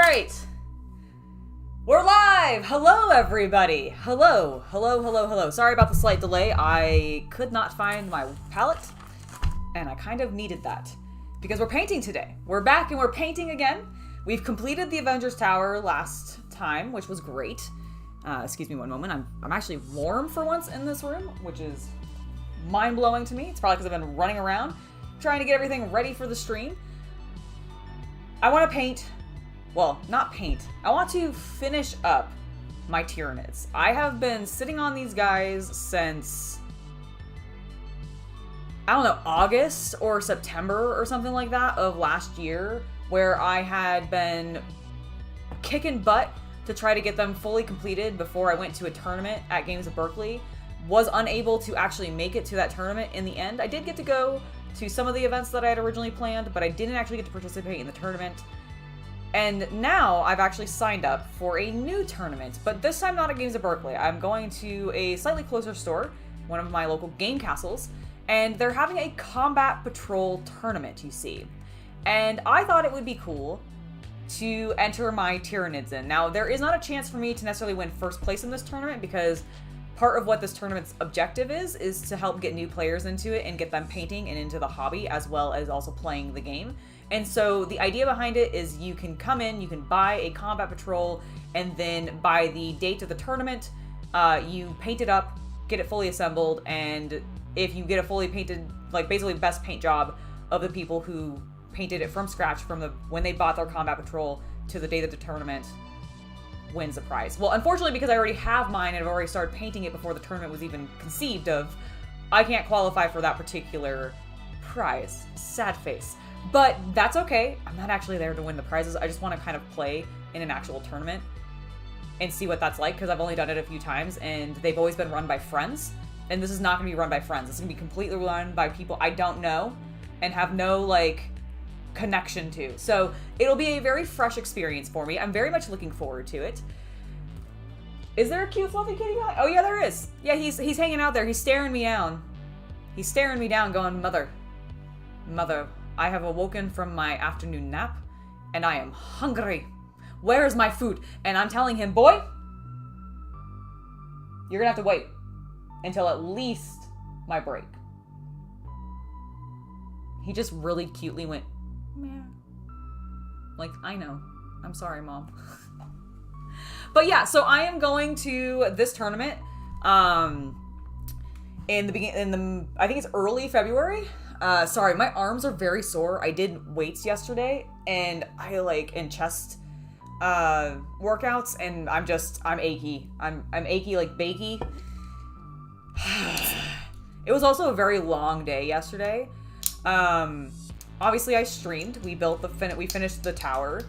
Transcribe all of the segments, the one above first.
right. We're live! Hello, everybody. Hello. Sorry about the slight delay. I could not find my palette, and I kind of needed that because we're painting today. We're back and we're painting again. We've completed the Avengers Tower last time, which was great. Excuse me one moment. I'm actually warm for once in this room, which is mind-blowing to me. It's probably because I've been running around trying to get everything ready for the stream. I want to paint. Well, not paint. I want to finish up my Tyranids. I have been sitting on these guys since, I don't know, August or September or something like that of last year, where I had been kicking butt to try to get them fully completed before I went to a tournament at Games of Berkeley. Was unable to actually make it to that tournament in the end. I did get to go to some of the events that I had originally planned, but I didn't actually get to participate in the tournament. And now I've actually signed up for a new tournament, but this time not at Games of Berkeley. I'm going to a slightly closer store, one of my local game castles, and they're having a combat patrol tournament, you see. And I thought it would be cool to enter my Tyranids in. Now, there is not a chance for me to necessarily win first place in this tournament because part of what this tournament's objective is to help get new players into it and get them painting and into the hobby, as well as also playing the game. And so the idea behind it is you can come in, you can buy a combat patrol, and then by the date of the tournament, you paint it up, get it fully assembled, and if you get a fully painted, like basically best paint job of the people who painted it from scratch from when they bought their combat patrol to the date of the tournament, wins a prize. Well, unfortunately, because I already have mine and I've already started painting it before the tournament was even conceived of, I can't qualify for that particular prize. Sad face. But that's okay. I'm not actually there to win the prizes. I just want to kind of play in an actual tournament and see what that's like, because I've only done it a few times and they've always been run by friends. And this is not going to be run by friends. This is going to be completely run by people I don't know and have no, like, connection to. So it'll be a very fresh experience for me. I'm very much looking forward to it. Is there a cute fluffy kitty guy? Oh yeah, there is. Yeah, he's hanging out there. He's staring me down. He's staring me down going, Mother, I have awoken from my afternoon nap and I am hungry. Where is my food? And I'm telling him, boy, you're gonna have to wait until at least my break. He just really cutely went, meh. Like, I know. I'm sorry, Mom. But yeah, so I am going to this tournament in the I think it's early February. Sorry, my arms are very sore. I did weights yesterday and and chest workouts, and I'm achy. I'm achy like bakey. It was also a very long day yesterday. Obviously I streamed. We finished the tower.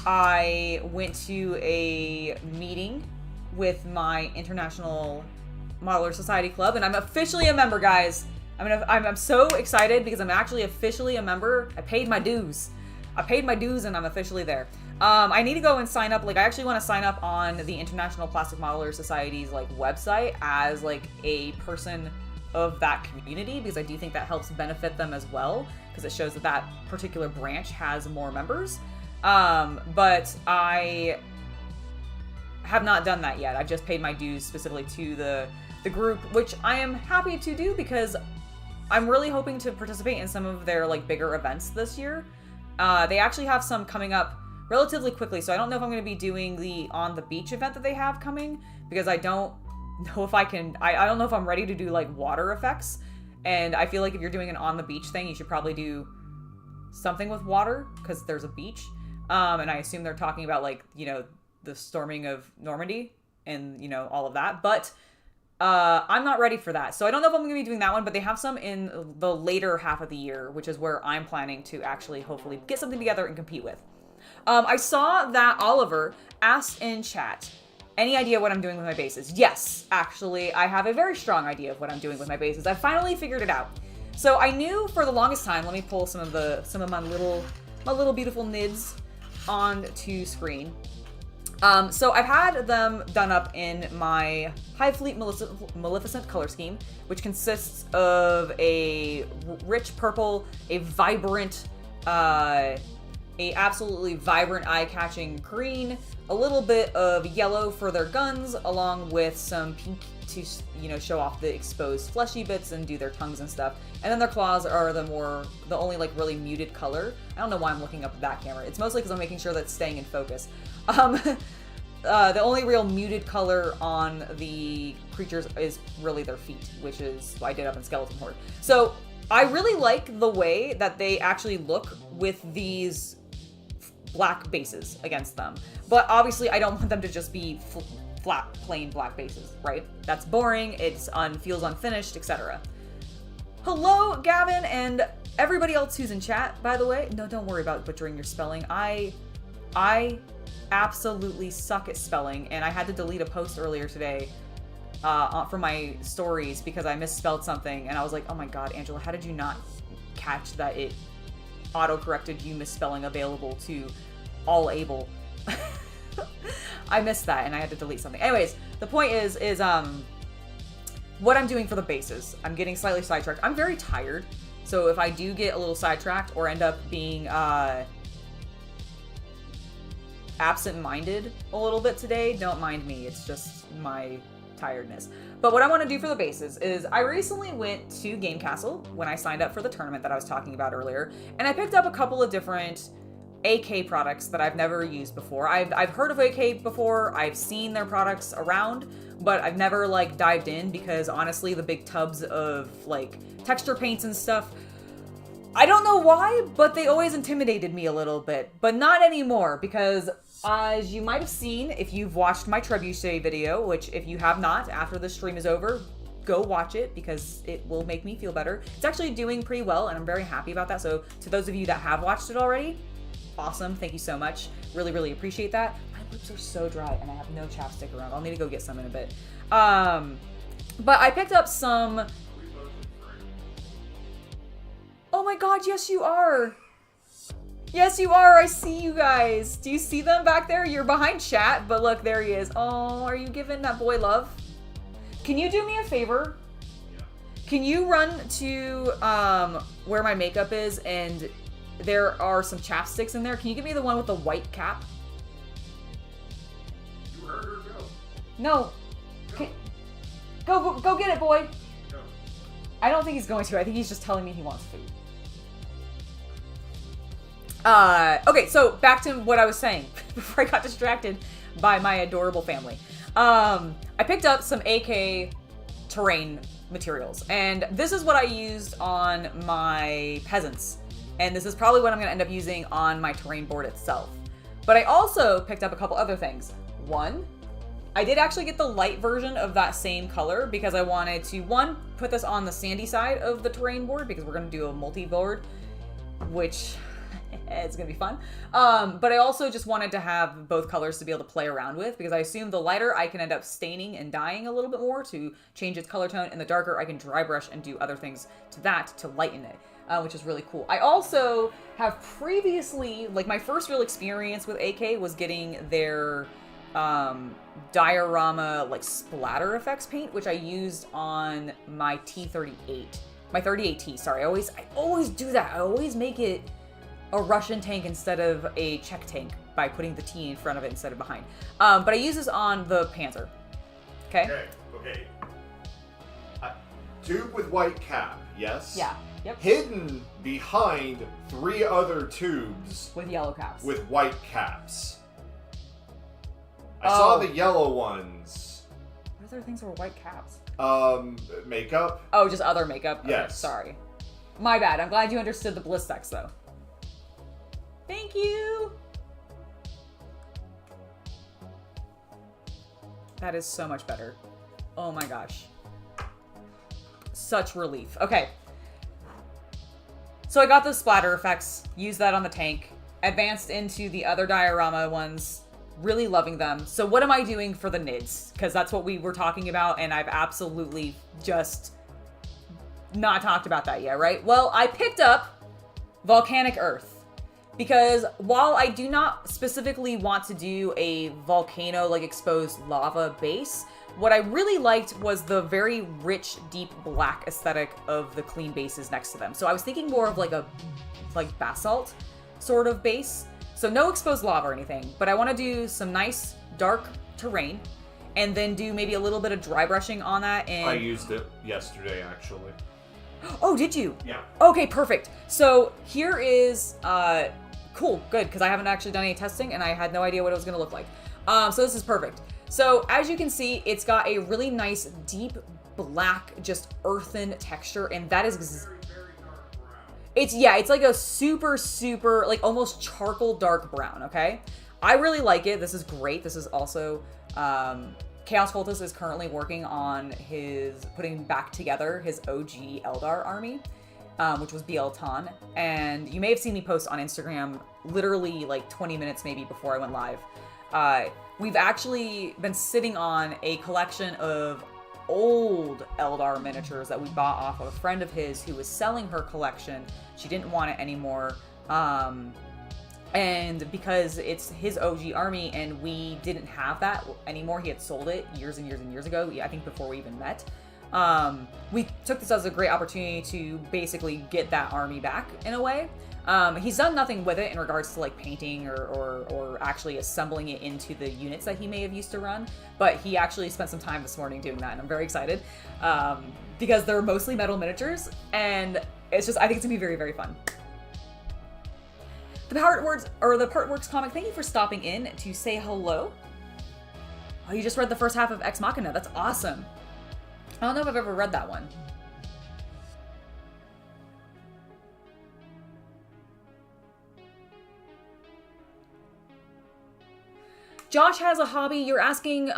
I went to a meeting with my International Modeler Society Club, and I'm officially a member, guys. I'm so excited because I'm actually officially a member. I paid my dues and I'm officially there. I need to go and sign up. Like, I actually want to sign up on the International Plastic Modeler Society's website as a person of that community, because I do think that helps benefit them as well, because it shows that particular branch has more members. But I have not done that yet. I've just paid my dues specifically to the group, which I am happy to do because I'm really hoping to participate in some of their bigger events this year. They actually have some coming up relatively quickly, so I don't know if I'm going to be doing the On the Beach event that they have coming, because I don't know if I can. I don't know if I'm ready to do water effects, and I feel like if you're doing an On the Beach thing, you should probably do something with water because there's a beach. And I assume they're talking about the storming of Normandy and all of that, but I'm not ready for that. So I don't know if I'm going to be doing that one, but they have some in the later half of the year, which is where I'm planning to actually hopefully get something together and compete with. I saw that Oliver asked in chat, any idea what I'm doing with my bases? Yes, actually, I have a very strong idea of what I'm doing with my bases. I finally figured it out. So I knew for the longest time, let me pull some of my little beautiful nids onto screen. So I've had them done up in my Hive Fleet Maleficent color scheme, which consists of a rich purple, a vibrant a absolutely vibrant, eye-catching green, a little bit of yellow for their guns, along with some pink to, you know, show off the exposed fleshy bits and do their tongues and stuff. And then their claws are the only like really muted color. I don't know why I'm looking up at that camera. It's mostly because I'm making sure that it's staying in focus. The only real muted color on the creatures is really their feet, which is what I did up in Skeleton Horde. So I really like the way that they actually look with these black bases against them. But obviously I don't want them to just be flat, plain black bases, right? That's boring, feels unfinished, etc. Hello, Gavin, and everybody else who's in chat, by the way. No, don't worry about butchering your spelling. I absolutely suck at spelling, and I had to delete a post earlier today from my stories because I misspelled something, and I was like, oh my god, Angela, how did you not catch that it auto-corrected you misspelling available to all able? I missed that, and I had to delete something. Anyways, the point is what I'm doing for the bases. I'm getting slightly sidetracked. I'm very tired, so if I do get a little sidetracked or end up being absent-minded a little bit today, don't mind me. It's just my tiredness. But what I want to do for the bases is I recently went to Game Castle when I signed up for the tournament that I was talking about earlier, and I picked up a couple of different AK products that I've never used before. I've heard of AK before, I've seen their products around, but I've never like dived in because honestly the big tubs of like texture paints and stuff, I don't know why, but they always intimidated me a little bit, but not anymore because as you might have seen if you've watched my Trebuchet video, which if you have not, after the stream is over, go watch it because it will make me feel better. It's actually doing pretty well and I'm very happy about that. So to those of you that have watched it already, awesome. Thank you so much. Really, really appreciate that. My lips are so dry and I have no chapstick around. I'll need to go get some in a bit. But I picked up some... Oh my god, yes you are. Yes you are. I see you guys. Do you see them back there? You're behind chat, but look, there he is. Oh, are you giving that boy love? Can you do me a favor? Yeah. Can you run to where my makeup is and there are some chapsticks in there? Can you give me the one with the white cap? You heard her go. No. Go get it, boy. Go. I don't think he's going to. I think he's just telling me he wants food. Okay, so back to what I was saying before I got distracted by my adorable family. I picked up some AK terrain materials, and this is what I used on my peasants. And this is probably what I'm going to end up using on my terrain board itself. But I also picked up a couple other things. One, I did actually get the light version of that same color because I wanted to, one, put this on the sandy side of the terrain board because we're going to do a multi-board, which it's going to be fun. But I also just wanted to have both colors to be able to play around with because I assume the lighter I can end up staining and dyeing a little bit more to change its color tone, and the darker I can dry brush and do other things to that to lighten it. Which is really cool. I also have previously, like my first real experience with AK was getting their diorama like splatter effects paint, which I used on my T38. My 38T, sorry. I always do that. I always make it a Russian tank instead of a Czech tank by putting the T in front of it instead of behind. But I use this on the Panzer. Okay? Okay. Tube with white cap, yes? Yeah. Yep. Hidden behind 3 other tubes with yellow caps. With white caps. I saw the yellow ones. What other things were white caps? Makeup. Oh, just other makeup? Okay, yes. Sorry. My bad. I'm glad you understood the ballistics, though. Thank you! That is so much better. Oh my gosh. Such relief. Okay. So I got those splatter effects, used that on the tank, advanced into the other diorama ones, really loving them. So what am I doing for the NIDs? Because that's what we were talking about, and I've absolutely just not talked about that yet, right? Well, I picked up Volcanic Earth, because while I do not specifically want to do a volcano, like exposed lava base, what I really liked was the very rich, deep black aesthetic of the clean bases next to them. So I was thinking more of like basalt. sort of base. So no exposed lava or anything, but I want to do some nice dark terrain and then do maybe a little bit of dry brushing on that. And I used it yesterday, actually. Oh, did you? Yeah. Okay, perfect. So here is, cool, good, because I haven't actually done any testing and I had no idea what it was going to look like. So this is perfect. So as you can see, it's got a really nice deep black, just earthen texture, and that is it's like a super, like almost charcoal dark brown, okay? I really like it. This is great. This is also, Chaos Cultist is currently working on putting back together his OG Eldar army, which was BL Tan. And you may have seen me post on Instagram literally like 20 minutes maybe before I went live. We've actually been sitting on a collection of old Eldar miniatures that we bought off of a friend of his who was selling her collection. She didn't want it anymore. And because it's his OG army and we didn't have that anymore, he had sold it years and years and years ago, I think before we even met. We took this as a great opportunity to basically get that army back in a way. He's done nothing with it in regards to like painting or actually assembling it into the units that he may have used to run, but he actually spent some time this morning doing that, and I'm very excited because they're mostly metal miniatures, and it's just, I think it's gonna be very, very fun. The Partworks comic, thank you for stopping in to say hello. Oh, you just read the first half of Ex Machina. That's awesome. I don't know if I've ever read that one. Josh has a hobby. You're asking,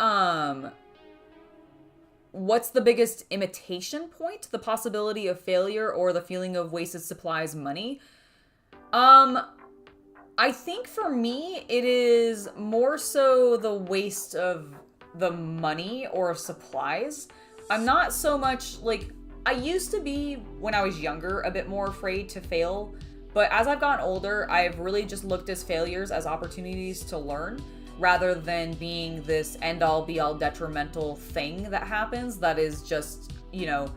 what's the biggest imitation point? The possibility of failure or the feeling of wasted supplies, money? I think for me, it is more so the waste of the money or supplies. I'm not so much like, I used to be, when I was younger, a bit more afraid to fail. But as I've gotten older, I've really just looked at failures as opportunities to learn, rather than being this end-all be-all detrimental thing that happens that is just, you know,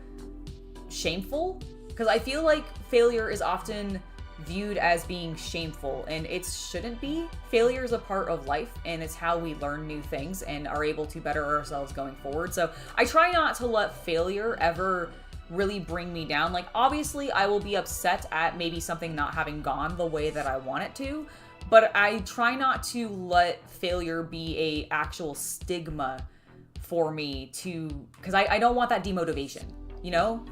shameful. Because I feel like failure is often viewed as being shameful, and it shouldn't be. Failure is a part of life, and it's how we learn new things and are able to better ourselves going forward. So I try not to let failure ever really bring me down. Like, obviously I will be upset at maybe something not having gone the way that I want it to, but I try not to let failure be a actual stigma for me because I don't want that demotivation, you know?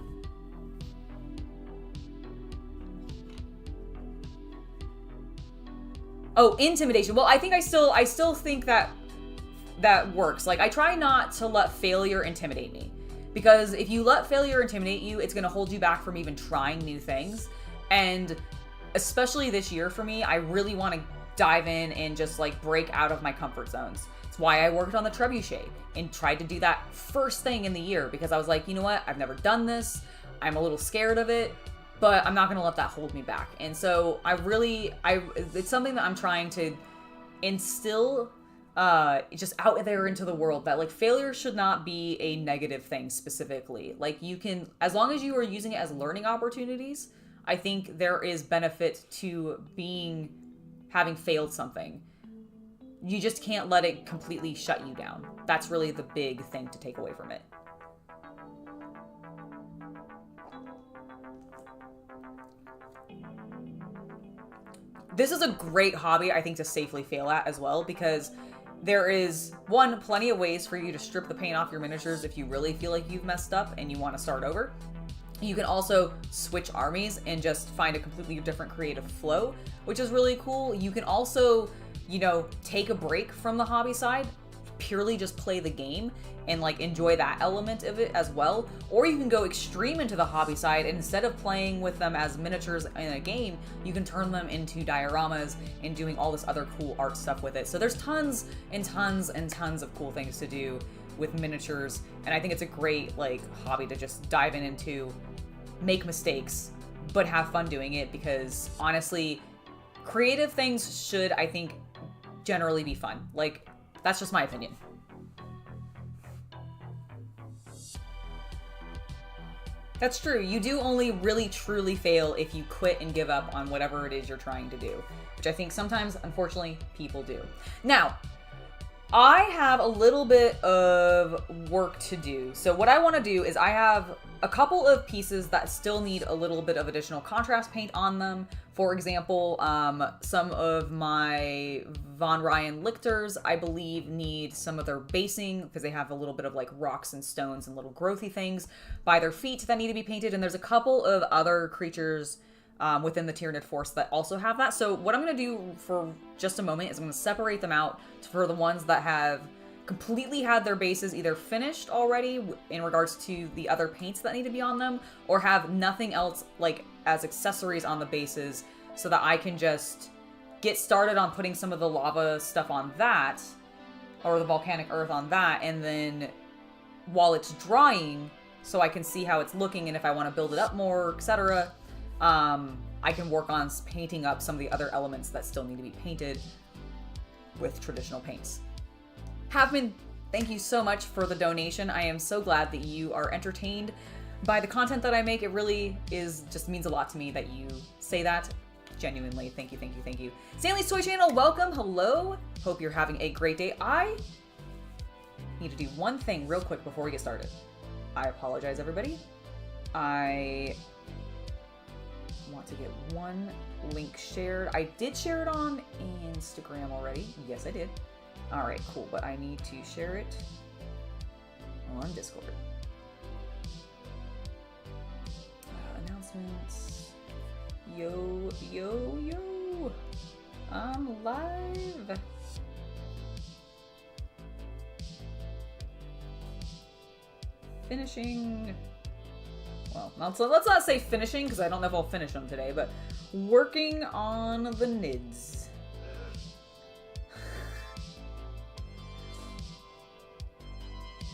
Oh, intimidation. Well, I think I still think that works. Like, I try not to let failure intimidate me, because if you let failure intimidate you, it's going to hold you back from even trying new things. And especially this year for me, I really want to dive in and just like break out of my comfort zones. It's why I worked on the trebuchet and tried to do that first thing in the year, because I was like, you know what? I've never done this. I'm a little scared of it, but I'm not going to let that hold me back. And so it's something that I'm trying to instill just out there into the world, that like failure should not be a negative thing specifically. Like, you can, as long as you are using it as learning opportunities, I think there is benefit to having failed something. You just can't let it completely shut you down. That's really the big thing to take away from it. This is a great hobby, I think, to safely fail at as well, because there is, one, plenty of ways for you to strip the paint off your miniatures if you really feel like you've messed up and you want to start over. You can also switch armies and just find a completely different creative flow, which is really cool. You can also, you know, take a break from the hobby side, purely just play the game and like enjoy that element of it as well. Or you can go extreme into the hobby side, and instead of playing with them as miniatures in a game, you can turn them into dioramas and doing all this other cool art stuff with it. So there's tons and tons and tons of cool things to do with miniatures, and I think it's a great like hobby to just dive into, make mistakes, but have fun doing it, because honestly, creative things should, I think, generally be fun. Like, that's just my opinion. That's true. You do only really truly fail if you quit and give up on whatever it is you're trying to do, which I think sometimes, unfortunately, people do. Now, I have a little bit of work to do. So what I want to do is I have a couple of pieces that still need a little bit of additional contrast paint on them. For example, some of my Von Ryan Lictors, I believe, need some of their basing because they have a little bit of like rocks and stones and little growthy things by their feet that need to be painted. And there's a couple of other creatures within the Tyranid force that also have that. So what I'm going to do for just a moment is I'm going to separate them out for the ones that have completely had their bases either finished already in regards to the other paints that need to be on them, or have nothing else like as accessories on the bases, so that I can just get started on putting some of the lava stuff on that, or the volcanic earth on that, and then while it's drying, so I can see how it's looking, and if I want to build it up more, etc., I can work on painting up some of the other elements that still need to be painted with traditional paints. Halfman, thank you so much for the donation. I am so glad that you are entertained by the content that I make. It really just means a lot to me that you say that. Genuinely, thank you, thank you, thank you. Stanley's Toy Channel, welcome, hello. Hope you're having a great day. I need to do one thing real quick before we get started. I apologize, everybody. I want to get one link shared. I did share it on Instagram already. Yes, I did. All right, cool. But I need to share it on Discord. Announcements. Yo, yo, yo. I'm live. Finishing. Well, let's not say finishing, because I don't know if I'll finish them today, but working on the NIDS.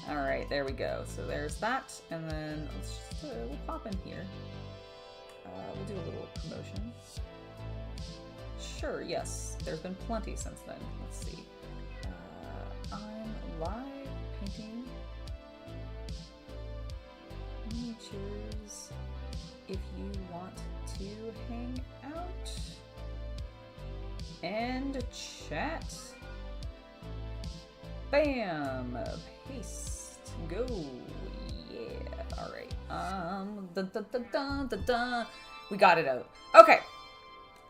Alright, there we go. So there's that, and then let's just, we'll pop in here. We'll do a little promotion. Sure, yes. There's been plenty since then. Let's see. I'm live painting miniatures if you want to hang out and chat. Bam! Paste. Go. Yeah. Alright. Dun, dun, dun, dun, dun, dun. We got it out. Okay.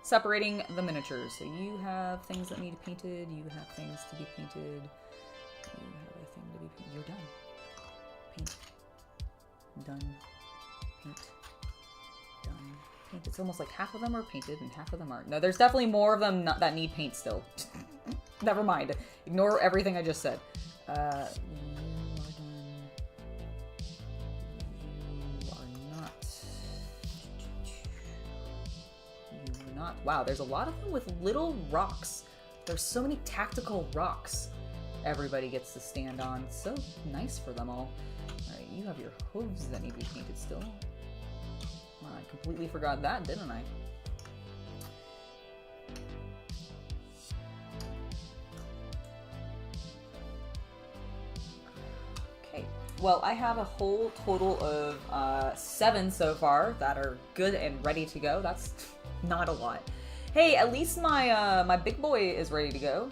Separating the miniatures. So you have things that need painted. You have things to be painted. You have a thing to be painted. You're done. Paint. Done. Paint. Done. Paint. It's almost like half of them are painted and half of them aren't. No, there's definitely more of them that need paint still. Never mind. Ignore everything I just said. You are done. You are not. You're not. Wow, there's a lot of them with little rocks. There's so many tactical rocks everybody gets to stand on. It's so nice for them all. Alright, you have your hooves that need to be painted still. I completely forgot that, didn't I? Okay, well, I have a whole total of 7 so far that are good and ready to go. That's not a lot. Hey, at least my my big boy is ready to go.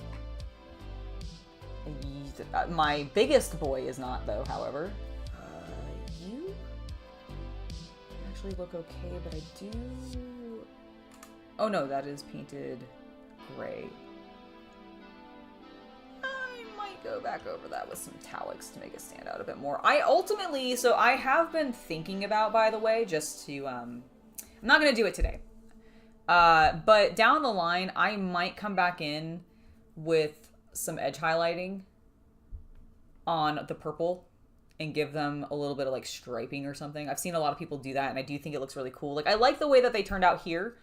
My biggest boy is not, though, however. You actually look okay, but I do... Oh no, that is painted gray. I might go back over that with some metallics to make it stand out a bit more. So I have been thinking about, by the way, just to, I'm not going to do it today. But down the line, I might come back in with some edge highlighting on the purple and give them a little bit of like striping or something. I've seen a lot of people do that, and I do think it looks really cool. Like, I like the way that they turned out here,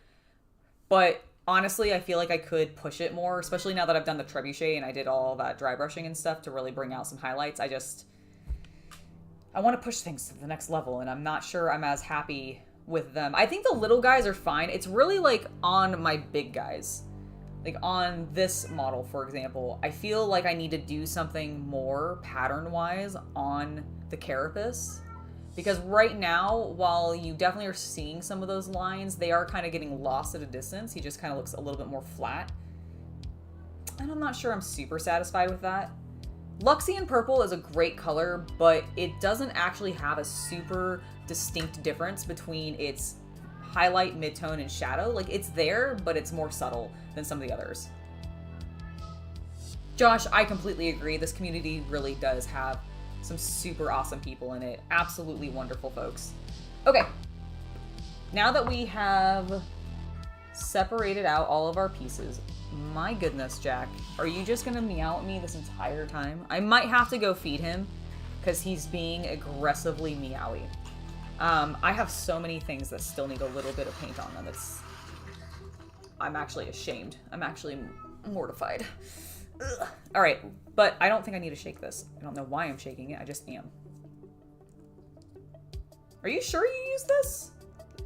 but honestly, I feel like I could push it more, especially now that I've done the trebuchet and I did all that dry brushing and stuff to really bring out some highlights. I want to push things to the next level, and I'm not sure I'm as happy with them. I think the little guys are fine. It's really like on my big guys. Like on this model, for example, I feel like I need to do something more pattern-wise on the carapace, Because right now, while you definitely are seeing some of those lines, they are kind of getting lost at a distance. He just kind of looks a little bit more flat. And I'm not sure I'm super satisfied with that. Luxian purple is a great color, but it doesn't actually have a super distinct difference between its highlight, midtone, and shadow. Like, it's there, but it's more subtle than some of the others. Josh, I completely agree. This community really does have some super awesome people in it. Absolutely wonderful folks. Okay. Now that we have separated out all of our pieces, my goodness, Jack, are you just gonna meow at me this entire time? I might have to go feed him because he's being aggressively meowy. I have so many things that still need a little bit of paint on them. I'm actually ashamed. I'm actually mortified. Ugh. All right, but I don't think I need to shake this. I don't know why I'm shaking it. I just am. Are you sure you used this?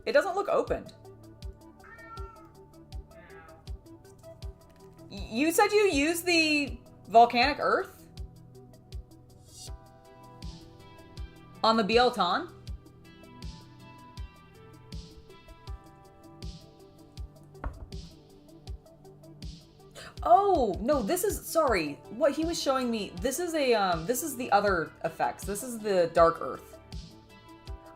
It doesn't look opened. You said you used the volcanic earth? On the Bielton? Oh, no, this is, sorry. What he was showing me, this is the other effects. This is the dark earth.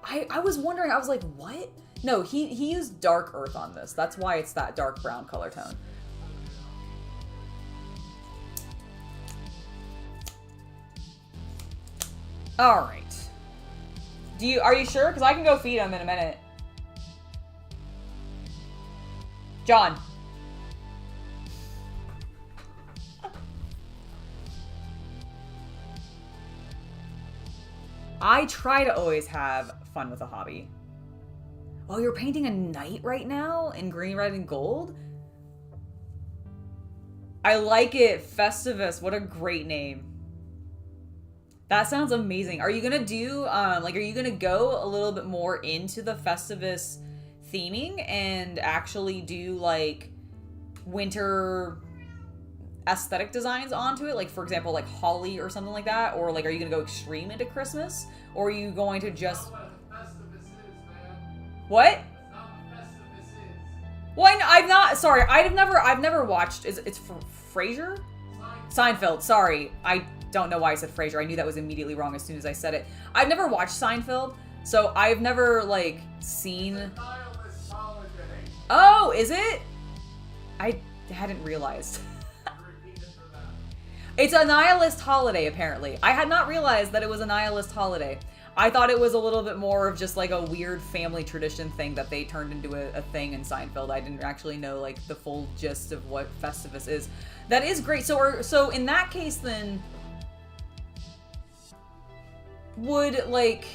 I was wondering, I was like, what? No, he used dark earth on this. That's why it's that dark brown color tone. All right. Are you sure? Because I can go feed him in a minute. John. I try to always have fun with a hobby. Oh, you're painting a knight right now in green, red, and gold? I like it. Festivus. What a great name. That sounds amazing. Are you gonna do, are you gonna go a little bit more into the Festivus theming and actually do, like, winter aesthetic designs onto it? Like, for example, like holly or something like that? Or, like, are you gonna go extreme into Christmas? Or are you going to just... That's not what Festivus is, man. What? That's not what Festivus is. Well, I've not... Sorry, I've never watched... It's Frasier? Seinfeld, sorry. I don't know why I said Frasier. I knew that was immediately wrong as soon as I said it. I've never watched Seinfeld, so I've never, like, seen... It's a nihilist holiday. Oh, is it? I hadn't realized. Repeat it for that. It's a nihilist holiday, apparently. I had not realized that it was a nihilist holiday. I thought it was a little bit more of just, like, a weird family tradition thing that they turned into a thing in Seinfeld. I didn't actually know, like, the full gist of what Festivus is. That is great. So in that case, then... would, like...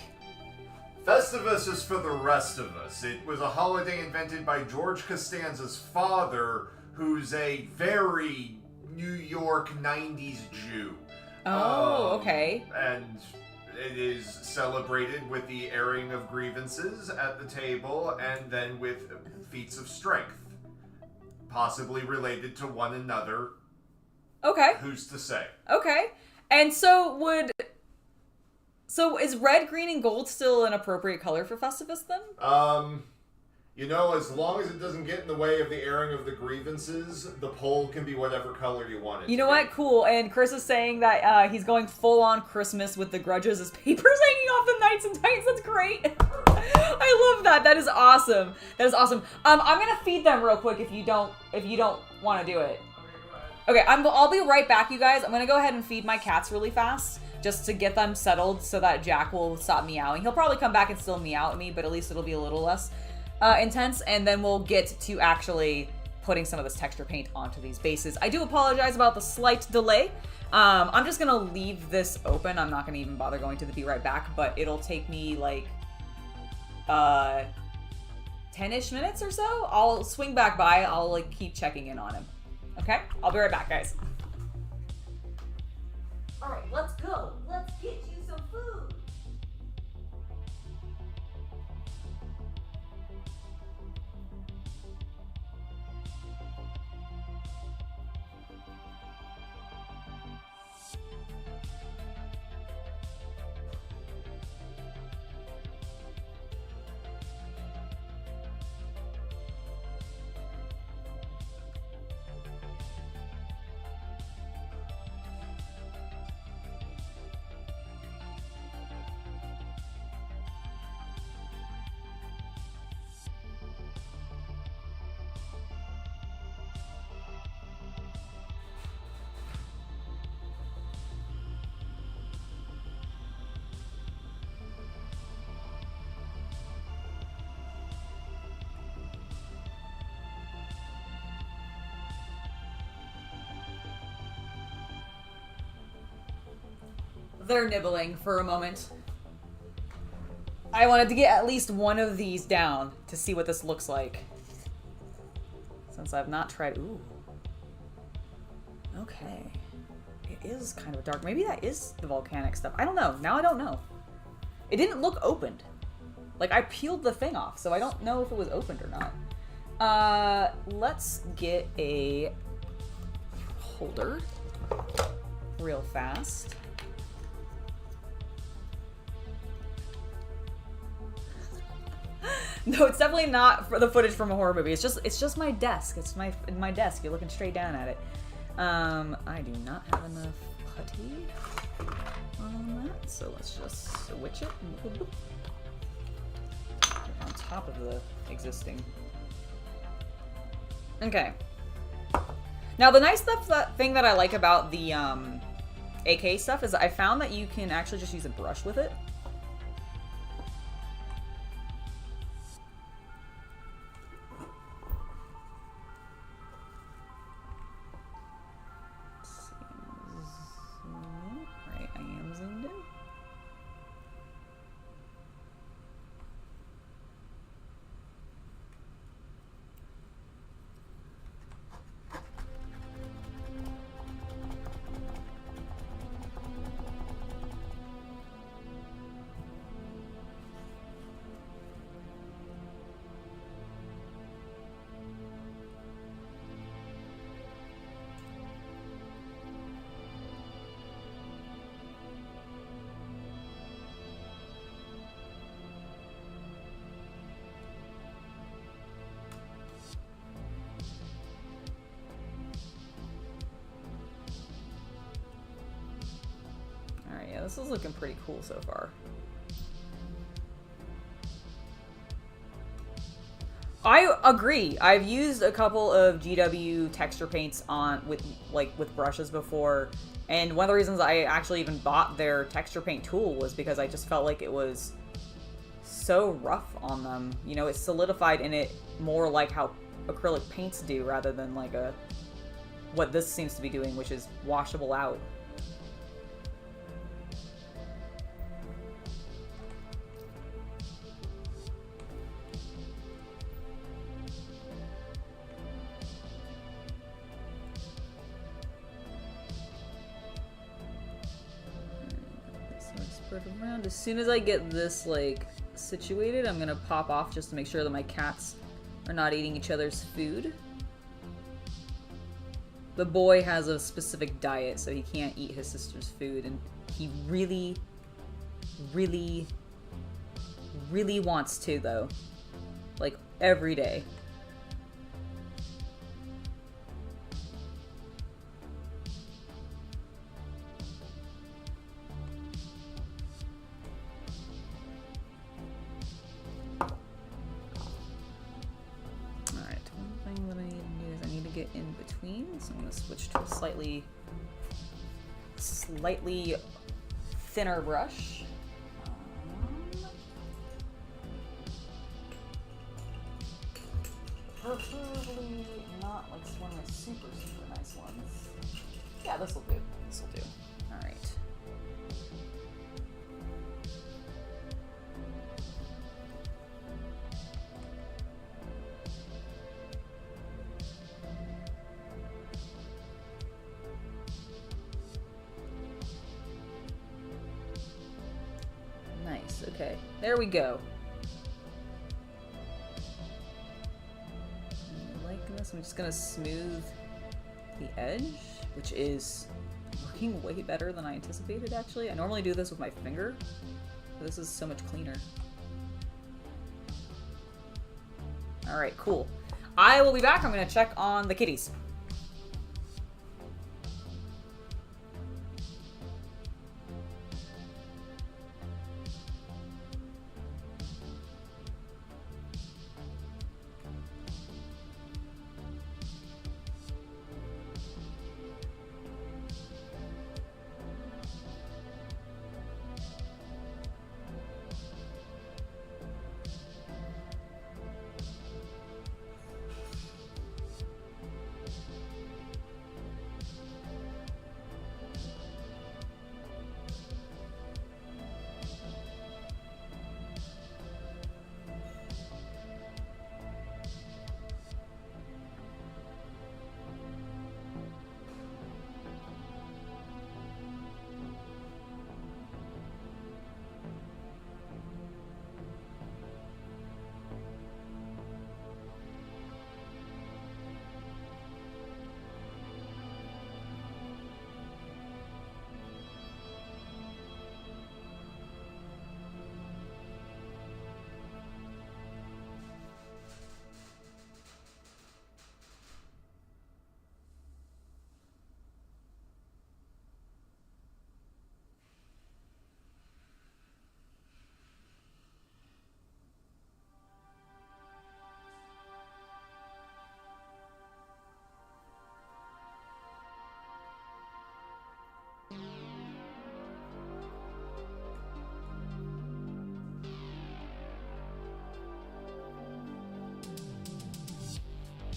Festivus is for the rest of us. It was a holiday invented by George Costanza's father, who's a very New York 90s Jew. Oh, okay. And it is celebrated with the airing of grievances at the table and then with feats of strength. Possibly related to one another. Okay. Who's to say? Okay. And so is red, green, and gold still an appropriate color for Festivus then? You know, as long as it doesn't get in the way of the airing of the grievances, the pole can be whatever color you want it You to know be. what? Cool. And Chris is saying that he's going full on Christmas with the grudges as papers hanging off the Knights and Titans. That's great. I love that. That is awesome. That is awesome. I'm gonna feed them real quick if you don't want to do it. Okay, I'll be right back, you guys. I'm gonna go ahead and feed my cats really fast, just to get them settled so that Jack will stop meowing. He'll probably come back and still meow at me, but at least it'll be a little less intense, and then we'll get to actually putting some of this texture paint onto these bases. I do apologize about the slight delay. I'm just gonna leave this open. I'm not gonna even bother going to the be right back, but it'll take me like 10-ish minutes or so. I'll swing back by. I'll like keep checking in on him. Okay? I'll be right back, guys. All right, let's go. Let's get you some food. They're nibbling for a moment. I wanted to get at least one of these down to see what this looks like. Since I've not tried... Ooh. Okay. It is kind of dark. Maybe that is the volcanic stuff. I don't know. Now I don't know. It didn't look opened. Like, I peeled the thing off, so I don't know if it was opened or not. Let's get a holder real fast. No, it's definitely not for the footage from a horror movie. It's just my desk. It's my desk. You're looking straight down at it. I do not have enough putty on that, so let's just switch it on top of the existing. Okay. Now the nice thing that I like about the AK stuff is I found that you can actually just use a brush with it. Right, I am zoomed in. Yeah, this is looking pretty cool so far. I agree. I've used a couple of GW texture paints with brushes before, and one of the reasons I actually even bought their texture paint tool was because I just felt like it was so rough on them. You know, it solidified in it more like how acrylic paints do rather than like what this seems to be doing, which is washable out. Around. As soon as I get this like situated, I'm gonna pop off just to make sure that my cats are not eating each other's food. The boy has a specific diet, so he can't eat his sister's food, and he really, really, really wants to though. Like every day. In between, so I'm going to switch to a slightly thinner brush. Preferably not like one of the super nice ones. Yeah, this will do. This will do. All right. Nice, okay. There we go. Like this, I'm just gonna smooth the edge, which is working way better than I anticipated, actually. I normally do this with my finger, but this is so much cleaner. Alright, cool. I will be back. I'm gonna check on the kitties.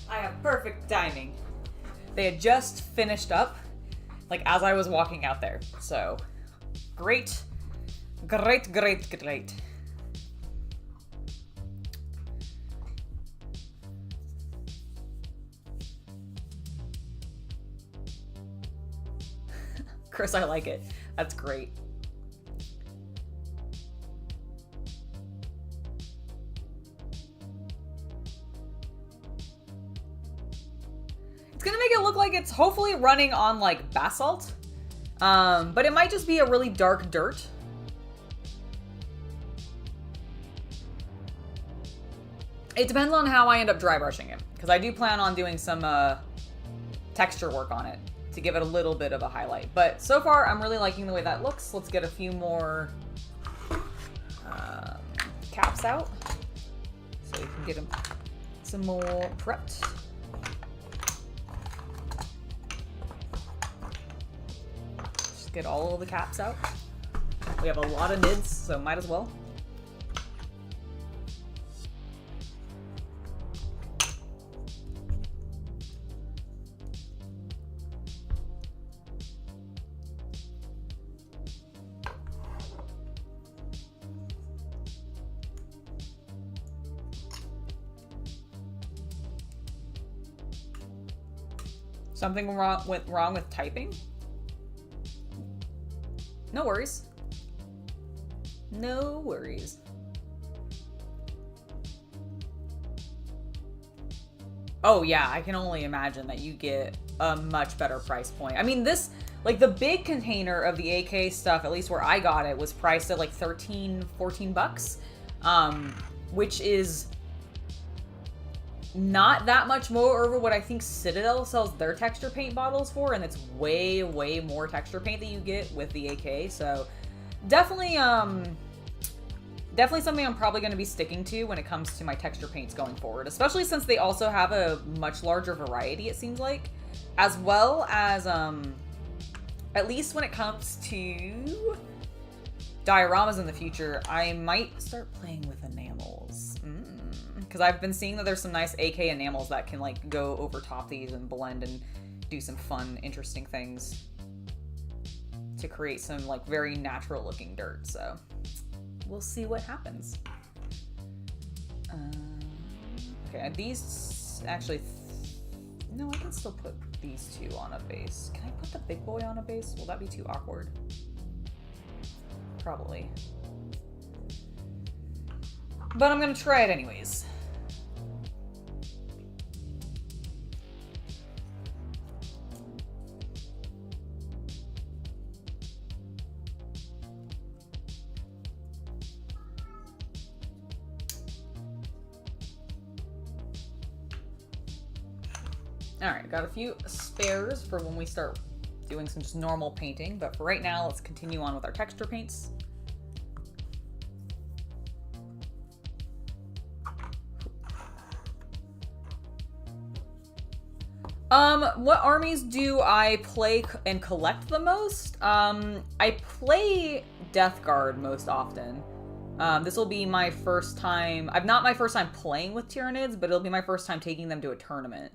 I have perfect timing. They had just finished up, like, as I was walking out there. So, great. Great, great, great. Chris, I like it. That's great. It's gonna make it look like it's hopefully running on like basalt. But it might just be a really dark dirt. It depends on how I end up dry brushing it, because I do plan on doing some texture work on it to give it a little bit of a highlight. But so far, I'm really liking the way that looks. Let's get a few more caps out so we can get them some more prepped. Just get all of the caps out. We have a lot of nids, so might as well. Something wrong with typing? No worries. No worries. Oh yeah, I can only imagine that you get a much better price point. I mean, this, like the big container of the AK stuff, at least where I got it, was priced at like 13, 14 bucks, which is not that much more over what I think Citadel sells their texture paint bottles for, and it's way, way more texture paint that you get with the AK. So definitely, definitely something I'm probably going to be sticking to when it comes to my texture paints going forward, especially since they also have a much larger variety, it seems like, as well as, at least when it comes to dioramas in the future, I might start playing with enamels. Because I've been seeing that there's some nice AK enamels that can like go over top these and blend and do some fun, interesting things to create some like very natural looking dirt. So we'll see what happens. Okay, these actually, no, I can still put these two on a base. Can I put the big boy on a base? Will that be too awkward? Probably. But I'm gonna try it anyways. Alright, got a few spares for when we start doing some just normal painting, but for right now, let's continue on with our texture paints. What armies do I play and collect the most? I play Death Guard most often. This will be my first time, not my first time playing with Tyranids, but it'll be my first time taking them to a tournament.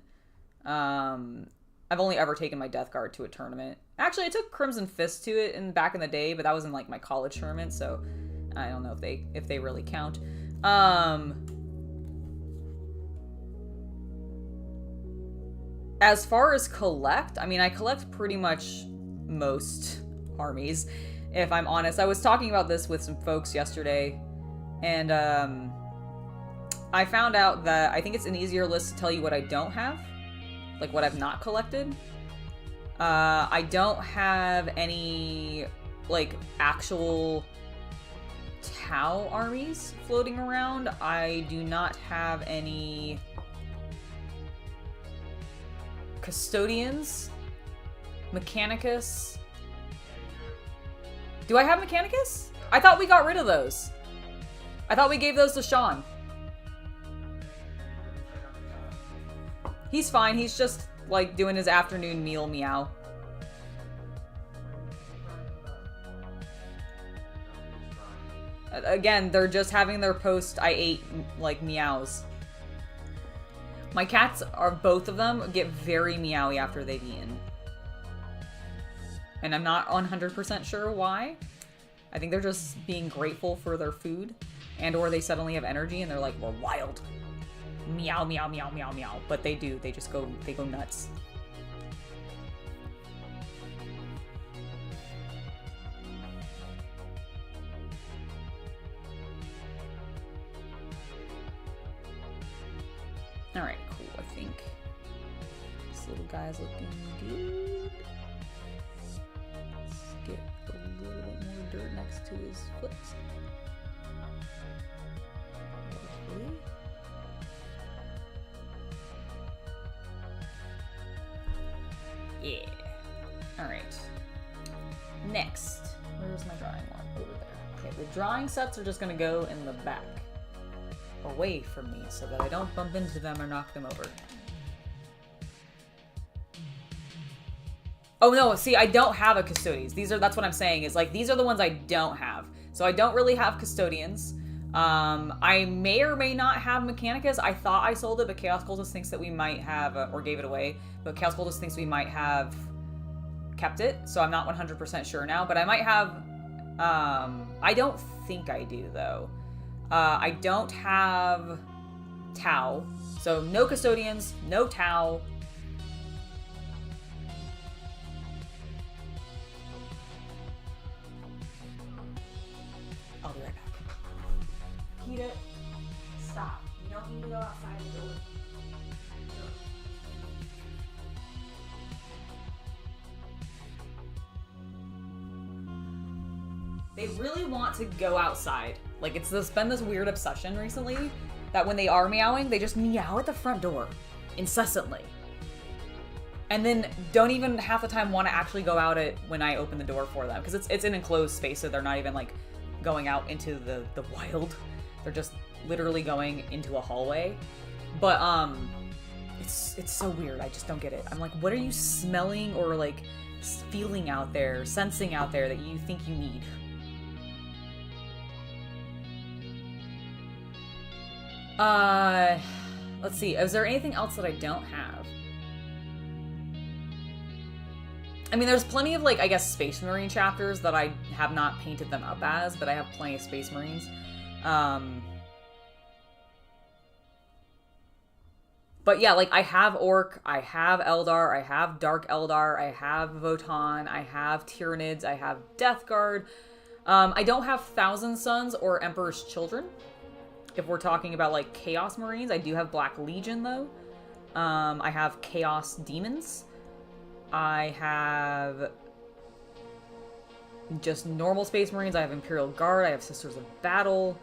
I've only ever taken my Death Guard to a tournament. Actually, I took Crimson Fist to it back in the day, but that was in like my college tournament, so I don't know if they really count. As far as collect, I mean, I collect pretty much most armies, if I'm honest. I was talking about this with some folks yesterday, and I found out that I think it's an easier list to tell you what I don't have, like what I've not collected. I don't have any, like, actual Tau armies floating around. I do not have any Custodians, Mechanicus. Do I have Mechanicus? I thought we got rid of those. I thought we gave those to Sean. He's fine. He's just, like, doing his afternoon meal meow. Again, they're just having their post I ate, like, meows. My cats are, both of them, get very meowy after they've eaten. And I'm not 100% sure why. I think they're just being grateful for their food. And or they suddenly have energy and they're like, we're wild. Meow, meow, meow, meow, meow. But they do. They just go, they go nuts. Alright, cool, I think. This little guy's looking good. Let's get a little bit more dirt next to his foot. Lovely. Yeah. Alright. Next. Where's my drawing one? Over there. Okay, the drawing sets are just gonna go in the back. Away from me so that I don't bump into them or knock them over. Oh no, see, I don't have a custodians. That's what I'm saying, is like, these are the ones I don't have. So I don't really have custodians. I may or may not have Mechanicus. I thought I sold it, but Chaos Cultist thinks that we might have, or gave it away, but Chaos Cultist thinks we might have kept it, so I'm not 100% sure now, but I might have, I don't think I do, though. I don't have Tau, so no custodians, no Tau. I'll be right back. Heat it. Stop. You don't need to go outside and do it. They really want to go outside. Like, it's been this weird obsession recently that when they are meowing, they just meow at the front door incessantly. And then don't even half the time want to actually go out when I open the door for them. Because it's an enclosed space, so they're not even, like, going out into the wild. They're just literally going into a hallway. But, it's so weird. I just don't get it. I'm like, what are you smelling or, like, feeling out there, sensing out there that you think you need? Let's see. Is there anything else that I don't have? I mean, there's plenty of, like, I guess, Space Marine chapters that I have not painted them up as, but I have plenty of Space Marines. But yeah, like, I have Orc, I have Eldar, I have Dark Eldar, I have Votann, I have Tyranids, I have Death Guard. I don't have Thousand Sons or Emperor's Children. If we're talking about, like, Chaos Marines, I do have Black Legion, though. I have Chaos Demons. I have just normal Space Marines. I have Imperial Guard. I have Sisters of Battle.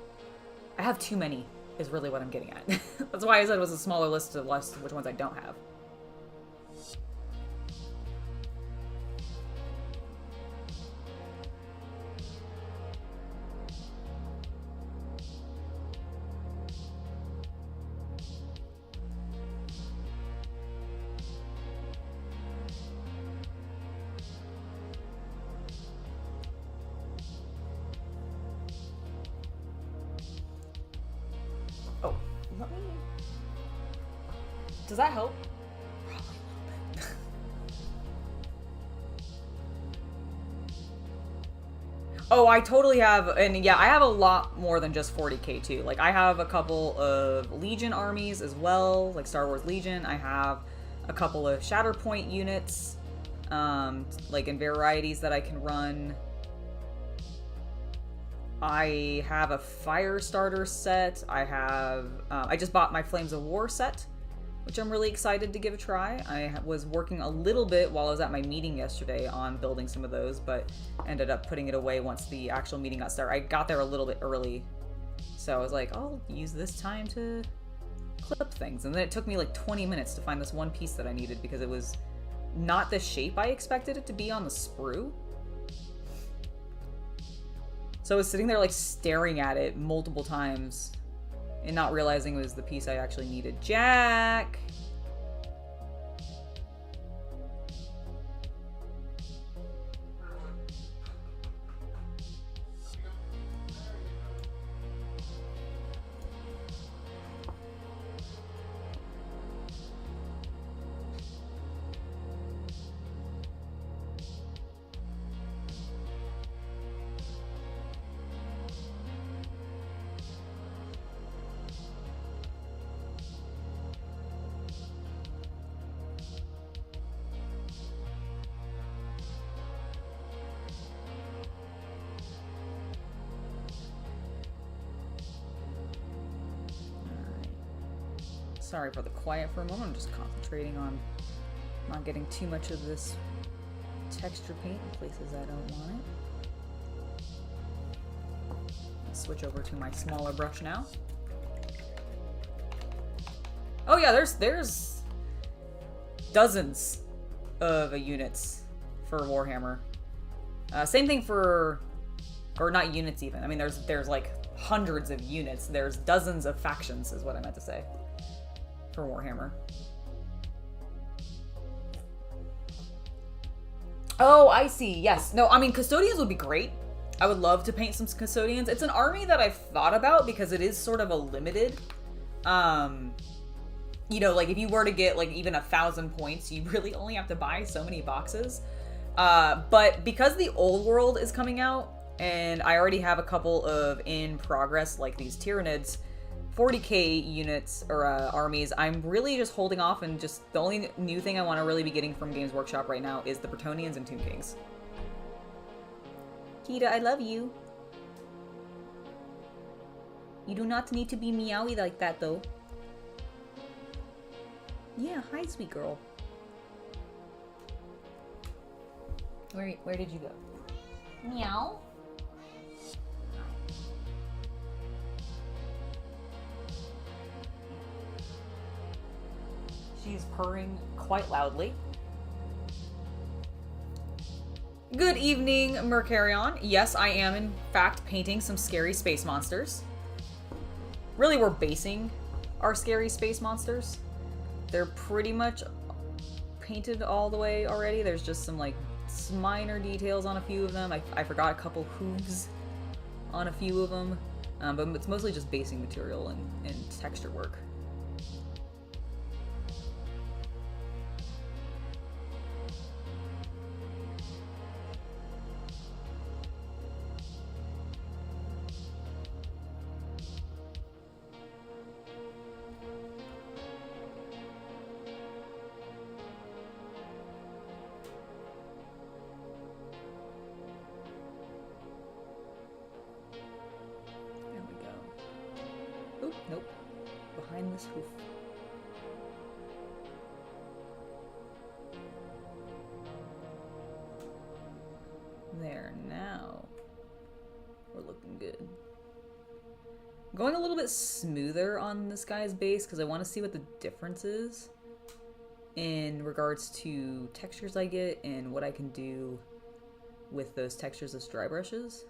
I have too many, is really what I'm getting at. That's why I said it was a smaller list of which ones I don't have. Does that help? Probably a little bit. Oh, I totally have, and yeah, I have a lot more than just 40k too. Like, I have a couple of Legion armies as well, like Star Wars Legion. I have a couple of Shatterpoint units, like in varieties that I can run. I have a Firestarter set. I have, I just bought my Flames of War set, which I'm really excited to give a try. I was working a little bit while I was at my meeting yesterday on building some of those, but ended up putting it away once the actual meeting got started. I got there a little bit early, so I was like, I'll use this time to clip things. And then it took me like 20 minutes to find this one piece that I needed because it was not the shape I expected it to be on the sprue. So I was sitting there like staring at it multiple times and not realizing it was the piece I actually needed. Jack! Sorry for the quiet for a moment. I'm just concentrating on not getting too much of this texture paint in places I don't want it. I'll switch over to my smaller brush now. Oh yeah, there's dozens of units for Warhammer. Same thing for, or not units even. I mean, there's like hundreds of units. There's dozens of factions, is what I meant to say, for Warhammer. Oh, I see. Yes. No, I mean, custodians would be great. I would love to paint some custodians. It's an army that I've thought about because it is sort of a limited. You know, like if you were to get like even 1,000 points, you really only have to buy so many boxes. But because the old world is coming out, and I already have a couple of in progress, like these Tyranids, 40k units or armies, I'm really just holding off, and just the only new thing I want to really be getting from Games Workshop right now is the Bretonnians and Tomb Kings. Kita, I love you. You do not need to be meowy like that, though. Yeah, hi, sweet girl. Where did you go? Meow. She's purring quite loudly. Good evening, Mercarion. Yes, I am in fact painting some scary space monsters. Really, we're basing our scary space monsters. They're pretty much painted all the way already. There's just some like minor details on a few of them. I forgot a couple hooves on a few of them, but it's mostly just basing material and texture work. Nope. Behind this hoof. There, now we're looking good. I'm going a little bit smoother on this guy's base because I want to see what the difference is in regards to textures I get and what I can do with those textures as dry brushes.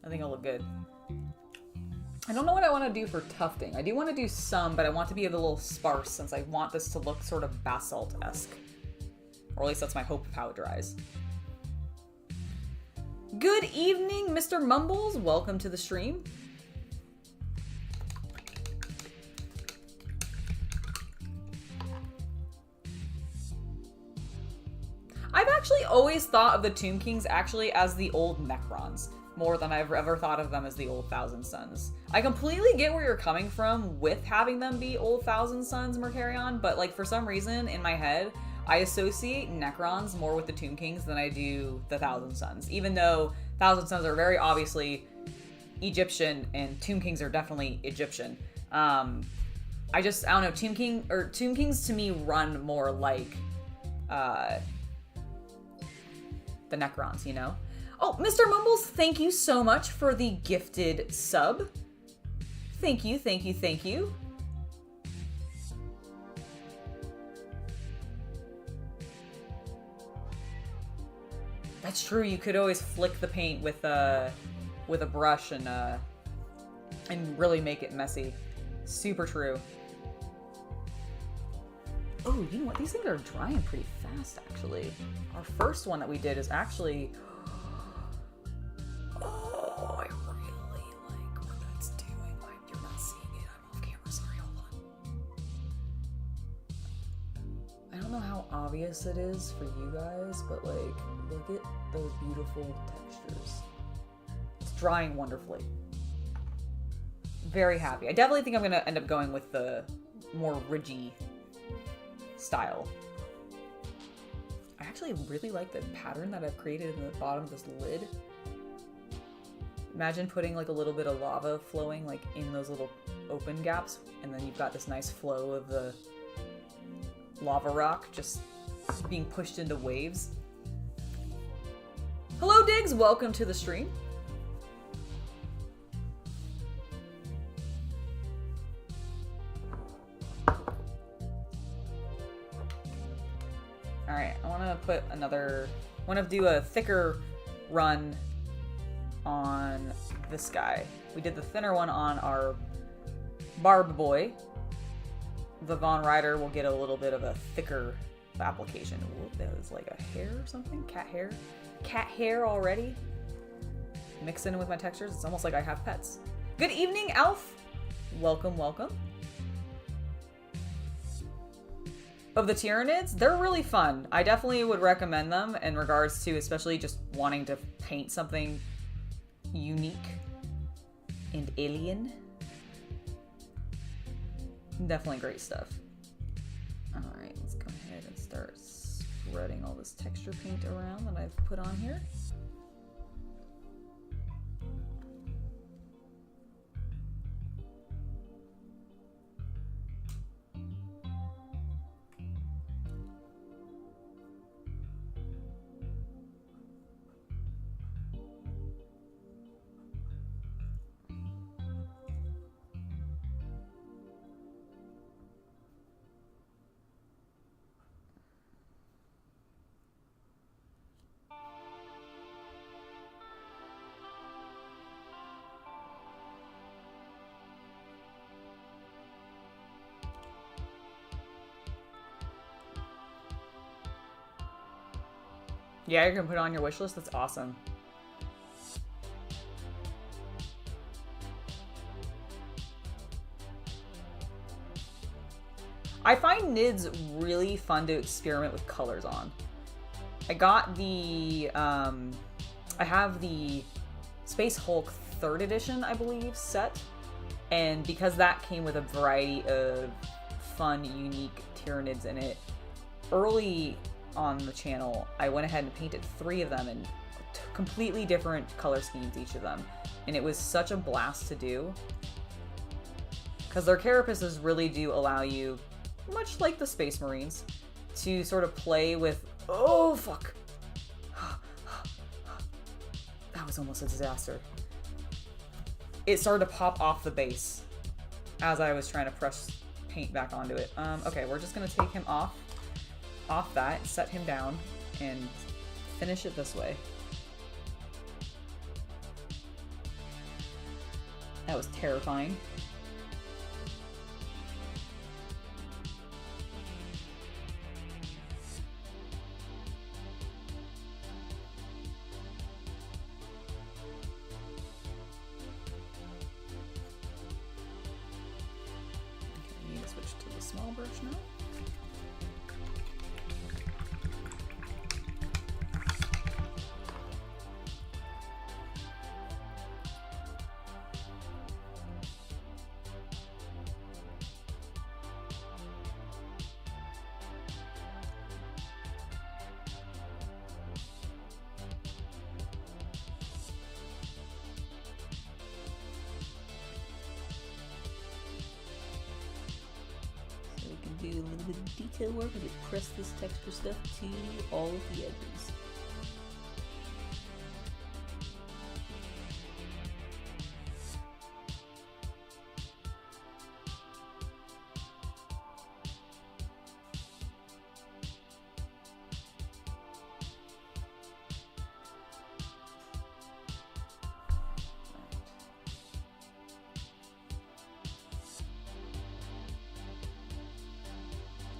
I think it'll look good. I don't know what I want to do for tufting. I do want to do some, but I want to be a little sparse since I want this to look sort of basalt-esque. Or at least that's my hope of how it dries. Good evening, Mr. Mumbles. Welcome to the stream. I've actually always thought of the Tomb Kings actually as the old Necrons, more than I've ever thought of them as the old Thousand Sons. I completely get where you're coming from with having them be old Thousand Sons, Mercarion, but like for some reason in my head, I associate Necrons more with the Tomb Kings than I do the Thousand Sons, even though Thousand Sons are very obviously Egyptian and Tomb Kings are definitely Egyptian. I don't know, Tomb Kings to me run more like the Necrons, you know? Oh, Mr. Mumbles, thank you so much for the gifted sub. Thank you, thank you, thank you. That's true, you could always flick the paint with a brush and really make it messy. Super true. Oh, you know what? These things are drying pretty fast, actually. Our first one that we did is actually... Oh, I really like what that's doing. You're not seeing it. I'm off camera. Sorry, hold on. I don't know how obvious obvious it is for you guys, but like, look at those beautiful textures. It's drying wonderfully. Very happy. I definitely think I'm going to end up going with the more ridgy style. I actually really like the pattern that I've created in the bottom of this lid. Imagine putting like a little bit of lava flowing like in those little open gaps, and then you've got this nice flow of the lava rock just being pushed into waves. Hello Diggs, welcome to the stream. Alright, I want to do a thicker run on this guy. We did the thinner one on our Barb Boy. The Von Rider will get a little bit of a thicker application. Ooh, that was like a hair or something? Cat hair? Cat hair already? Mixed in with my textures. It's almost like I have pets. Good evening, Alf! Welcome, welcome. Of the Tyranids, they're really fun. I definitely would recommend them in regards to especially just wanting to paint something unique and alien. Definitely great stuff. Alright, let's go ahead and start spreading all this texture paint around that I've put on here. Yeah, you're gonna put it on your wish list? That's awesome. I find NIDs really fun to experiment with colors on. I got the, I have the Space Hulk 3rd edition, I believe, set. And because that came with a variety of fun, unique Tyranids in it, early on the channel, I went ahead and painted 3 of them in completely different color schemes, each of them. And it was such a blast to do. Because their carapaces really do allow you, much like the Space Marines, to sort of play with... Oh, fuck! That was almost a disaster. It started to pop off the base as I was trying to press paint back onto it. Okay, we're just going to take him off that, set him down, and finish it this way. That was terrifying. Okay, we need to switch to the small brush now. Do a little bit of detail work and press this texture stuff to all of the edges.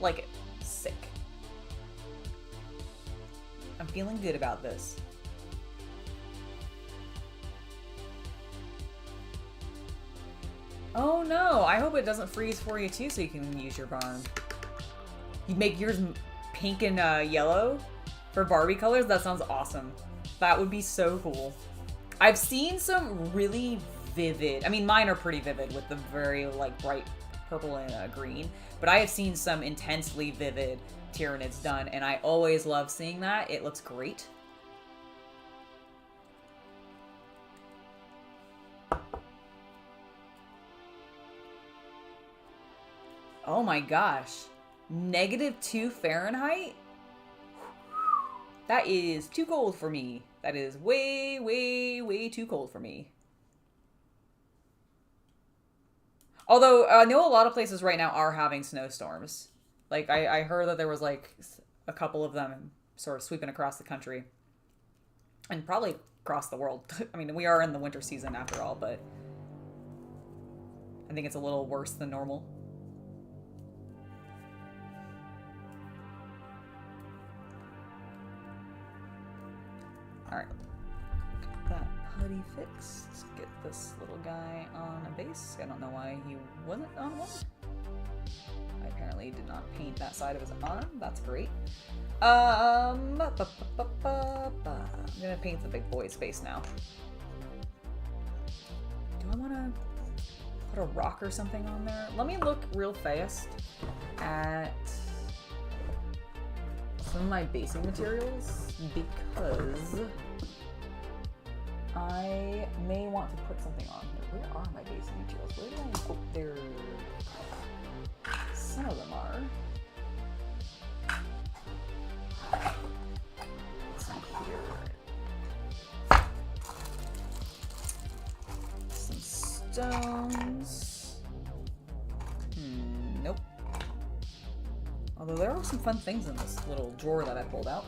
Like it. Sick. I'm feeling good about this. Oh no, I hope it doesn't freeze for you too so you can use your barn. You make yours pink and yellow for Barbie colors, that sounds awesome. That would be so cool. I've seen some really vivid, I mean, mine are pretty vivid with the very like bright purple and green, but I have seen some intensely vivid Tyranids done, and I always love seeing that. It looks great. Oh my gosh. -2 Fahrenheit? That is too cold for me. That is way, way, way too cold for me. Although, I know a lot of places right now are having snowstorms. Like, I heard that there was, like, a couple of them sort of sweeping across the country. And probably across the world. I mean, we are in the winter season after all, but I think it's a little worse than normal. Alright. Get that putty fixed. Get this little guy on a base. I don't know why he wasn't on one. I apparently did not paint that side of his arm. That's great. I'm gonna paint the big boy's face now. Do I want to put a rock or something on there? Let me look real fast at some of my basing materials, because I may want to put something on here. Where are my basing materials? Where did I... Oh, there... Some of them are. Some here. Some stones. Nope. Although there are some fun things in this little drawer that I pulled out.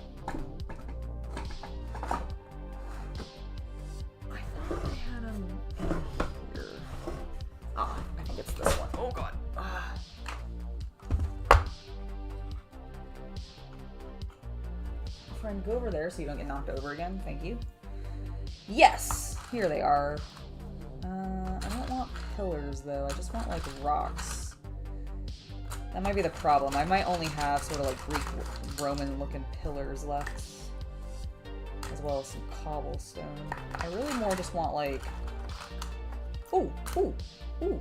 I thought I had them in here. Ah, I think it's this one. Oh god. Friend, go over there so you don't get knocked over again. Thank you. Yes! Here they are. I don't want pillars though. I just want like rocks. That might be the problem. I might only have sort of like Greek Roman looking pillars left. As well as some cobblestone. I really more just want like... Ooh! Ooh! Ooh!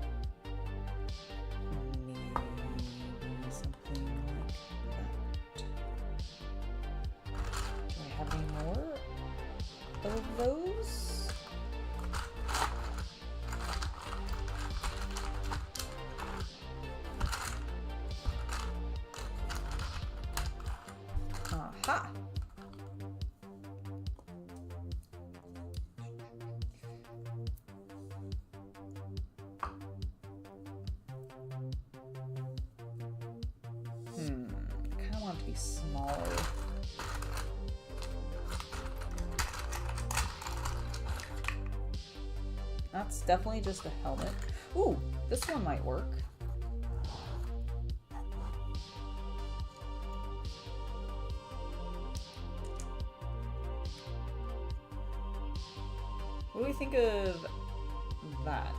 Maybe something like that. Do I have any more of those? Aha! I kind of want it to be smaller. That's definitely just a helmet. Ooh, this one might work. What do we think of that?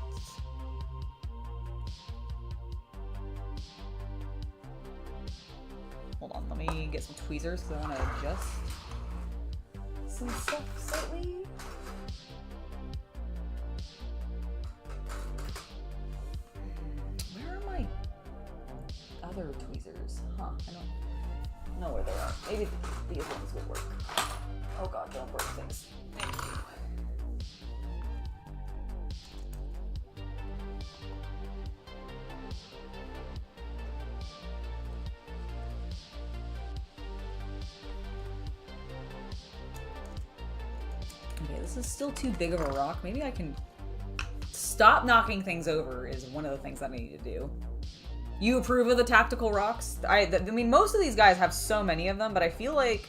Hold on, let me get some tweezers because I want to adjust some stuff slightly. Where are my other tweezers? Huh, I don't know where they are. Maybe these ones would work. Oh god, don't break things. Thank you. Okay, this is still too big of a rock. Maybe I can stop knocking things over is one of the things that I need to do. You approve of the tactical rocks? I mean, most of these guys have so many of them, but I feel like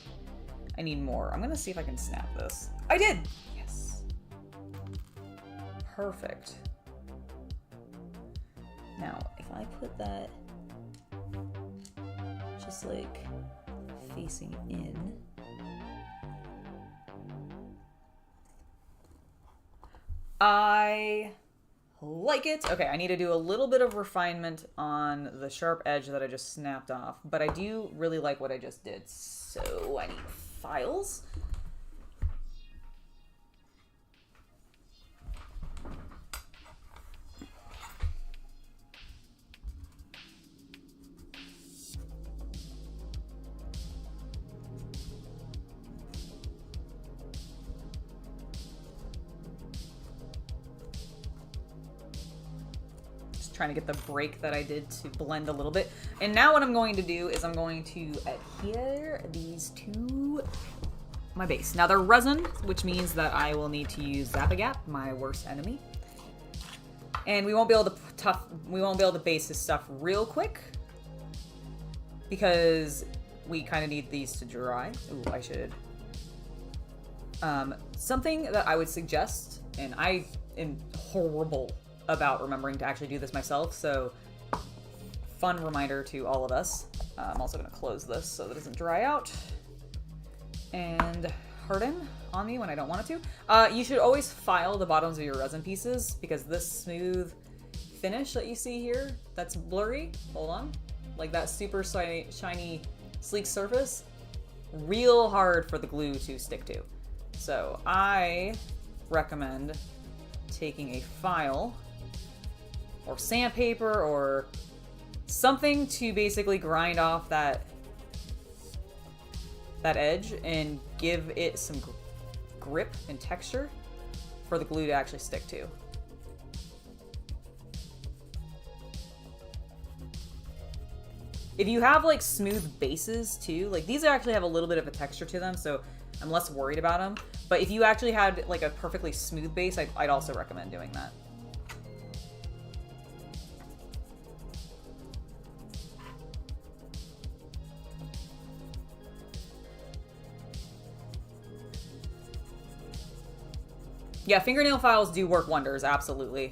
I need more. I'm gonna see if I can snap this. I did! Yes. Perfect. Now, if I put that just like facing in, I like it. Okay, I need to do a little bit of refinement on the sharp edge that I just snapped off, but I do really like what I just did. So I need files. Trying to get the break that I did to blend a little bit. And now what I'm going to do is I'm going to adhere these to my base. Now they're resin, which means that I will need to use Zapagap, my worst enemy. And we won't be able to base this stuff real quick because we kind of need these to dry. Ooh, I should. Something that I would suggest, and I am horrible about remembering to actually do this myself, so fun reminder to all of us. I'm also going to close this so that it doesn't dry out and harden on me when I don't want it to. You should always file the bottoms of your resin pieces because this smooth finish that you see here, that's blurry, hold on, like that super shiny, sleek surface, real hard for the glue to stick to. So I recommend taking a file or sandpaper or something to basically grind off that edge and give it some grip and texture for the glue to actually stick to. If you have like smooth bases too, like these actually have a little bit of a texture to them, so I'm less worried about them. But if you actually had like a perfectly smooth base, I'd also recommend doing that. Yeah, fingernail files do work wonders, absolutely.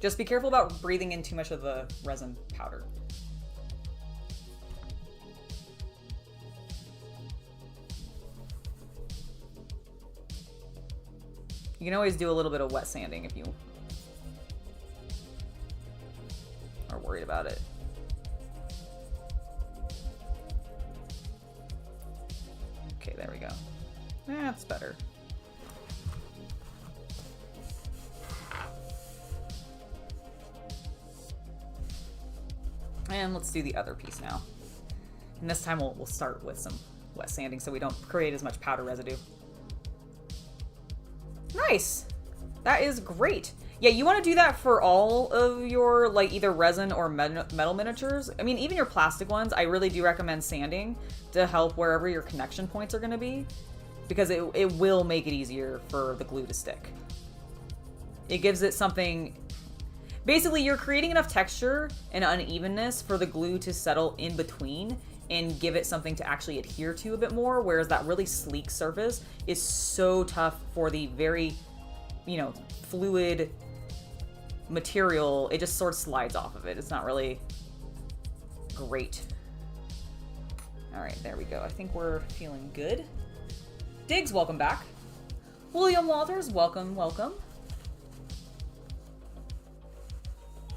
Just be careful about breathing in too much of the resin powder. You can always do a little bit of wet sanding if you are worried about it. Okay, there we go. That's better. And let's do the other piece now. And this time we'll start with some wet sanding so we don't create as much powder residue. Nice! That is great. Yeah, you want to do that for all of your like either resin or metal miniatures. I mean, even your plastic ones, I really do recommend sanding to help wherever your connection points are going to be, because it will make it easier for the glue to stick. It gives it something. Basically, you're creating enough texture and unevenness for the glue to settle in between and give it something to actually adhere to a bit more, whereas that really sleek surface is so tough for the very, fluid material. It just sort of slides off of it. It's not really great. All right, there we go. I think we're feeling good. Diggs, welcome back. William Walters, welcome, welcome.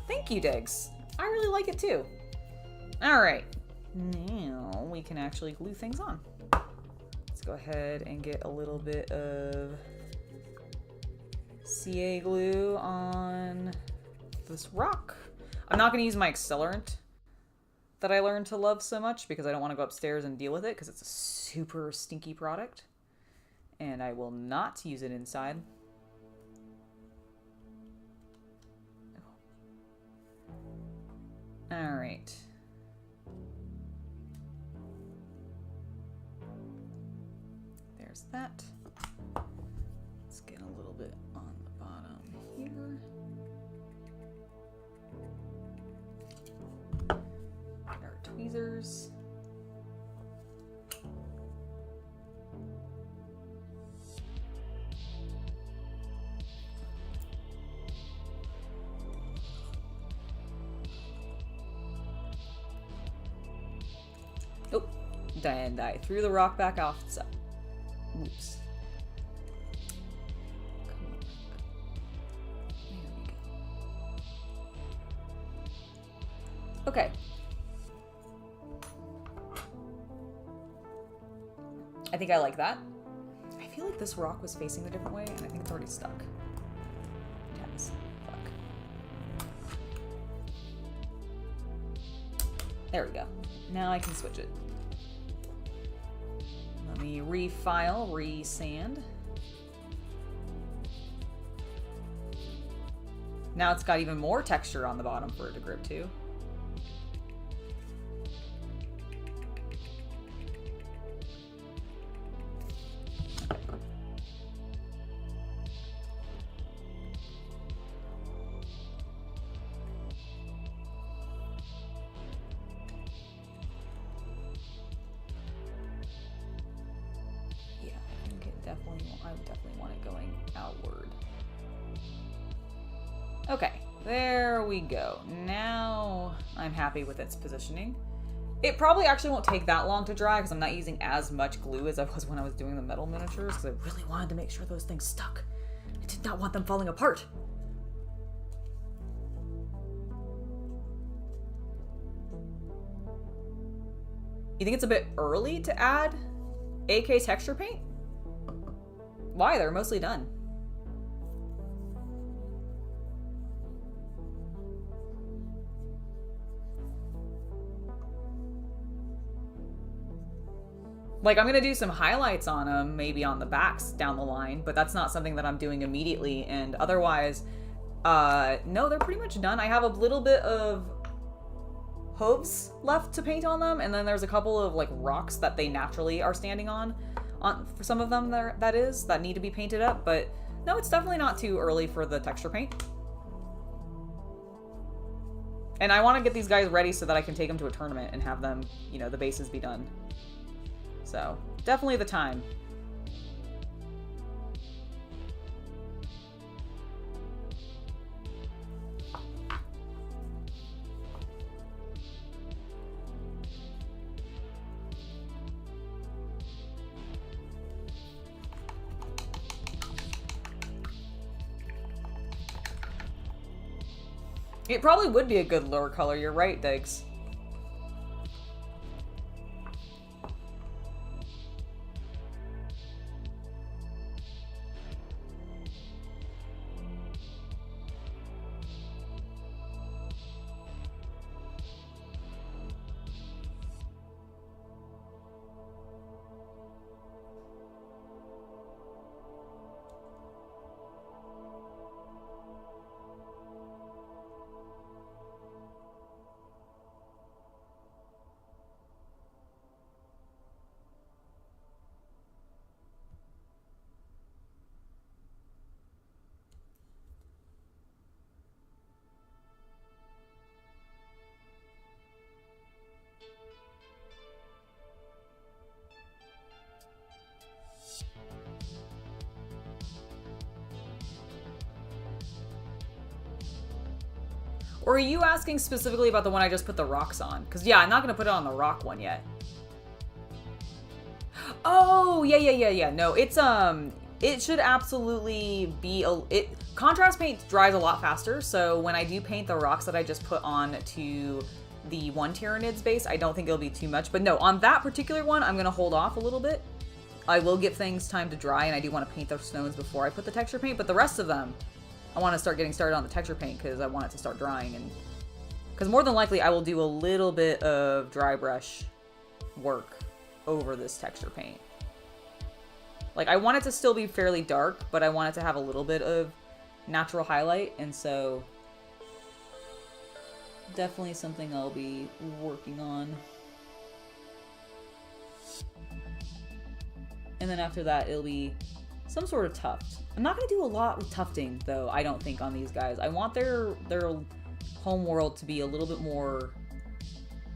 Thank you, Diggs. I really like it too. All right, now we can actually glue things on. Let's go ahead and get a little bit of CA glue on this rock. I'm not going to use my accelerant that I learned to love so much because I don't want to go upstairs and deal with it because it's a super stinky product. And I will not use it inside. All right. There's that. Let's get a little bit on the bottom here. Get our tweezers. and I threw the rock back off the side. Oops. Okay. I think I like that. I feel like this rock was facing a different way, and I think it's already stuck. Yes. Fuck. There we go. Now I can switch it. Let me refile, resand. Now it's got even more texture on the bottom for it to grip to. I would definitely want it going outward. Okay, there we go. Now I'm happy with its positioning. It probably actually won't take that long to dry because I'm not using as much glue as I was when I was doing the metal miniatures because I really wanted to make sure those things stuck. I did not want them falling apart. You think it's a bit early to add AK texture paint? Why? They're mostly done. Like, I'm gonna do some highlights on them, maybe on the backs down the line, but that's not something that I'm doing immediately, and otherwise, no, they're pretty much done. I have a little bit of hooves left to paint on them, and then there's a couple of, like, rocks that they naturally are standing on for some of them that need to be painted up, but no, it's definitely not too early for the texture paint. And I want to get these guys ready so that I can take them to a tournament and have them, you know, the bases be done. So, definitely the time. It probably would be a good lure color, you're right, Diggs. Or are you asking specifically about the one I just put the rocks on? Because, yeah, I'm not going to put it on the rock one yet. Oh, yeah. No, it's, it should absolutely be, contrast paint dries a lot faster, so when I do paint the rocks that I just put on to the one Tyranids base, I don't think it'll be too much. But no, on that particular one, I'm going to hold off a little bit. I will give things time to dry, and I do want to paint those stones before I put the texture paint, but the rest of them, I want to start getting started on the texture paint because I want it to start drying, and because more than likely I will do a little bit of dry brush work over this texture paint. Like, I want it to still be fairly dark, but I want it to have a little bit of natural highlight, and so definitely something I'll be working on. And then after that, it'll be some sort of tuft. I'm not going to do a lot with tufting, though, I don't think, on these guys. I want their home world to be a little bit more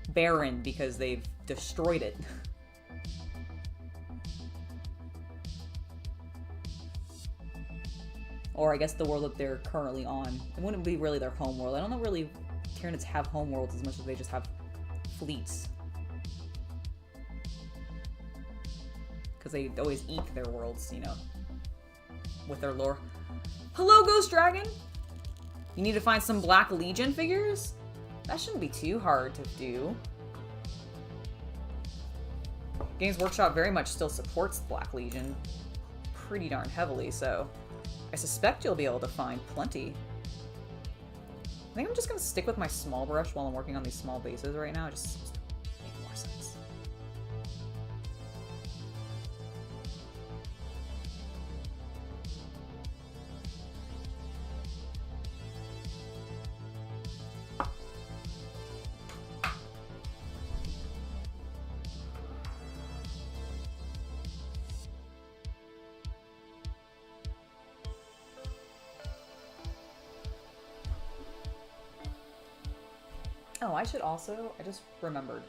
barren because they've destroyed it. Or I guess the world that they're currently on. It wouldn't be really their home world. I don't know really Tyranids have home worlds as much as they just have fleets. because they always eke their worlds, you know, with their lore. Hello, Ghost Dragon! You need to find some Black Legion figures? That shouldn't be too hard to do. Games Workshop very much still supports Black Legion pretty darn heavily, so I suspect you'll be able to find plenty. I think I'm just going to stick with my small brush while I'm working on these small bases right now. It just seems to make more sense. Oh, I just remembered.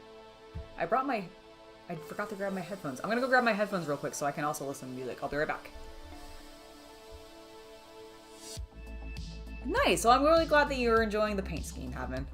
I forgot to grab my headphones. I'm gonna go grab my headphones real quick so I can also listen to music. I'll be right back. Nice, so I'm really glad that you're enjoying the paint scheme, Admin.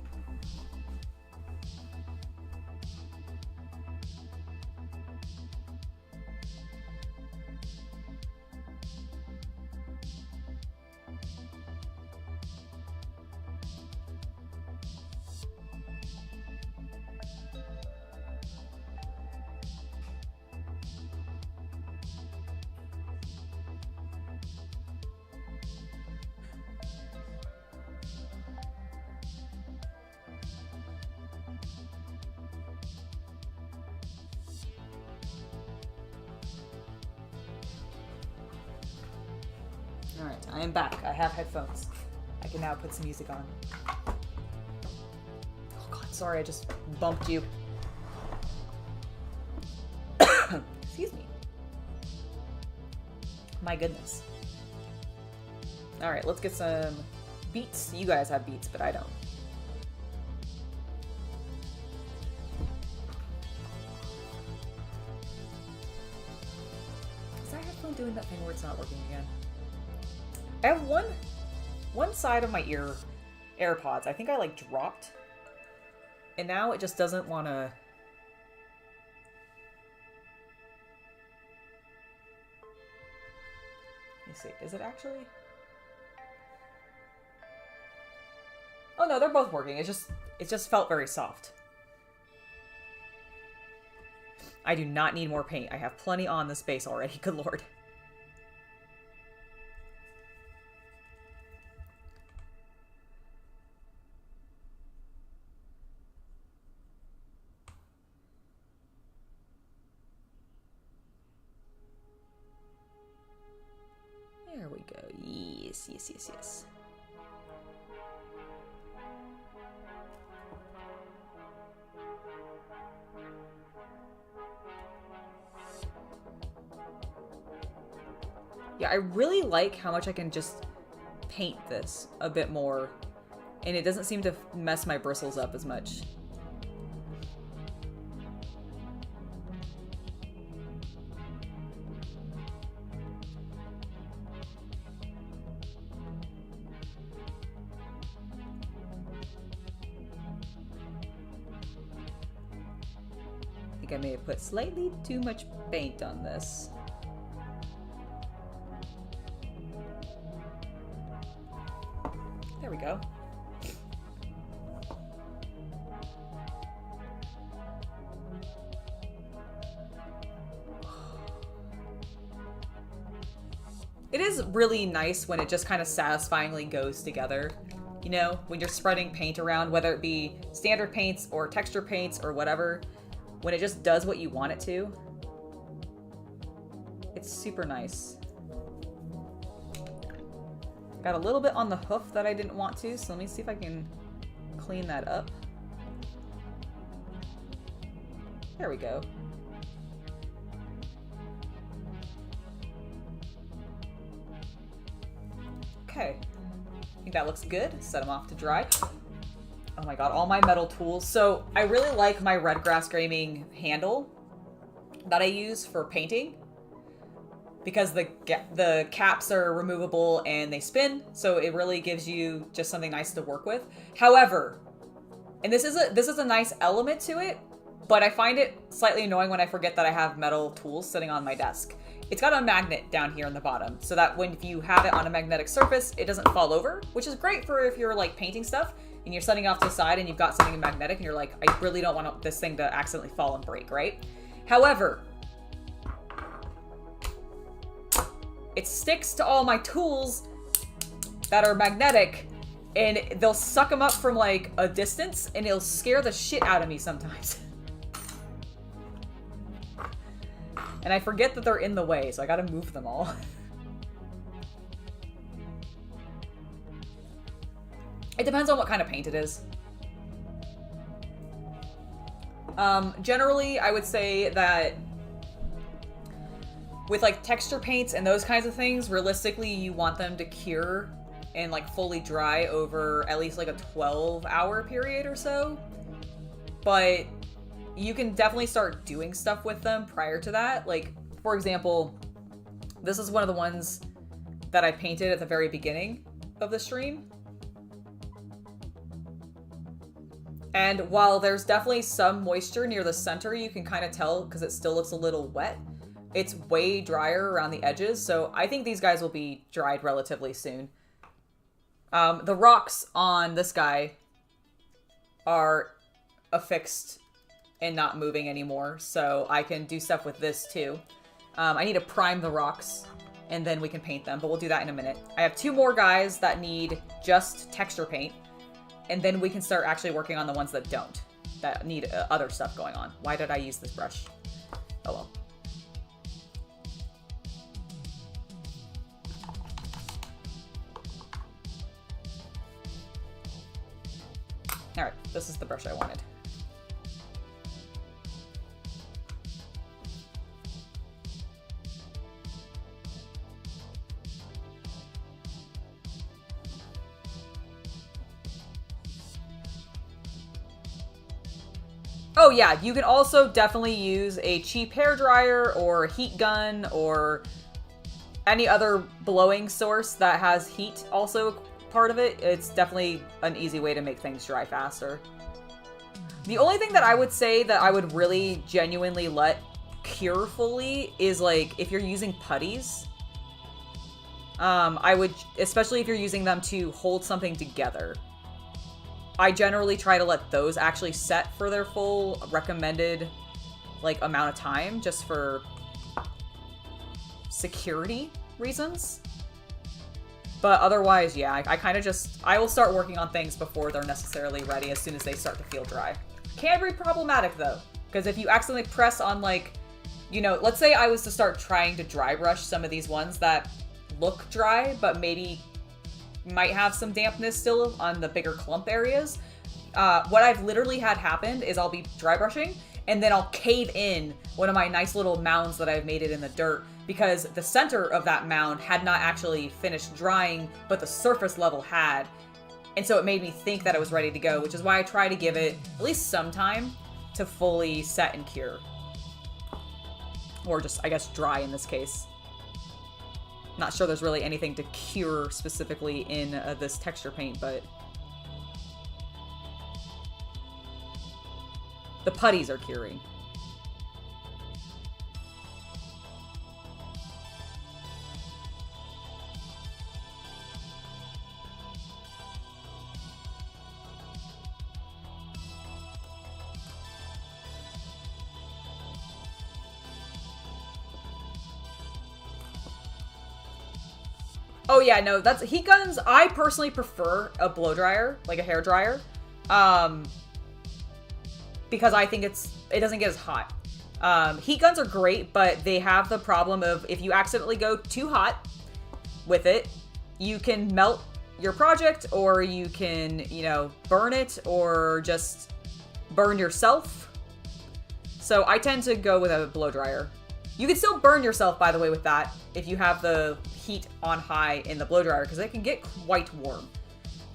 Alright, I am back. I have headphones. I can now put some music on. Oh god, sorry, I just bumped you. Excuse me. My goodness. Alright, let's get some beats. You guys have beats, but I don't. Is that headphone doing that thing where it's not working again? I have one side of my AirPods. I think I like dropped. And now it just doesn't want to. Let me see. Is it actually? Oh no, they're both working. It just felt very soft. I do not need more paint. I have plenty on this base already. Good lord. There we go. Yes, yes, yes, yes. Yeah, I really like how much I can just paint this a bit more, and it doesn't seem to mess my bristles up as much. I think I may have put slightly too much paint on this. There we go. It is really nice when it just kind of satisfyingly goes together. You know, when you're spreading paint around, whether it be standard paints or texture paints or whatever, when it just does what you want it to. It's super nice. Got a little bit on the hoof that I didn't want to, so let me see if I can clean that up. There we go. Okay. I think that looks good. Set them off to dry. Oh my god, all my metal tools. So I really like my red grass gaming handle that I use for painting, because the caps are removable and they spin, so it really gives you just something nice to work with. However, and this is a nice element to it, but I find it slightly annoying when I forget that I have metal tools sitting on my desk. It's got a magnet down here in the bottom, so that when if you have it on a magnetic surface, it doesn't fall over, which is great for if you're like painting stuff and you're setting off to the side and you've got something magnetic and you're like, I really don't want this thing to accidentally fall and break, right? However, it sticks to all my tools that are magnetic, and they'll suck them up from like a distance, and it'll scare the shit out of me sometimes. And I forget that they're in the way, so I gotta move them all. It depends on what kind of paint it is. Generally, I would say that with like texture paints and those kinds of things, realistically, you want them to cure and like fully dry over at least like a 12-hour period or so. But you can definitely start doing stuff with them prior to that. Like, for example, this is one of the ones that I painted at the very beginning of the stream. And while there's definitely some moisture near the center, you can kind of tell because it still looks a little wet. It's way drier around the edges, so I think these guys will be dried relatively soon. The rocks on this guy are affixed and not moving anymore, so I can do stuff with this too. I need to prime the rocks, and then we can paint them, but we'll do that in a minute. I have 2 more guys that need just texture paint, and then we can start actually working on the ones that don't, that need other stuff going on. Why did I use this brush? Oh well. Alright, this is the brush I wanted. Oh yeah, you can also definitely use a cheap hairdryer or a heat gun or any other blowing source that has heat also part of it. It's definitely an easy way to make things dry faster. The only thing that I would say that I would really genuinely let cure fully is like if you're using putties. I would, especially if you're using them to hold something together. I generally try to let those actually set for their full recommended like amount of time just for security reasons. But otherwise, yeah, I kind of just, I will start working on things before they're necessarily ready as soon as they start to feel dry. Can be problematic though, because if you accidentally press on like, you know, let's say I was to start trying to dry brush some of these ones that look dry, but maybe might have some dampness still on the bigger clump areas. What I've literally had happen is I'll be dry brushing and then I'll cave in one of my nice little mounds that I've made it in the dirt because the center of that mound had not actually finished drying, but the surface level had. And so it made me think that it was ready to go, which is why I try to give it at least some time to fully set and cure. Or just, I guess, dry in this case. Not sure there's really anything to cure specifically in this texture paint, but the putties are curing. Oh yeah, no, that's heat guns. I personally prefer a blow dryer, like a hair dryer, because I think it doesn't get as hot. Heat guns are great, but they have the problem of if you accidentally go too hot with it, you can melt your project, or you can, you know, burn it, or just burn yourself. So I tend to go with a blow dryer. You can still burn yourself, by the way, with that if you have the heat on high in the blow dryer, because it can get quite warm.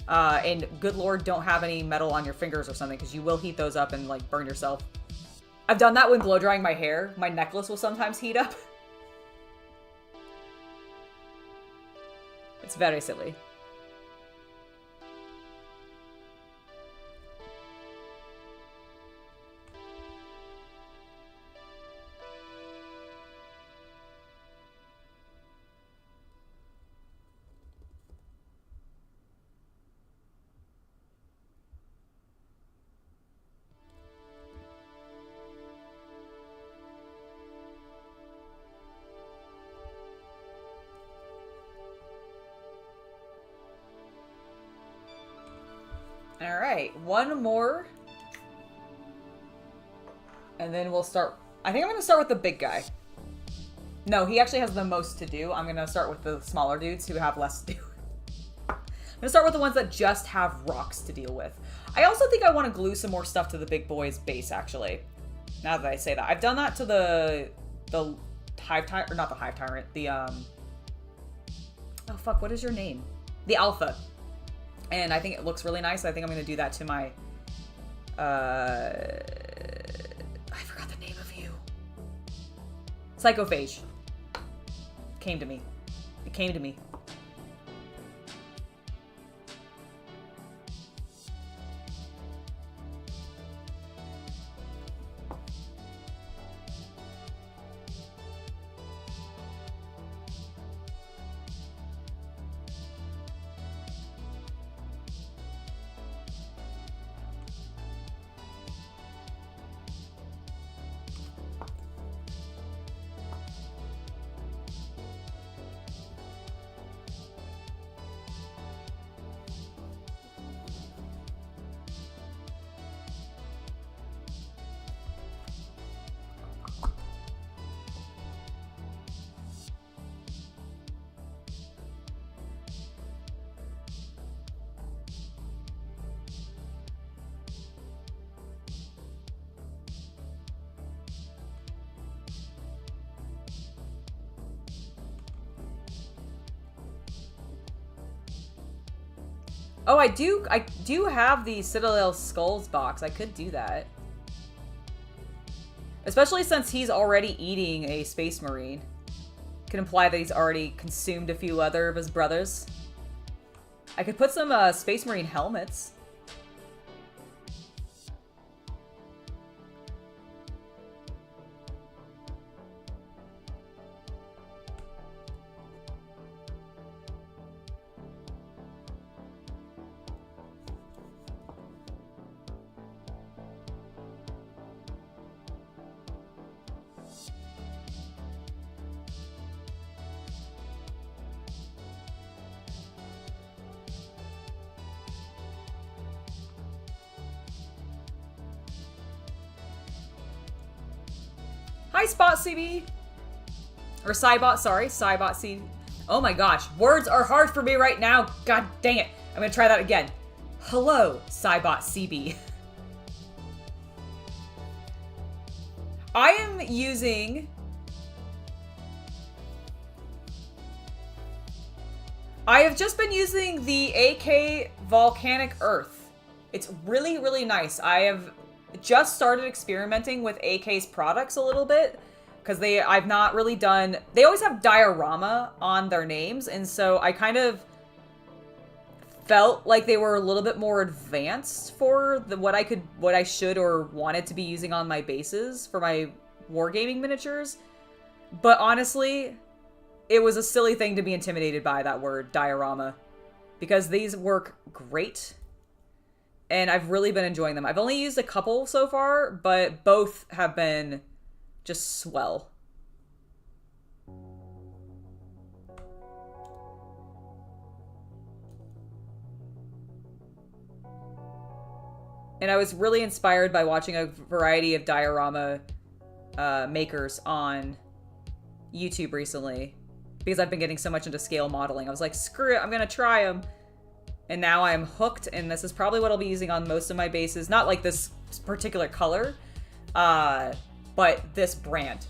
And good lord, don't have any metal on your fingers or something, because you will heat those up and like burn yourself. I've done that when blow drying my hair. My necklace will sometimes heat up. It's very silly. Alright, one more. And then we'll start... I think I'm going to start with the big guy. No, he actually has the most to do. I'm going to start with the smaller dudes who have less to do. I'm going to start with the ones that just have rocks to deal with. I also think I want to glue some more stuff to the big boy's base, actually. Now that I say that. I've done that to the Hive Tyrant, or not the Hive Tyrant, the, oh fuck, what is your name? The Alpha. And I think it looks really nice. I think I'm going to do that to my, I forgot the name of you. Psychophage. Came to me. It came to me. Oh, I do have the Citadel Skulls box. I could do that. Especially since he's already eating a Space Marine. Could imply that he's already consumed a few other of his brothers. I could put some Space Marine helmets. Hi, Spot CB. Or Cybot, sorry. Cybot CB. Oh my gosh. Words are hard for me right now. God dang it. I'm gonna try that again. Hello, Cybot CB. I am using... I have just been using the AK Volcanic Earth. It's really, really nice. I have just started experimenting with AK's products a little bit because I've not really done... They always have diorama on their names, and so I kind of felt like they were a little bit more advanced for what I should or wanted to be using on my bases for my wargaming miniatures. But honestly, it was a silly thing to be intimidated by that word, diorama, because these work great. And I've really been enjoying them. I've only used a couple so far, but both have been just swell. And I was really inspired by watching a variety of diorama makers on YouTube recently, because I've been getting so much into scale modeling. I was like, screw it, I'm gonna try them. And now I'm hooked, and this is probably what I'll be using on most of my bases. Not like this particular color, but this brand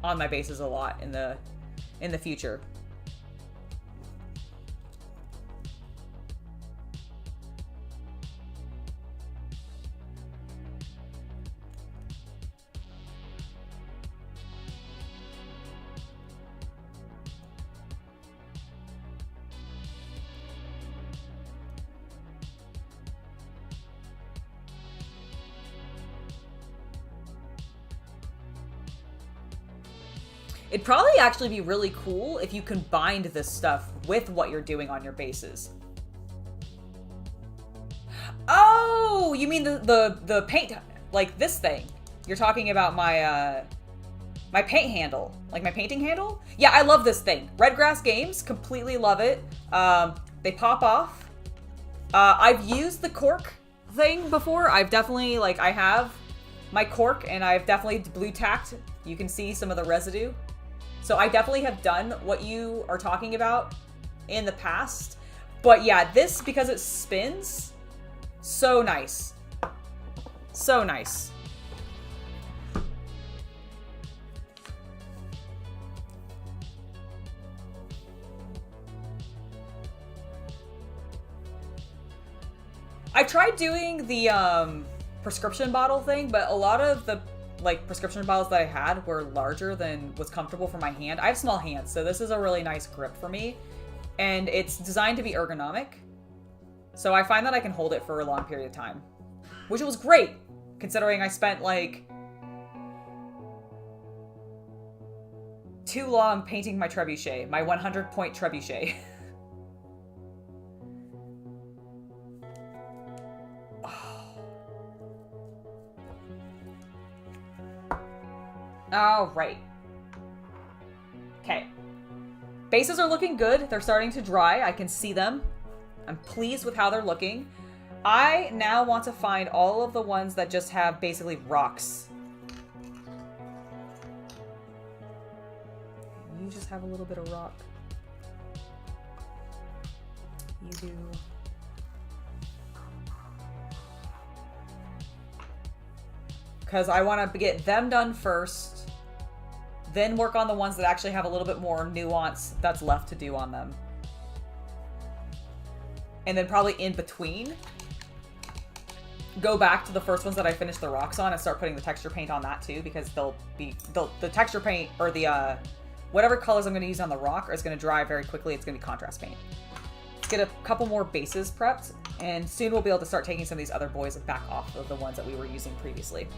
on my bases a lot in the future. It'd probably actually be really cool if you combined this stuff with what you're doing on your bases. Oh, you mean the paint, like this thing? You're talking about my my paint handle, like my painting handle? Yeah, I love this thing. Redgrass Games, completely love it. They pop off. I've used the cork thing before. I've definitely, like, I have my cork, and I've definitely blue tacked. You can see some of the residue. So I definitely have done what you are talking about in the past. But yeah, this, because it spins, so nice. So nice. I tried doing the prescription bottle thing, but a lot of the like prescription bottles that I had were larger than was comfortable for my hand. I have small hands, so this is a really nice grip for me. And it's designed to be ergonomic. So I find that I can hold it for a long period of time. Which was great, considering I spent like too long painting my trebuchet, my 100-point trebuchet. All right. Okay. Bases are looking good. They're starting to dry. I can see them. I'm pleased with how they're looking. I now want to find all of the ones that just have basically rocks. You just have a little bit of rock. You do. Because I want to get them done first. Then work on the ones that actually have a little bit more nuance that's left to do on them. And then probably in between, go back to the first ones that I finished the rocks on and start putting the texture paint on that too, because the texture paint or the whatever colors I'm going to use on the rock is going to dry very quickly. It's going to be contrast paint. Let's get a couple more bases prepped, and soon we'll be able to start taking some of these other boys back off of the ones that we were using previously.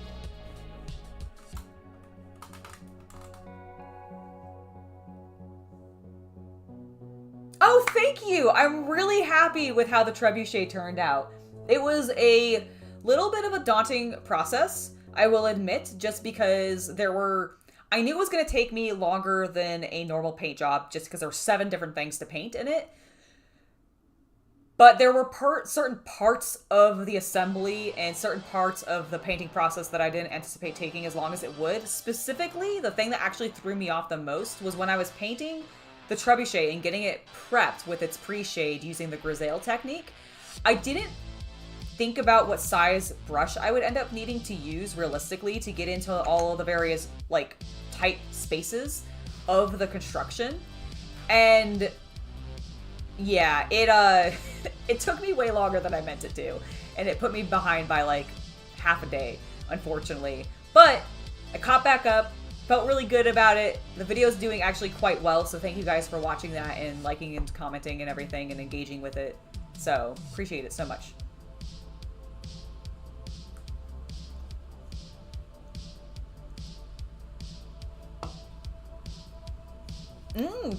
Oh, thank you! I'm really happy with how the trebuchet turned out. It was a little bit of a daunting process, I will admit, just because I knew it was going to take me longer than a normal paint job, just because there were 7 different things to paint in it. But there were certain parts of the assembly and certain parts of the painting process that I didn't anticipate taking as long as it would. Specifically, the thing that actually threw me off the most was when I was painting the trebuchet and getting it prepped with its pre-shade using the grisaille technique. I didn't think about what size brush I would end up needing to use realistically to get into all of the various like tight spaces of the construction. And yeah, it took me way longer than I meant it to, and it put me behind by like half a day, unfortunately. But I caught back up. Felt really good about it. The video's doing actually quite well, so thank you guys for watching that and liking and commenting and everything and engaging with it. So, appreciate it so much.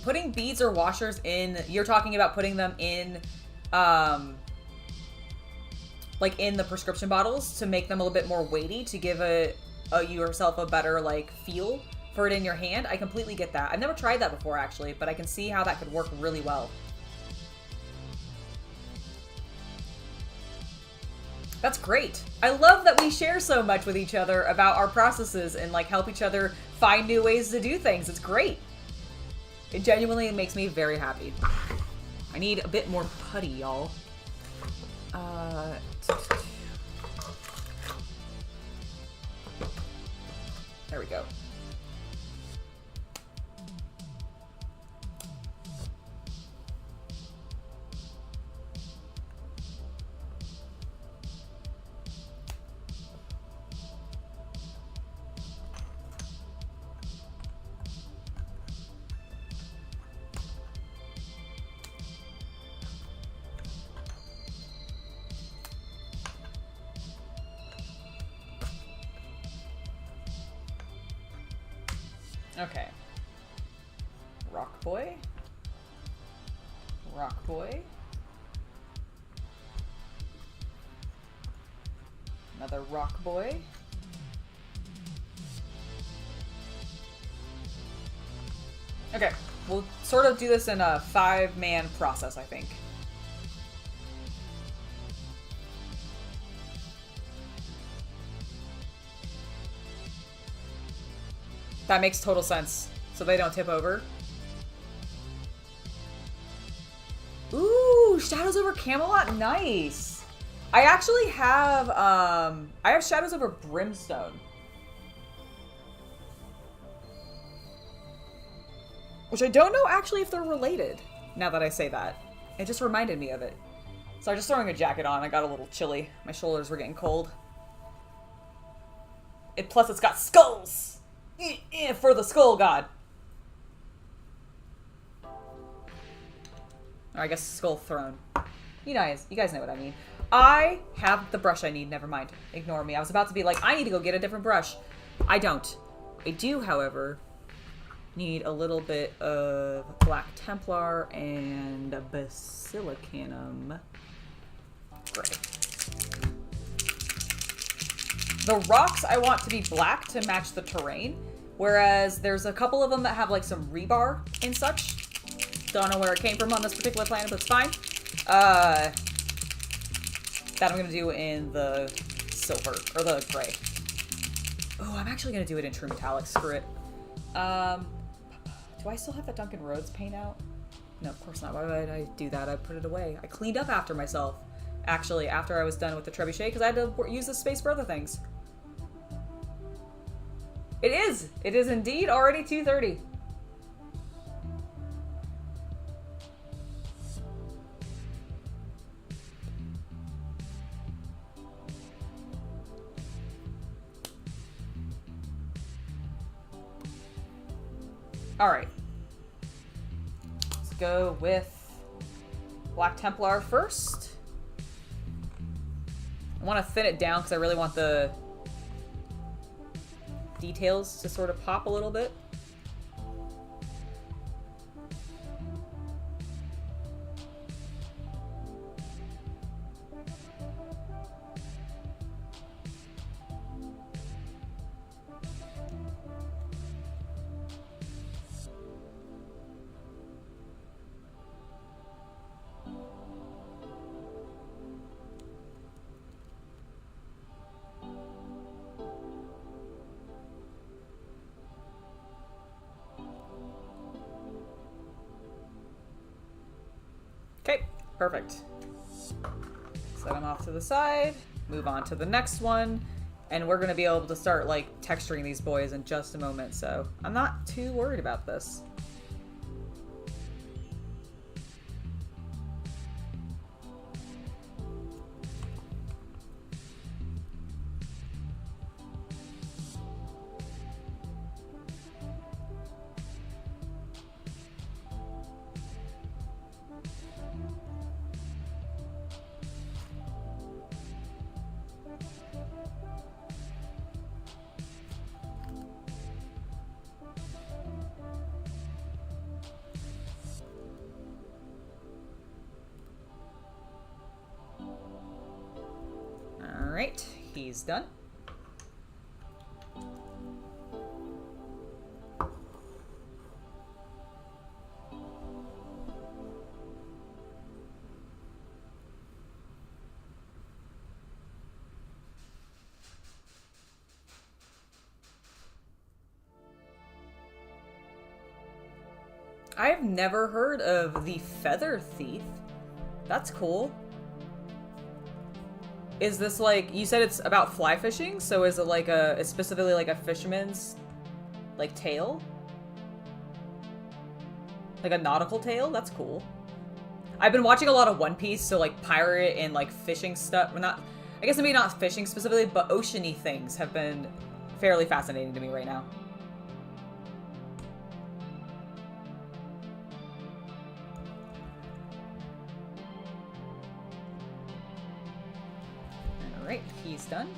Putting beads or washers in, you're talking about putting them in, like in the prescription bottles to make them a little bit more weighty, to give yourself a better like feel for it in your hand. I completely get that. I've never tried that before actually, but I can see how that could work really well. That's great. I love that we share so much with each other about our processes and like help each other find new ways to do things. It's great. It genuinely makes me very happy. I need a bit more putty, y'all. There we go. Okay. Rock boy. Rock boy. Another rock boy. Okay, we'll sort of do this in a 5-man process, I think. That makes total sense. So they don't tip over. Ooh, Shadows over Camelot, nice. I actually have, I have Shadows over Brimstone. Which I don't know actually if they're related, now that I say that. It just reminded me of it. So I'm just throwing a jacket on, I got a little chilly. My shoulders were getting cold. Plus it's got skulls! For the skull god. Or I guess skull throne. You guys know what I mean. I have the brush I need, never mind. Ignore me. I was about to be like, I need to go get a different brush. I don't. I do, however, need a little bit of Black Templar and Basilicanum Gray. The rocks I want to be black to match the terrain, whereas there's a couple of them that have like some rebar and such. Don't know where it came from on this particular planet, but it's fine. That I'm gonna do in the silver, or the gray. Oh, I'm actually gonna do it in true metallic, screw it. Do I still have that Duncan Rhodes paint out? No, of course not. Why would I do that? I put it away. I cleaned up after myself, actually, after I was done with the trebuchet, because I had to use the space for other things. It is! It is indeed already 2:30. Alright. Let's go with Black Templar first. I want to thin it down because I really want the details to sort of pop a little bit. Okay, perfect. Set them off to the side, move on to the next one, and we're gonna be able to start like texturing these boys in just a moment, so I'm not too worried about this. Alright, he's done. I've never heard of the Feather Thief. That's cool. Is this like, you said it's about fly fishing, so is it like it's specifically like a fisherman's like tale? Like a nautical tale? That's cool. I've been watching a lot of One Piece, so like pirate and like fishing stuff, well, not, I guess maybe not fishing specifically, but oceany things have been fairly fascinating to me right now. Alright, he's done.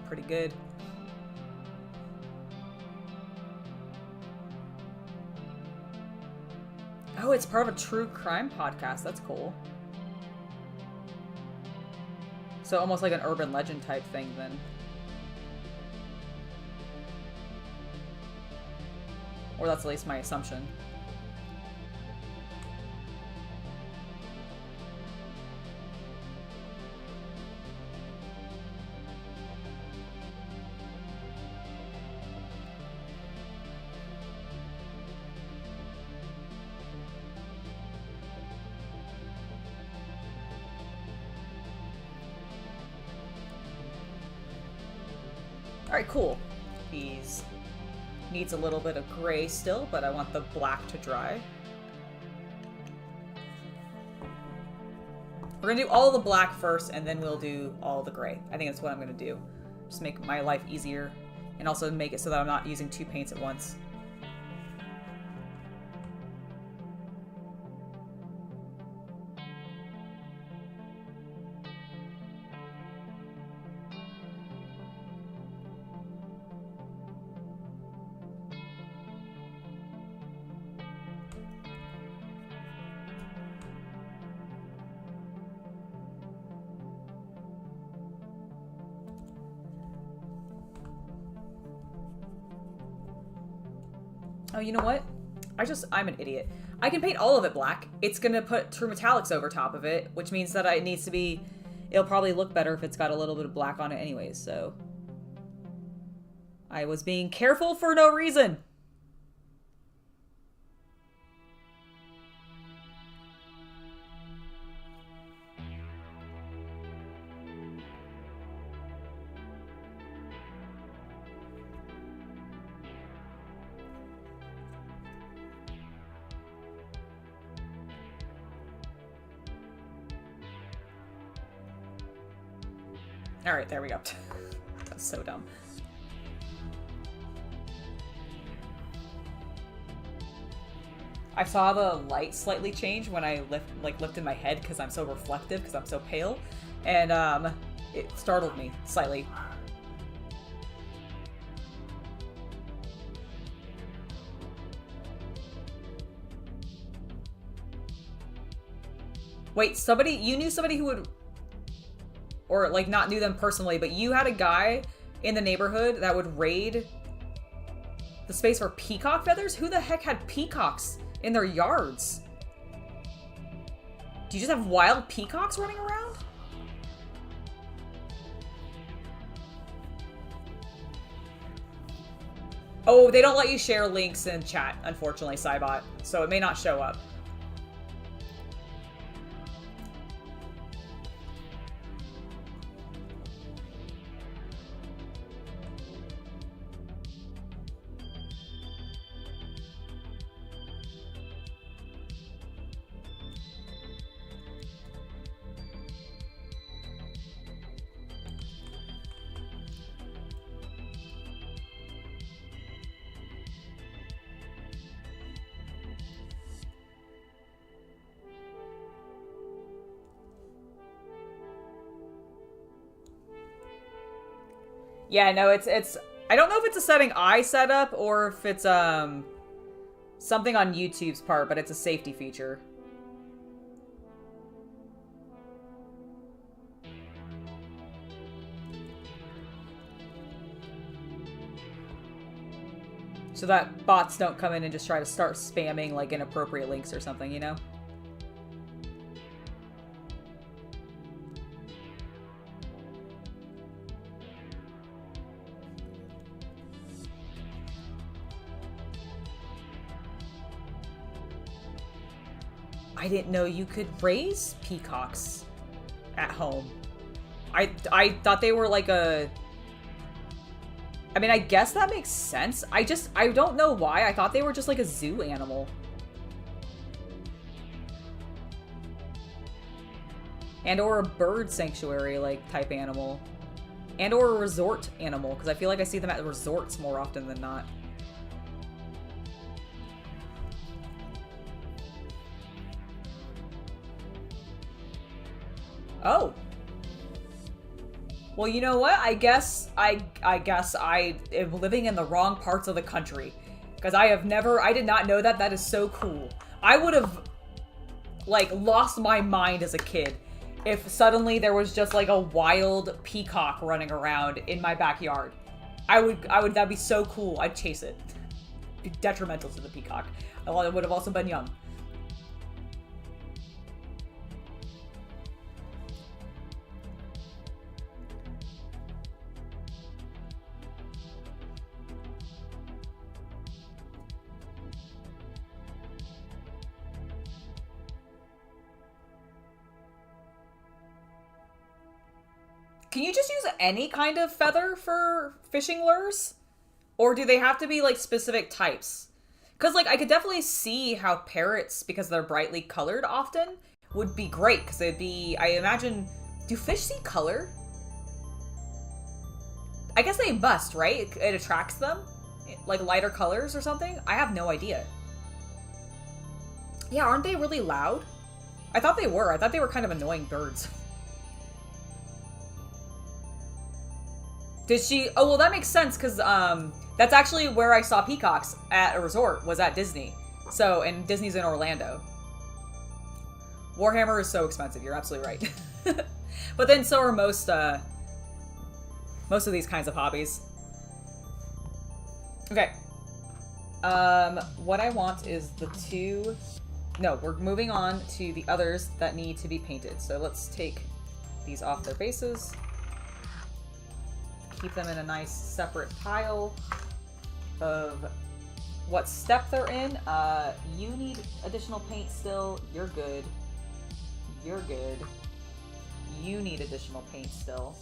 pretty good. Oh, it's part of a true crime podcast. That's cool. So almost like an urban legend type thing then. Or that's at least my assumption. Alright, cool. He's needs a little bit of gray still, but I want the black to dry. We're gonna do all the black first, and then we'll do all the gray. I think that's what I'm gonna do. Just make my life easier, and also make it so that I'm not using 2 paints at once. Oh, you know what? I'm an idiot. I can paint all of it black. It's gonna put true metallics over top of it, which means that it needs to be, it'll probably look better if it's got a little bit of black on it anyways, so. I was being careful for no reason. Alright, there we go. That's so dumb. I saw the light slightly change when I lifted my head because I'm so reflective, because I'm so pale, and it startled me slightly. Wait, you knew somebody who would, or like not knew them personally, but you had a guy in the neighborhood that would raid the space for peacock feathers? Who the heck had peacocks in their yards? Do you just have wild peacocks running around? Oh, they don't let you share links in chat, unfortunately, Cybot, so it may not show up. Yeah, no, it's I don't know if it's a setting I set up or if it's something on YouTube's part, but it's a safety feature. So that bots don't come in and just try to start spamming like inappropriate links or something, you know? I didn't know you could raise peacocks at home. I thought they were like a... I mean, I guess that makes sense. I don't know why. I thought they were just like a zoo animal. And or a bird sanctuary like type animal. And or a resort animal, because I feel like I see them at resorts more often than not. Oh. Well, you know what? I guess I guess I am living in the wrong parts of the country. Because I did not know that. That is so cool. I would have, like, lost my mind as a kid if suddenly there was just, like, a wild peacock running around in my backyard. That'd be so cool. I'd chase it. Be detrimental to the peacock. I would have also been young. Can you just use any kind of feather for fishing lures? Or do they have to be, like, specific types? Because, like, I could definitely see how parrots, because they're brightly colored often, would be great. Because it'd be, I imagine, do fish see color? I guess they must, right? It attracts them? Like, lighter colors or something? I have no idea. Yeah, aren't they really loud? I thought they were. I thought they were kind of annoying birds. Did she? Oh, well, that makes sense, because that's actually where I saw peacocks at a resort, was at Disney. So, and Disney's in Orlando. Warhammer is so expensive, you're absolutely right. But then so are most of these kinds of hobbies. Okay. What I want is the two... No, we're moving on to the others that need to be painted. So let's take these off their bases. Keep them in a nice separate pile of what step they're in. You need additional paint still. You're good. You're good. You need additional paint still.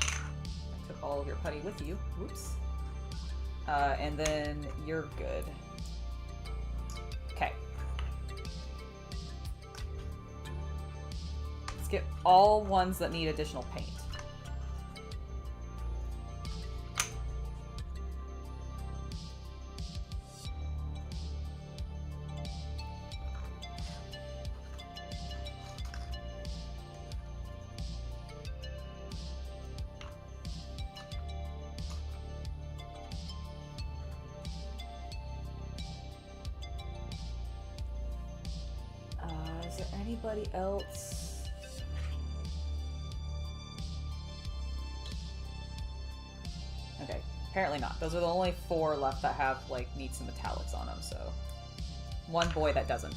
I took all of your putty with you. Whoops. And then you're good. Okay. Let's get all ones that need additional paint. Is there anybody else? Okay, apparently not. Those are the only 4 left that have, like, need some metallics on them, so... One boy that doesn't.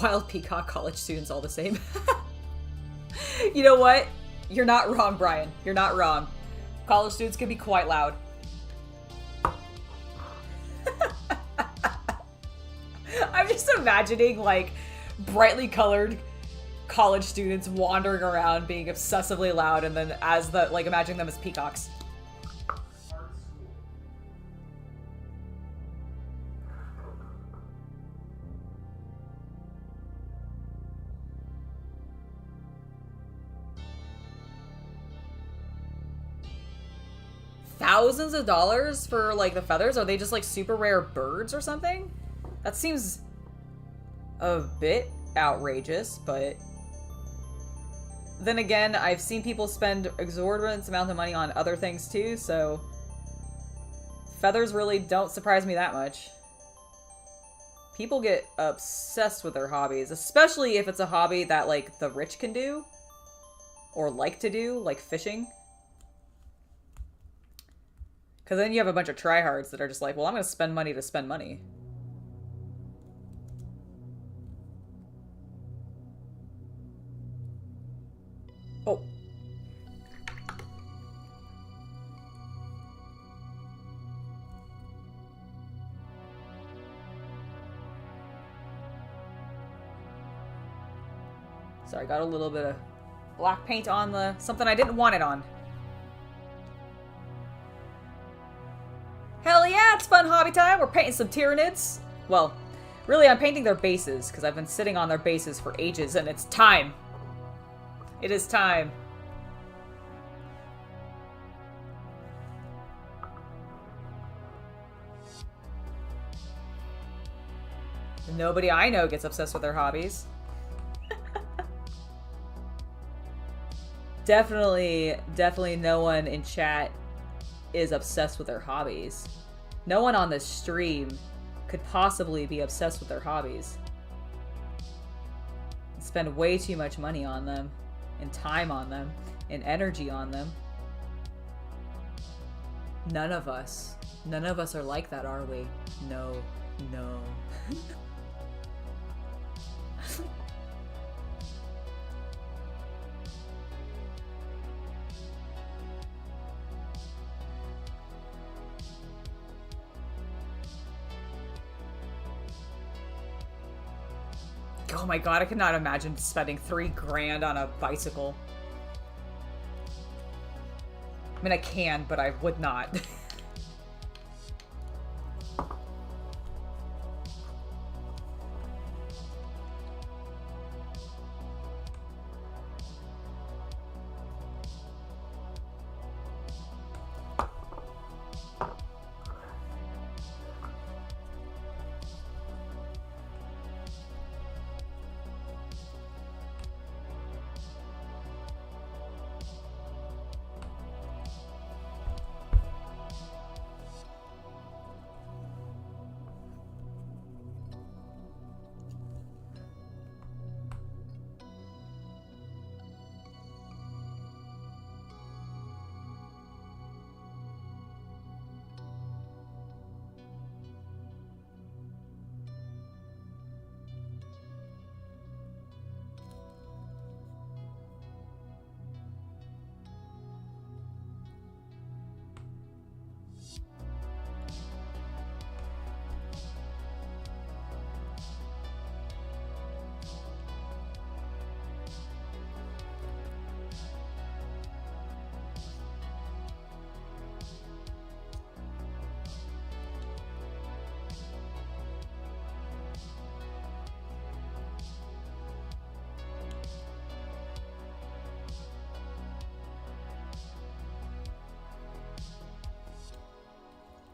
Wild peacock college students all the same. You know what? You're not wrong, Brian. You're not wrong. College students can be quite loud. I'm just imagining, like, brightly colored college students wandering around being obsessively loud, and then as the, like, imagining them as peacocks. Thousands of dollars for, like, the feathers? Are they just, like, super rare birds or something? That seems a bit outrageous, but... Then again, I've seen people spend exorbitant amounts of money on other things too, so... Feathers really don't surprise me that much. People get obsessed with their hobbies, especially if it's a hobby that, like, the rich can do. Or like to do, like fishing. Because then you have a bunch of tryhards that are just like, well, I'm going to spend money to spend money. Oh. Sorry, got a little bit of black paint on the something I didn't want it on. Hell yeah, it's fun hobby time. We're painting some Tyranids. Well, really I'm painting their bases because I've been sitting on their bases for ages and it's time. It is time. Nobody I know gets obsessed with their hobbies. Definitely no one in chat is obsessed with their hobbies. No one on this stream could possibly be obsessed with their hobbies. Spend way too much money on them, and time on them, and energy on them. None of us are like that, are we? No. Oh my god, I could not imagine spending $3,000 on a bicycle. I mean, I can, but I would not.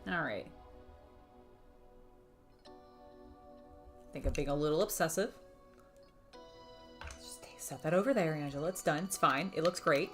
Alright. I think I'm being a little obsessive. Just set that over there, Angela. It's done. It's fine. It looks great.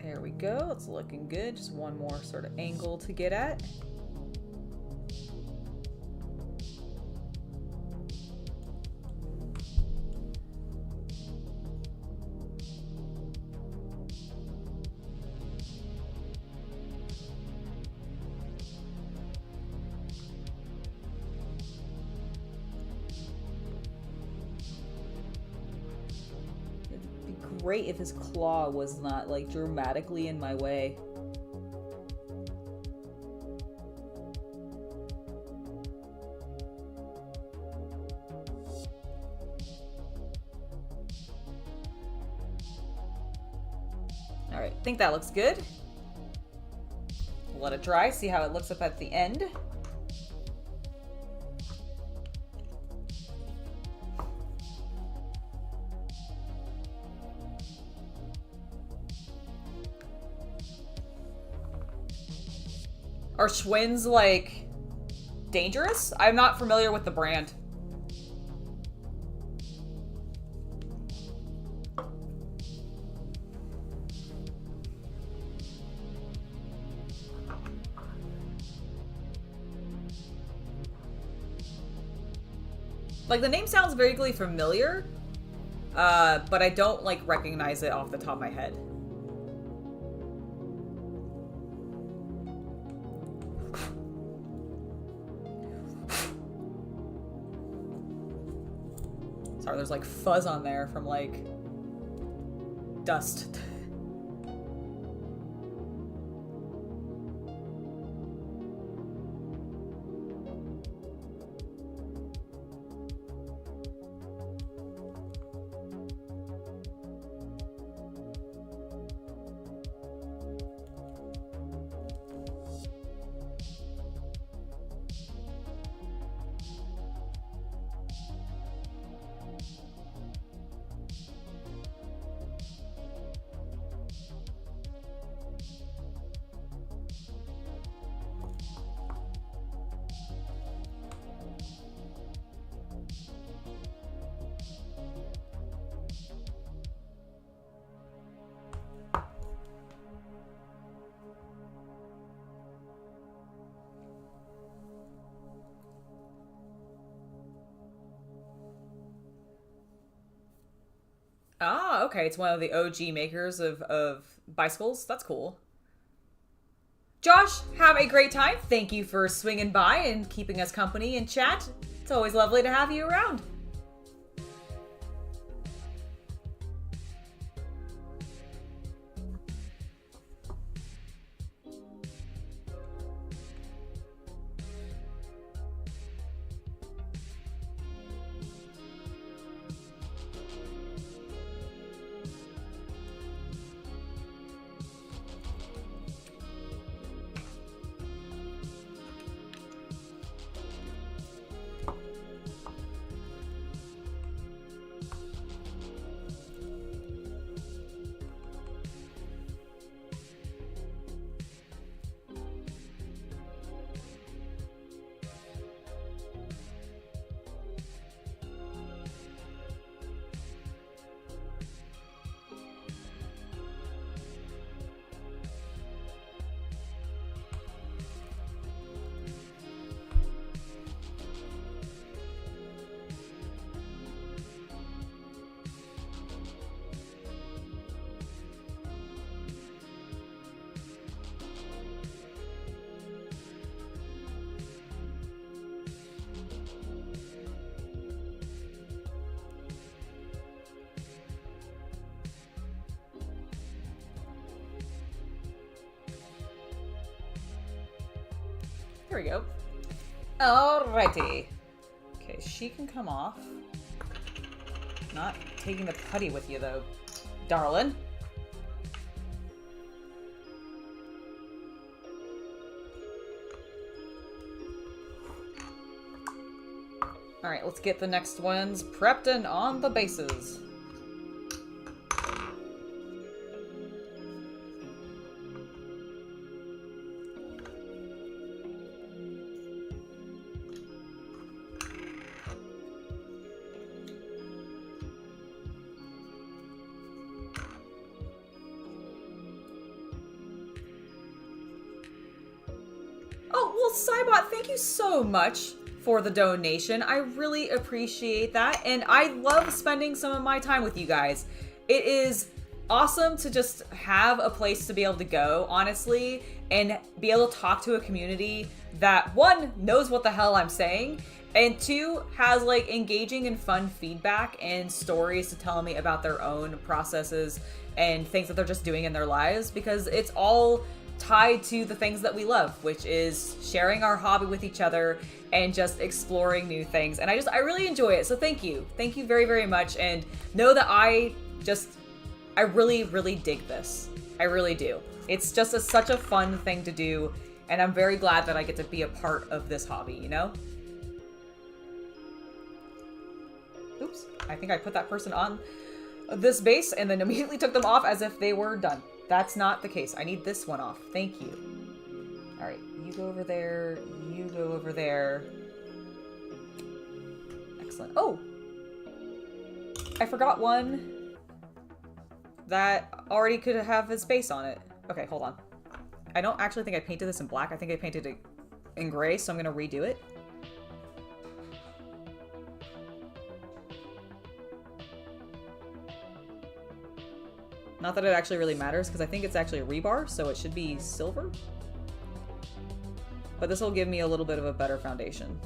There we go. It's looking good. Just one more sort of angle to get at. Great if his claw was not like dramatically in my way. Alright, I think that looks good. Let it dry, see how it looks up at the end. Are Schwinn's, like, dangerous? I'm not familiar with the brand. Like, the name sounds vaguely familiar, but I don't, like, recognize it off the top of my head. Sorry, there's, like, fuzz on there from, like, dust. Ah, okay. It's one of the OG makers of bicycles. That's cool. Josh, have a great time. Thank you for swinging by and keeping us company in chat. It's always lovely to have you around. There we go. Alrighty. Okay, she can come off. Not taking the putty with you, though, darling. Alright, let's get the next ones prepped and on the bases. Thank you so much for the donation. I really appreciate that, and I love spending some of my time with you guys. It is awesome to just have a place to be able to go, honestly, and be able to talk to a community that, one, knows what the hell I'm saying, and two, has like engaging and fun feedback and stories to tell me about their own processes and things that they're just doing in their lives, because it's all tied to the things that we love, which is sharing our hobby with each other and just exploring new things. And I really enjoy it. So thank you. Thank you very, very much. And know that I really, really dig this. I really do. It's just such a fun thing to do. And I'm very glad that I get to be a part of this hobby, you know? Oops. I think I put that person on this base and then immediately took them off as if they were done. That's not the case. I need this one off. Thank you. All right, you go over there. You go over there. Excellent. Oh, I forgot one that already could have his face on it. Okay, hold on. I don't actually think I painted this in black. I think I painted it in gray, so I'm gonna redo it. Not that it actually really matters, because I think it's actually a rebar, so it should be silver. But this will give me a little bit of a better foundation.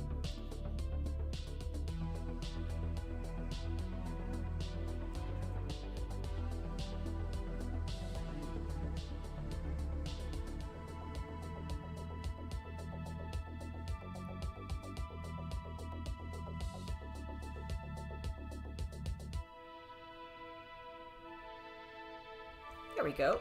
There we go.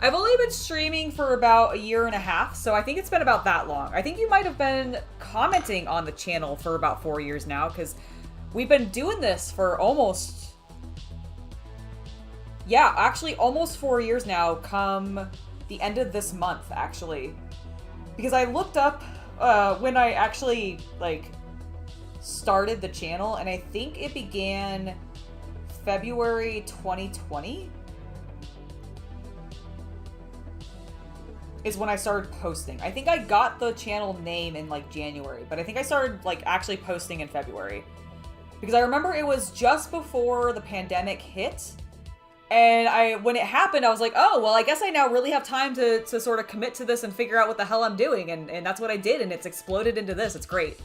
I've only been streaming for about a year and a half, so I think it's been about that long. I think you might have been commenting on the channel for about 4 years now, because we've been doing this for almost... Yeah, actually almost 4 years now, come the end of this month, actually. Because I looked up when I actually, like, started the channel, and I think it began February 2020. Is when I started posting. I think I got the channel name in like January, but I think I started like actually posting in February. Because I remember it was just before the pandemic hit. And when it happened, I was like, oh, well, I guess I now really have time to sort of commit to this and figure out what the hell I'm doing. And that's what I did, and it's exploded into this. It's great.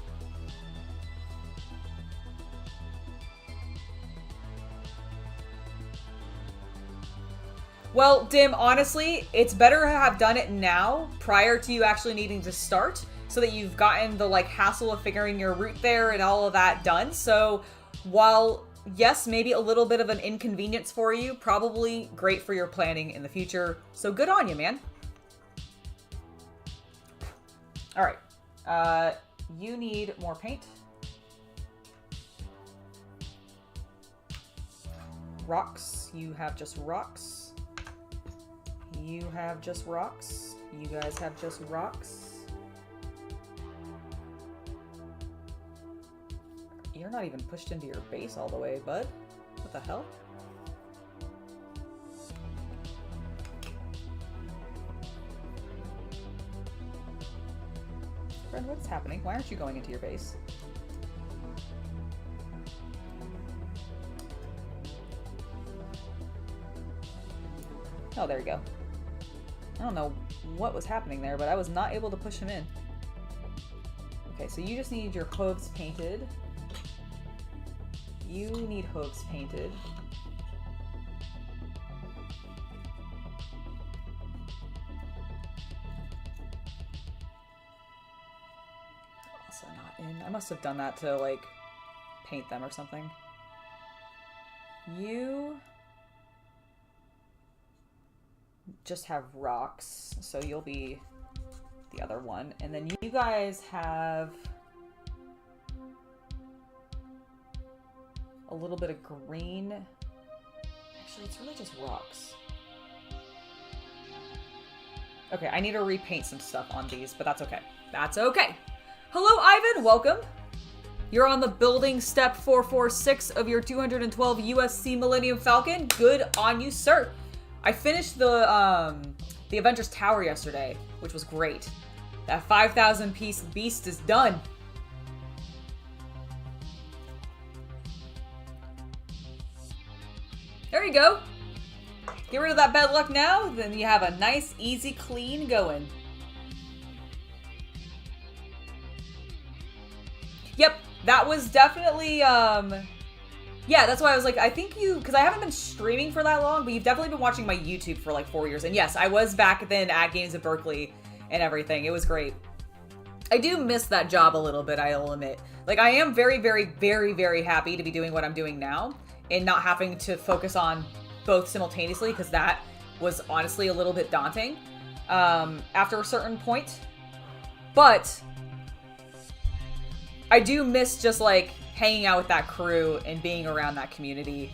Well, Dim, honestly, it's better to have done it now, prior to you actually needing to start, so that you've gotten the, like, hassle of figuring your route there and all of that done. So, while, yes, maybe a little bit of an inconvenience for you, probably great for your planning in the future. So, good on you, man. Alright. You need more paint. Rocks. You have just rocks. You have just rocks. You guys have just rocks. You're not even pushed into your base all the way, bud. What the hell? Friend, what's happening? Why aren't you going into your base? Oh, there you go. I don't know what was happening there, but I was not able to push him in. Okay, so you just need your hooves painted. You need hooves painted. Also not in. I must have done that to, like, paint them or something. You just have rocks, so you'll be the other one. And then you guys have a little bit of green. Actually, it's really just rocks. Okay, I need to repaint some stuff on these, but that's okay. That's okay. Hello, Ivan. Welcome. You're on the building step 446 of your 212 USC Millennium Falcon. Good on you, sir. I finished the Avengers Tower yesterday, which was great. That 5,000 piece beast is done. There you go. Get rid of that bad luck now, then you have a nice, easy, clean going. Yep, that was definitely, yeah, that's why I was like, I think you, because I haven't been streaming for that long, but you've definitely been watching my YouTube for like 4 years. And yes, I was back then at Games of Berkeley and everything. It was great. I do miss that job a little bit, I'll admit. Like, I am very, very, very, very happy to be doing what I'm doing now and not having to focus on both simultaneously, because that was honestly a little bit daunting after a certain point. But I do miss just like hanging out with that crew and being around that community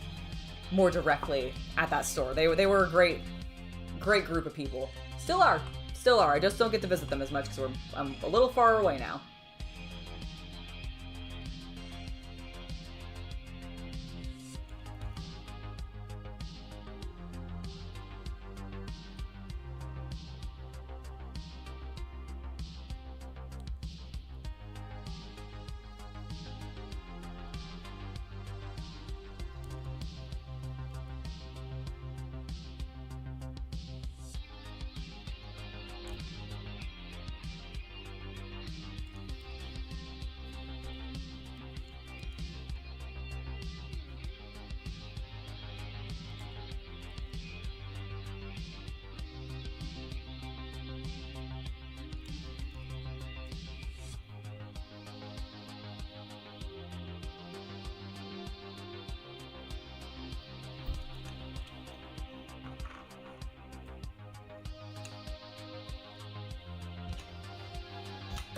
more directly at that store. They were a great group of people. Still are. I just don't get to visit them as much because I'm a little far away now.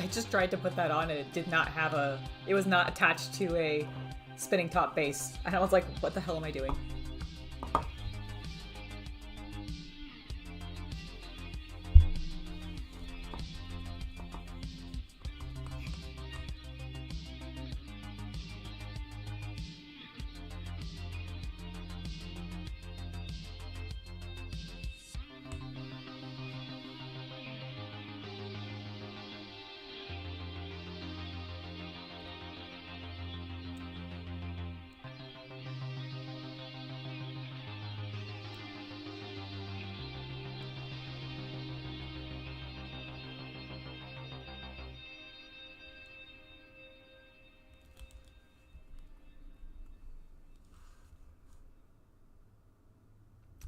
I just tried to put that on and it did not have a... It was not attached to a spinning top base. And I was like, what the hell am I doing?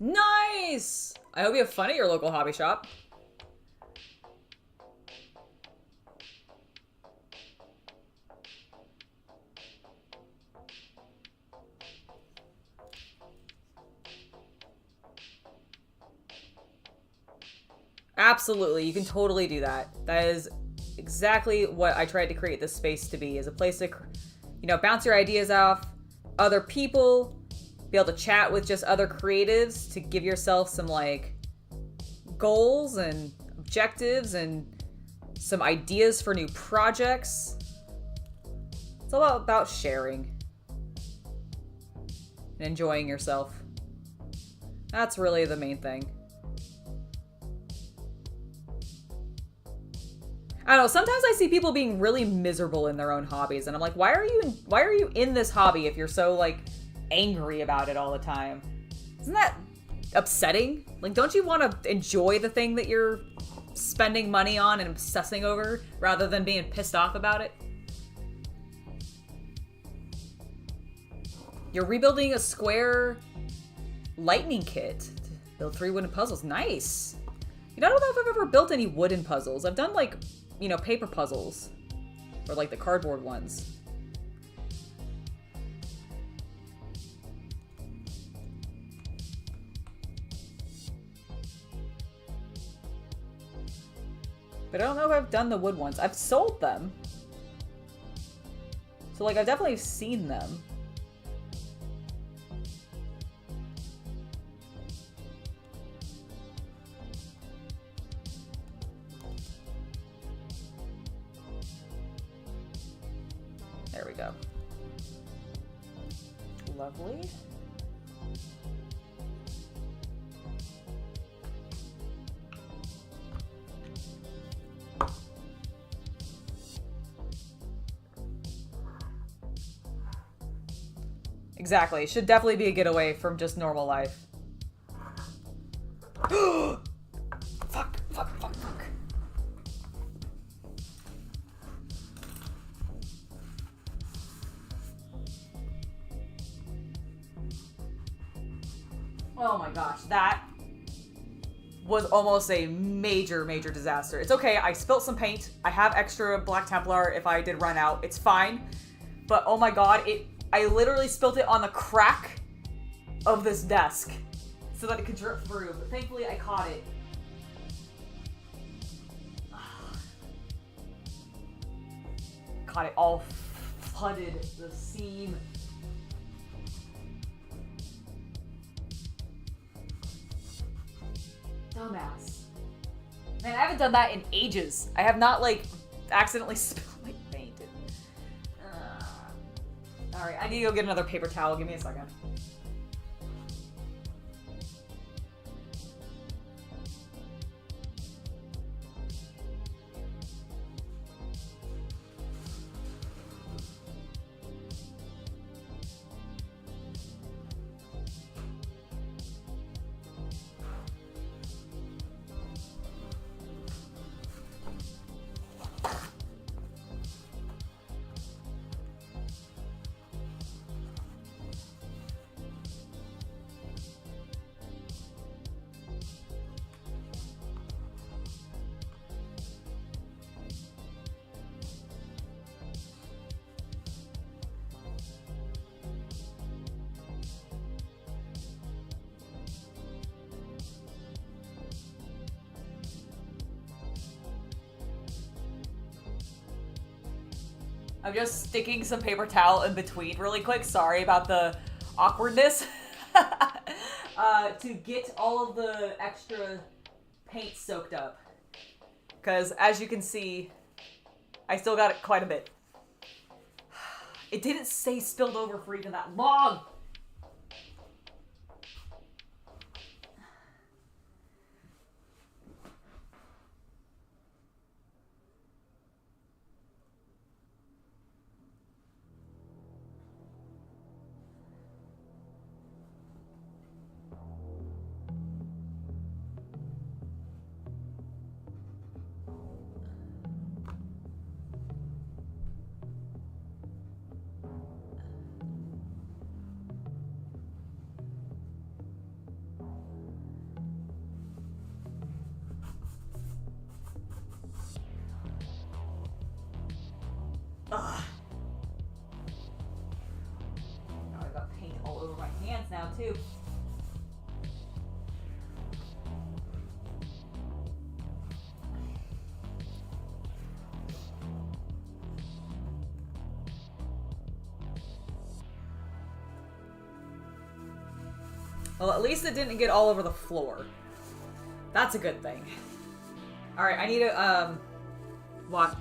Nice! I hope you have fun at your local hobby shop. Absolutely, you can totally do that. That is exactly what I tried to create this space to be, is a place to, you know, bounce your ideas off other people, be able to chat with just other creatives to give yourself some, like, goals and objectives and some ideas for new projects. It's all about sharing and enjoying yourself. That's really the main thing. I don't know, sometimes I see people being really miserable in their own hobbies, and I'm like, why are you in this hobby if you're so, like, angry about it all the time? Isn't that upsetting? Like, don't you want to enjoy the thing that you're spending money on and obsessing over rather than being pissed off about it? You're rebuilding a square lightning kit to build 3 wooden puzzles. Nice. You know, I don't know if I've ever built any wooden puzzles. I've done, like, you know, paper puzzles, or like the cardboard ones. But I don't know if I've done the wood ones. I've sold them. So, like, I've definitely seen them. There we go. Lovely. Exactly. Should definitely be a getaway from just normal life. Fuck. Oh my gosh, that was almost a major disaster. It's okay, I spilt some paint. I have extra Black Templar if I did run out. It's fine. But oh my god, I literally spilt it on the crack of this desk so that it could drip through, but thankfully I caught it. Caught it all flooded the seam. Dumbass. Man, I haven't done that in ages. I have not, like, accidentally spilled my paint. Alright, I need to go get another paper towel. Give me a second. I'm just sticking some paper towel in between really quick. Sorry about the awkwardness. To get all of the extra paint soaked up. Because as you can see, I still got it quite a bit. It didn't say spilled over for even that long. Ugh. Now I've got paint all over my hands now too. Well, at least it didn't get all over the floor. That's a good thing. Alright, I need to, what?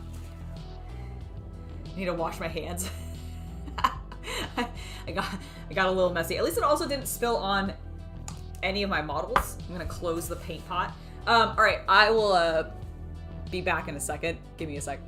I need to wash my hands. I got a little messy. At least it also didn't spill on any of my models. I'm gonna close the paint pot. Alright, I will, be back in a second. Give me a sec.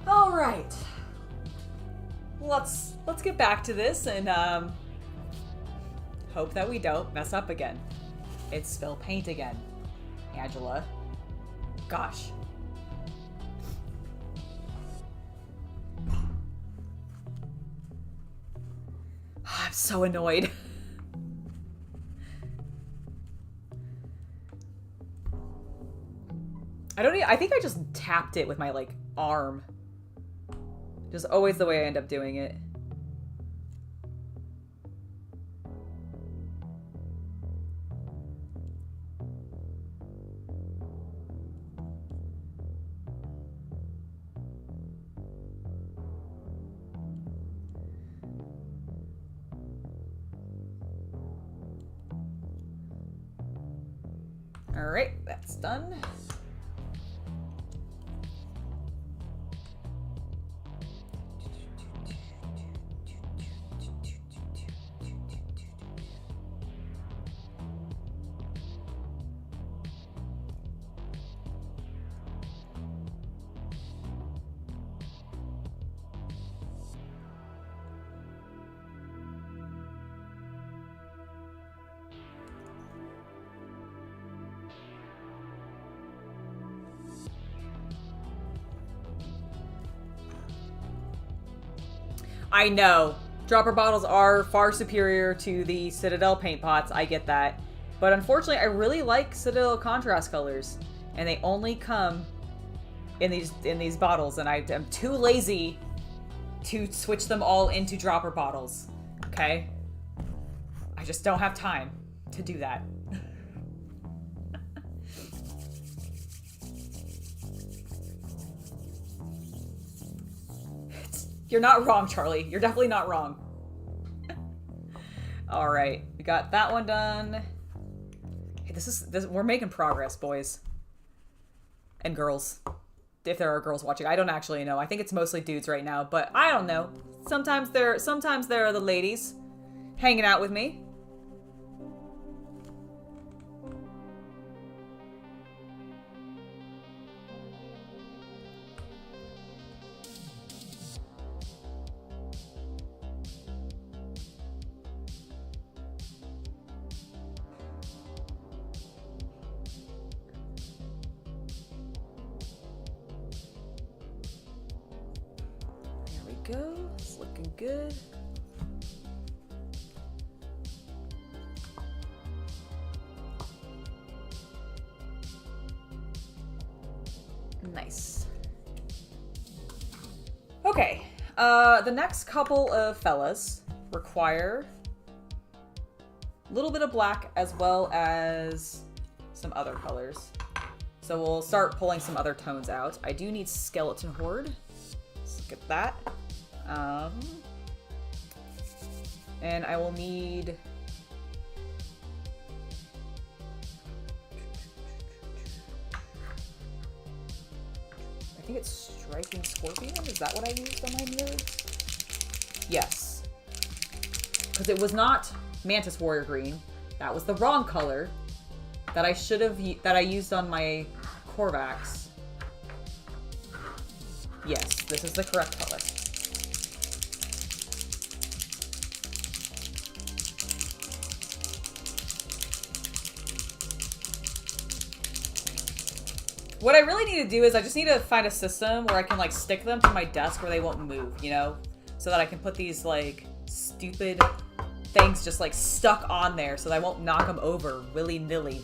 Alright. Let's get back to this and hope that we don't mess up again. It's spill paint again, Angela. Gosh. I'm so annoyed. I think I just tapped it with my, like, arm. Just always the way I end up doing it. All right, that's done. I know. Dropper bottles are far superior to the Citadel paint pots. I get that. But unfortunately, I really like Citadel contrast colors. And they only come in these bottles. And I'm too lazy to switch them all into dropper bottles. Okay? I just don't have time to do that. You're not wrong, Charlie. You're definitely not wrong. All right, we got that one done. Hey, we're making progress, boys and girls. If there are girls watching, I don't actually know. I think it's mostly dudes right now, but I don't know. Sometimes there are the ladies hanging out with me. we go. It's looking good. Nice. Okay. The next couple of fellas require a little bit of black as well as some other colors. So we'll start pulling some other tones out. I do need Skeleton Horde. Let's look at that. And I will need... I think it's Striking Scorpion. Is that what I used on my mirrors? Yes. Because it was not Mantis Warrior Green. That was the wrong color that I should have that I used on my Korvax. Yes, this is the correct color. What I really need to do is I just need to find a system where I can like stick them to my desk where they won't move, you know? So that I can put these like stupid things just like stuck on there so that I won't knock them over willy-nilly.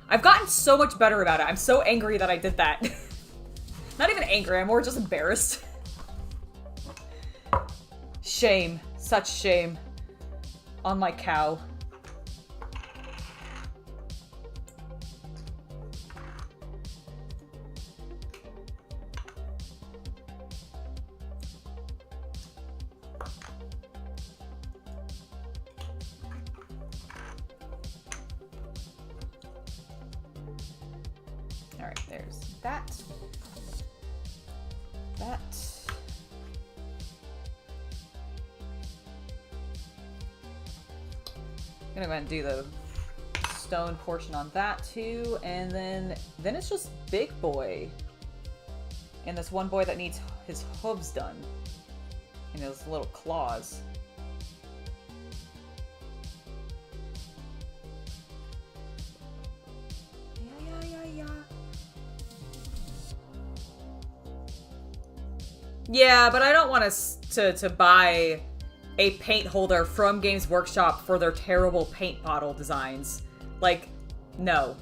I've gotten so much better about it. I'm so angry that I did that. Not even angry, I'm more just embarrassed. Shame. Such shame. On my cow. Alright, there's that. That. I'm gonna go ahead and do the stone portion on that too, and then it's just Big Boy. And this one boy that needs his hooves done. And his little claws. Yeah, but I don't want to buy a paint holder from Games Workshop for their terrible paint bottle designs. Like, no.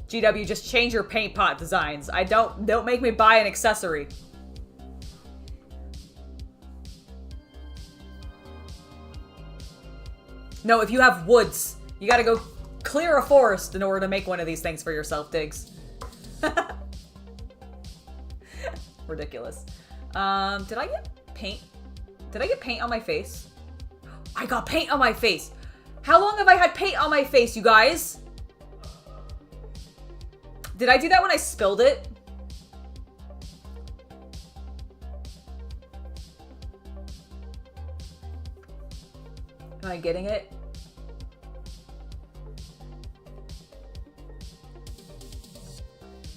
GW, just change your paint pot designs. Don't make me buy an accessory. No, if you have woods, you gotta go clear a forest in order to make one of these things for yourself, Diggs. Ridiculous. Did I get paint? Did I get paint on my face? I got paint on my face! How long have I had paint on my face, you guys? Did I do that when I spilled it? Am I getting it?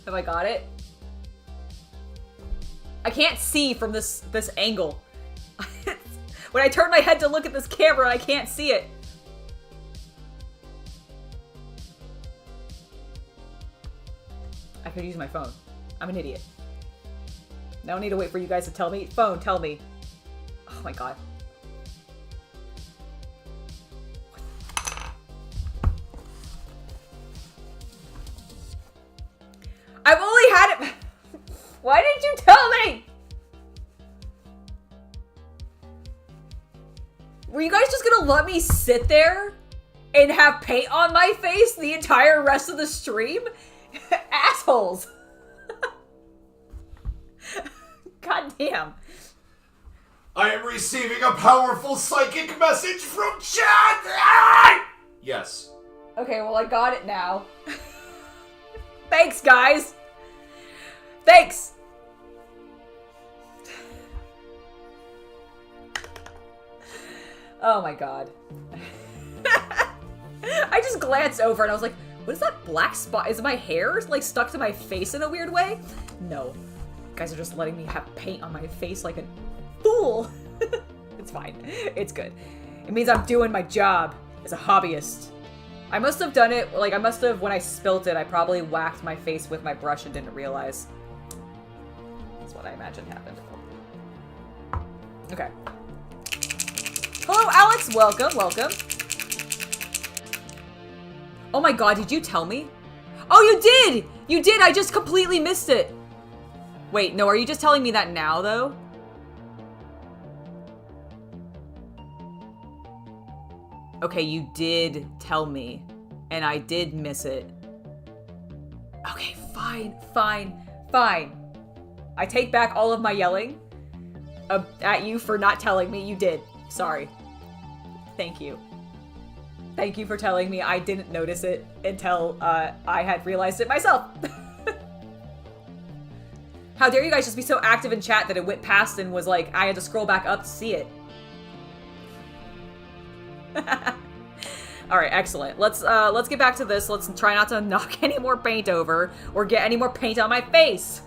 Have I got it? I can't see from this angle. When I turn my head to look at this camera, I can't see it. I could use my phone. I'm an idiot. I don't need to wait for you guys to tell me. Phone, tell me. Oh my god. I've only had it... Why didn't you tell me? Were you guys just gonna let me sit there and have paint on my face the entire rest of the stream? Assholes. God damn. I am receiving a powerful psychic message from chat! Ah! Yes. Okay, well I got it now. Thanks, guys. Thanks. Oh my god. I just glanced over and I was like, what is that black spot? Is my hair like stuck to my face in a weird way? No. You guys are just letting me have paint on my face like a fool. It's fine. It's good. It means I'm doing my job as a hobbyist. I must have done it, like I must have, when I spilt it, I probably whacked my face with my brush and didn't realize. That's what I imagine happened. Okay. Hello, Alex. Welcome, welcome. Oh my god, did you tell me? Oh, you did! You did! I just completely missed it! Wait, no, are you just telling me that now, though? Okay, you did tell me, and I did miss it. Okay, fine, fine, fine. I take back all of my yelling at you for not telling me you did. Sorry. Thank you. Thank you for telling me. I didn't notice it until I had realized it myself. How dare you guys just be so active in chat that it went past and was like, I had to scroll back up to see it. Alright, excellent. Let's get back to this. Let's try not to knock any more paint over or get any more paint on my face.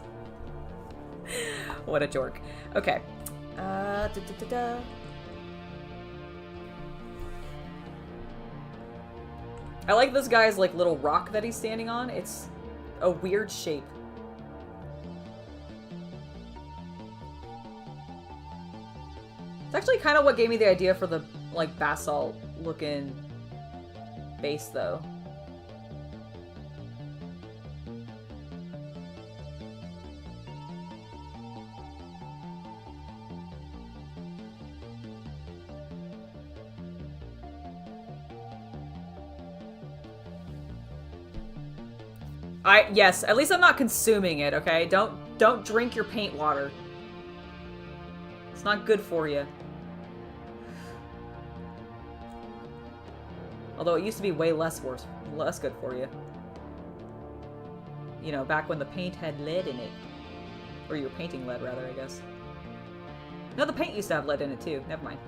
What a jork. Okay. I like this guy's like little rock that he's standing on. It's a weird shape. It's actually kind of what gave me the idea for the like basalt looking base though. Yes, at least I'm not consuming it, okay? Don't drink your paint water. It's not good for you. Although it used to be way less good for you. You know, back when the paint had lead in it. Or you were painting lead, rather, I guess. No, the paint used to have lead in it, too. Never mind.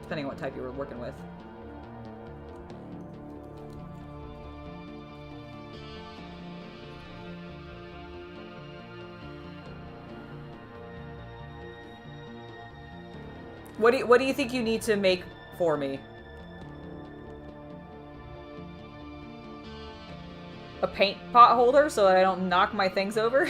Depending on what type you were working with. What do you think you need to make for me? A paint pot holder so that I don't knock my things over?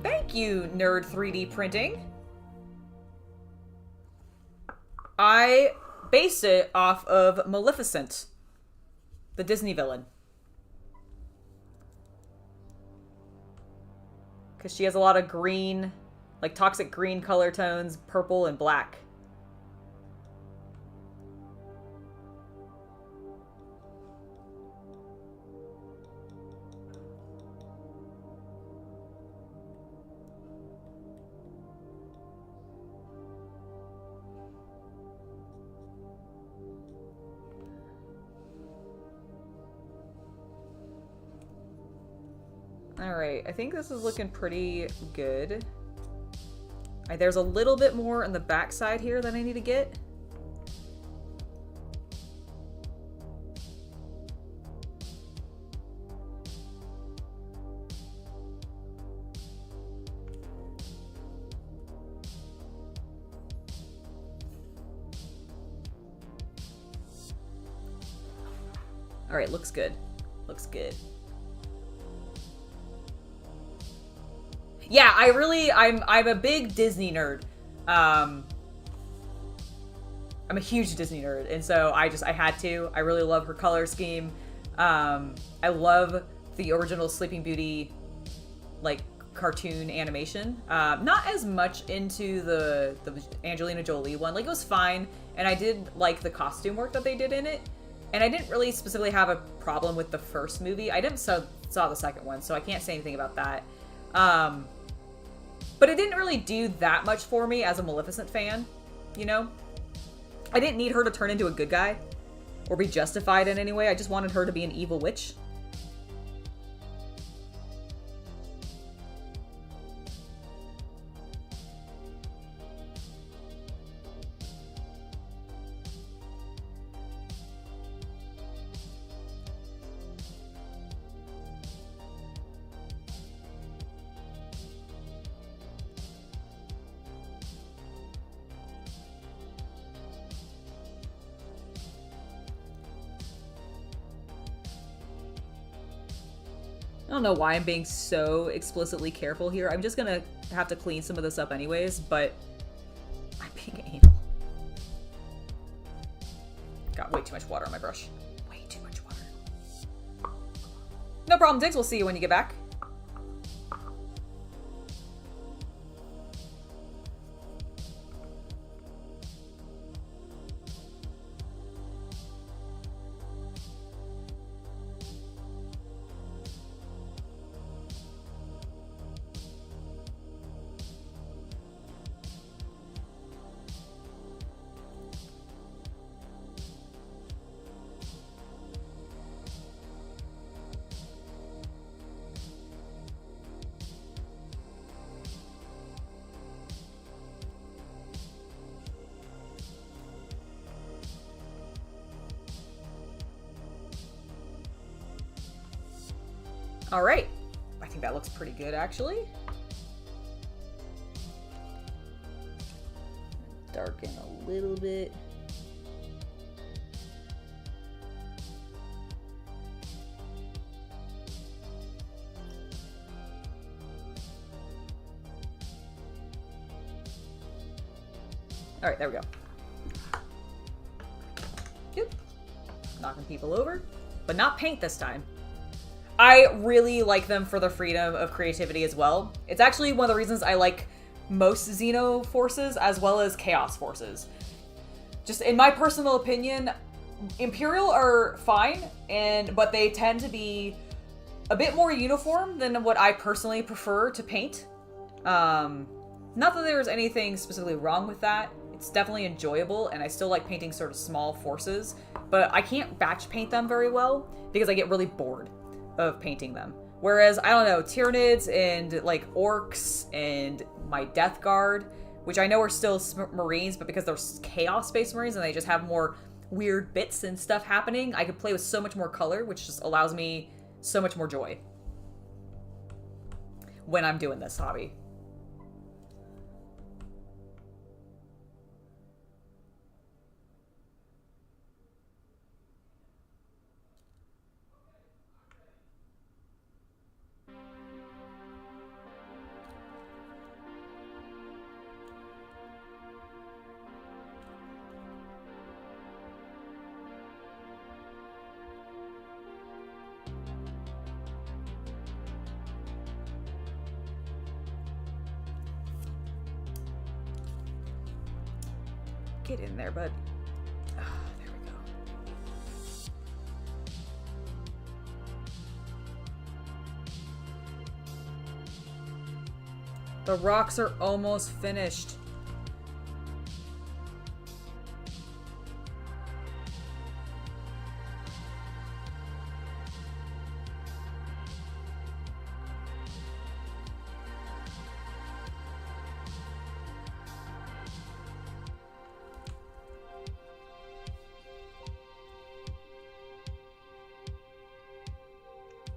Thank you, Nerd 3D Printing. I based it off of Maleficent, the Disney villain. Because she has a lot of green, like toxic green color tones, purple and black. Alright, I think this is looking pretty good. There's a little bit more on the back side here that I need to get. Alright, looks good. Looks good. Yeah, I'm a big Disney nerd. I'm a huge Disney nerd, and so I had to. I really love her color scheme. I love the original Sleeping Beauty, like, cartoon animation. Not as much into the Angelina Jolie one. Like, it was fine, and I did like the costume work that they did in it. And I didn't really specifically have a problem with the first movie. I didn't saw the second one, so I can't say anything about that. But it didn't really do that much for me as a Maleficent fan, you know? I didn't need her to turn into a good guy or be justified in any way. I just wanted her to be an evil witch. don't know why I'm being so explicitly careful here. I'm just gonna have to clean some of this up anyways, but I'm being anal. Got way too much water on my brush. Way too much water. No problem, Diggs. We'll see you when you get back. All right, I think that looks pretty good, actually. Darken a little bit. All right, there we go. Yep. Knocking people over, but not paint this time. I really like them for the freedom of creativity as well. It's actually one of the reasons I like most Xeno forces as well as Chaos forces. Just in my personal opinion, Imperial are fine, but they tend to be a bit more uniform than what I personally prefer to paint. Not that there's anything specifically wrong with that. It's definitely enjoyable, and I still like painting sort of small forces, but I can't batch paint them very well because I get really bored of painting them. Whereas, I don't know, Tyranids and like orcs and my Death Guard, which I know are still Marines, but because they're Chaos-based Marines and they just have more weird bits and stuff happening, I could play with so much more color, which just allows me so much more joy when I'm doing this hobby. Get in there, bud. Ah, there we go. The rocks are almost finished.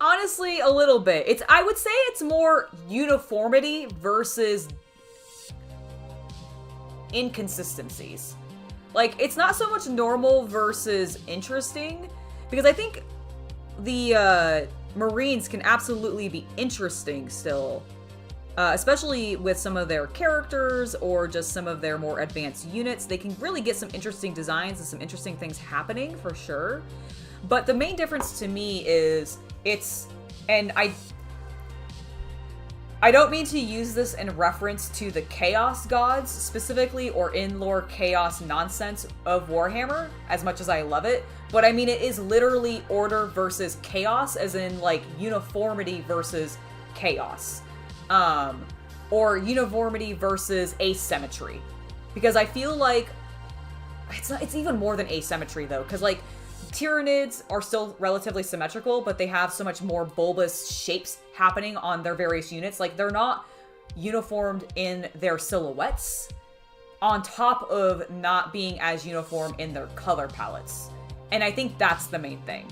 Honestly, a little bit. I would say it's more uniformity versus inconsistencies. Like, it's not so much normal versus interesting, because I think the Marines can absolutely be interesting still, especially with some of their characters or just some of their more advanced units. They can really get some interesting designs and some interesting things happening for sure. But the main difference to me is and I don't mean to use this in reference to the Chaos Gods specifically, or in-lore chaos nonsense of Warhammer, as much as I love it, but I mean it is literally order versus chaos, as in like uniformity versus chaos. Or uniformity versus asymmetry. Because I feel like it's even more than asymmetry though, because like Tyranids are still relatively symmetrical, but they have so much more bulbous shapes happening on their various units. Like, they're not uniformed in their silhouettes, on top of not being as uniform in their color palettes. And I think that's the main thing.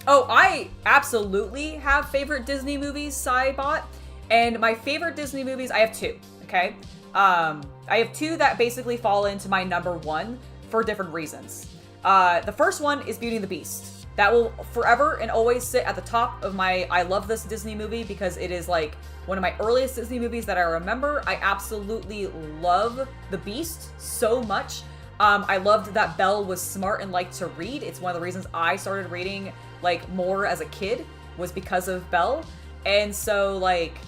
Oh, I absolutely have favorite Disney movies, Cybot. And my favorite Disney movies, I have two, okay? I have two that basically fall into my number one for different reasons. The first one is Beauty and the Beast. That will forever and always sit at the top of my I love this Disney movie because it is like one of my earliest Disney movies that I remember. I absolutely love the Beast so much. I loved that Belle was smart and liked to read. It's one of the reasons I started reading like more as a kid was because of Belle. And so like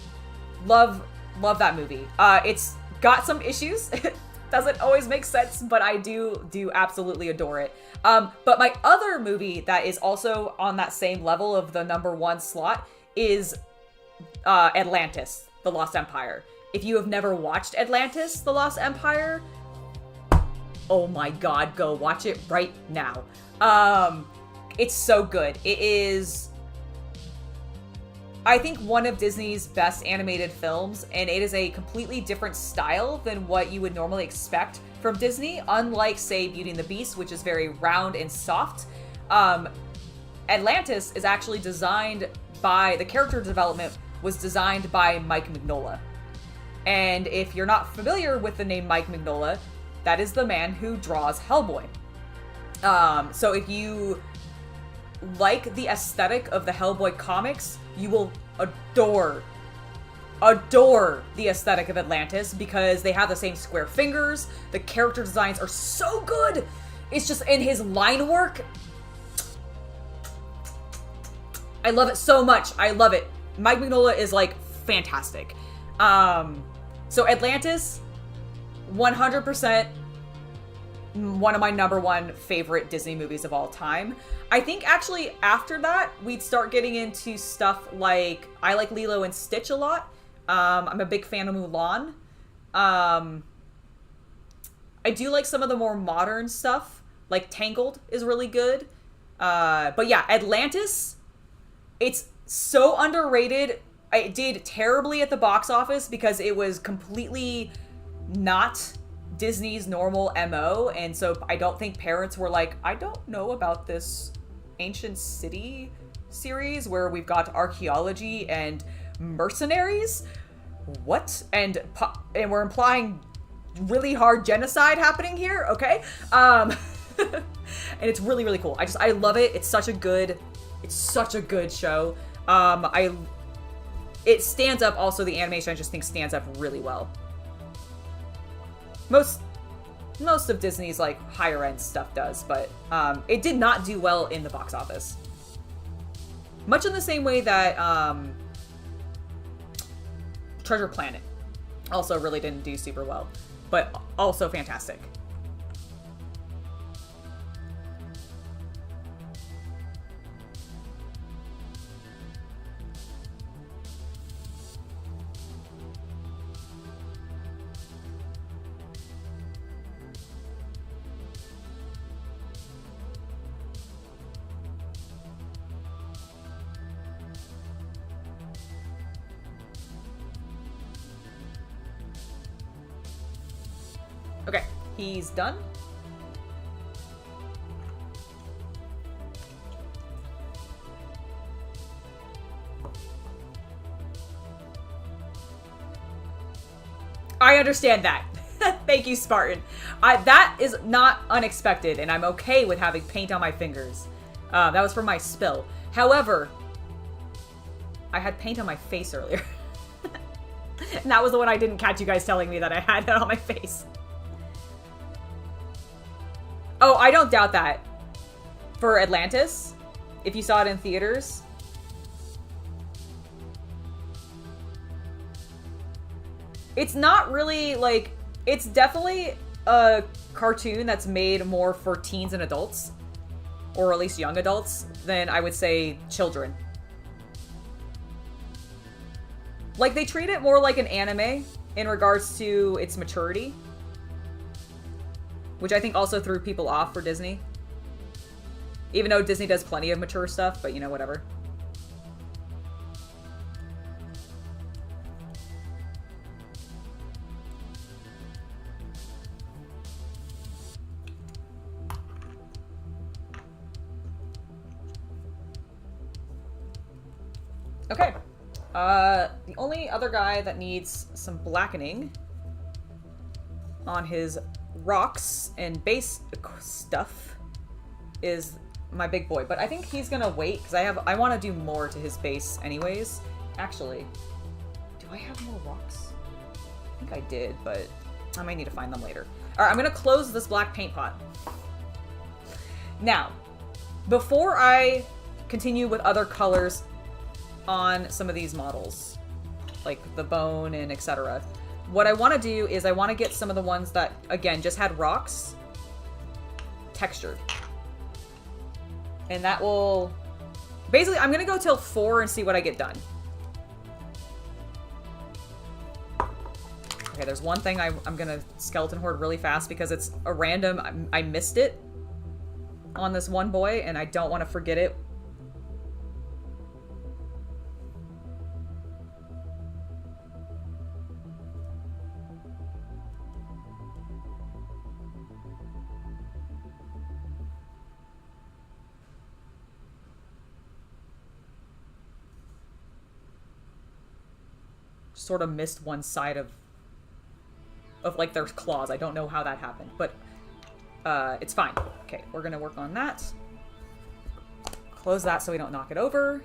love that movie. It's got some issues. It doesn't always make sense, but I do absolutely adore it. But my other movie that is also on that same level of the number one slot is Atlantis, The Lost Empire. If you have never watched Atlantis, The Lost Empire, oh my god, go watch it right now. It's so good. It is, I think, one of Disney's best animated films, and it is a completely different style than what you would normally expect from Disney, unlike, say, Beauty and the Beast, which is very round and soft. Atlantis is actually designed by, the character development was designed by Mike Mignola. And if you're not familiar with the name Mike Mignola, that is the man who draws Hellboy. So if you like the aesthetic of the Hellboy comics, you will adore the aesthetic of Atlantis because they have the same square fingers. The character designs are so good. It's just in his line work. I love it so much. I love it. Mike Mignola is like fantastic. So Atlantis, 100% one of my number one favorite Disney movies of all time. I think actually after that, we'd start getting into stuff like, I like Lilo and Stitch a lot. I'm a big fan of Mulan. I do like some of the more modern stuff, like Tangled is really good. But yeah, Atlantis, it's so underrated. It did terribly at the box office because it was completely not Disney's normal MO, and so I don't think parents were like, I don't know about this ancient city series where we've got archaeology and mercenaries. What? And we're implying really hard genocide happening here, okay? And it's really, really cool. I love it. It's such a good show. It stands up also, the animation I just think stands up really well. Most of Disney's like higher end stuff does, but it did not do well in the box office. Much in the same way that Treasure Planet also really didn't do super well, but also fantastic. Okay, he's done. I understand that. Thank you, Spartan. That is not unexpected, and I'm okay with having paint on my fingers. That was from my spill. However, I had paint on my face earlier. And that was the one I didn't catch you guys telling me that I had that on my face. Oh, I don't doubt that. For Atlantis, if you saw it in theaters. It's not really, like, it's definitely a cartoon that's made more for teens and adults. Or at least young adults, than I would say children. Like, they treat it more like an anime in regards to its maturity. Which I think also threw people off for Disney. Even though Disney does plenty of mature stuff, but you know, whatever. Okay. The only other guy that needs some blackening on his rocks and base stuff is my big boy. But I think he's gonna wait because I want to do more to his base anyways. Actually, do I have more rocks? I think I did, but I might need to find them later. All right, I'm gonna close this black paint pot. Now, before I continue with other colors on some of these models, like the bone and etc., what I want to do is I want to get some of the ones that, again, just had rocks textured. And that will... Basically, I'm going to go till 4 and see what I get done. Okay, there's one thing I'm going to skeleton horde really fast because it's a random... I missed it on this one boy, and I don't want to forget it. Sort of missed one side of like their claws. I don't know how that happened, but it's fine. Okay, we're gonna work on that. Close that so we don't knock it over.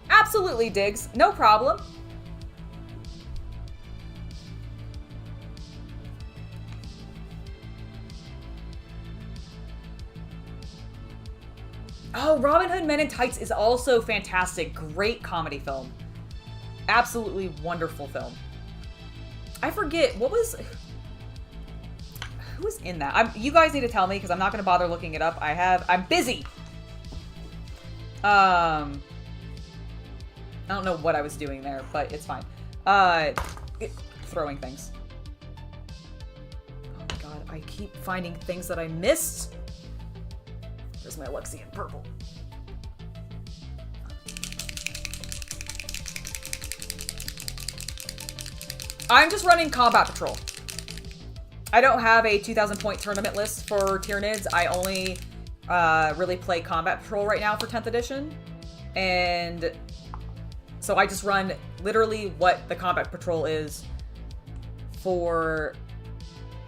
Absolutely, Diggs. No problem. Oh, Robin Hood Men in Tights is also fantastic. Great comedy film. Absolutely wonderful film. I forget, what was... Who was in that? You guys need to tell me because I'm not going to bother looking it up. I'm busy. I don't know what I was doing there, but it's fine. Throwing things. Oh my god, I keep finding things that I missed. There's my Luxian purple. I'm just running Combat Patrol. I don't have a 2,000 point tournament list for Tyranids. I only really play Combat Patrol right now for 10th edition. And so I just run literally what the Combat Patrol is for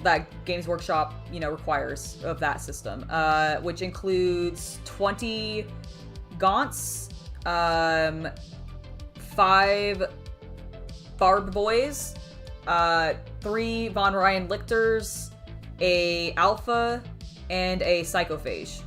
that Games Workshop, requires of that system, which includes 20 Gaunts, 5 Barbed Boys, 3 Von Ryan Lictors, a Alpha, and a Psychophage.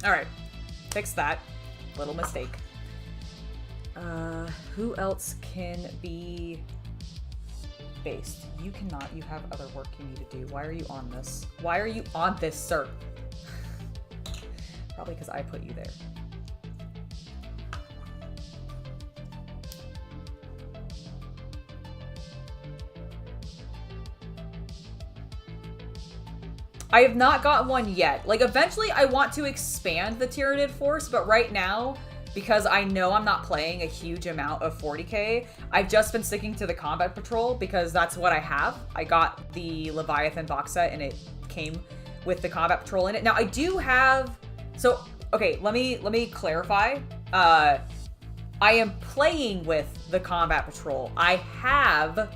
Alright. Fix that. Little mistake. Who else can be based? You cannot. You have other work you need to do. Why are you on this? Why are you on this, sir? Probably because I put you there. I have not got one yet. Like, eventually I want to expand the Tyranid force, but right now, because I know I'm not playing a huge amount of 40k, I've just been sticking to the Combat Patrol because that's what I have. I got the Leviathan box set and it came with the Combat Patrol in it. Now, I do have... So, okay, let me clarify. I am playing with the Combat Patrol. I have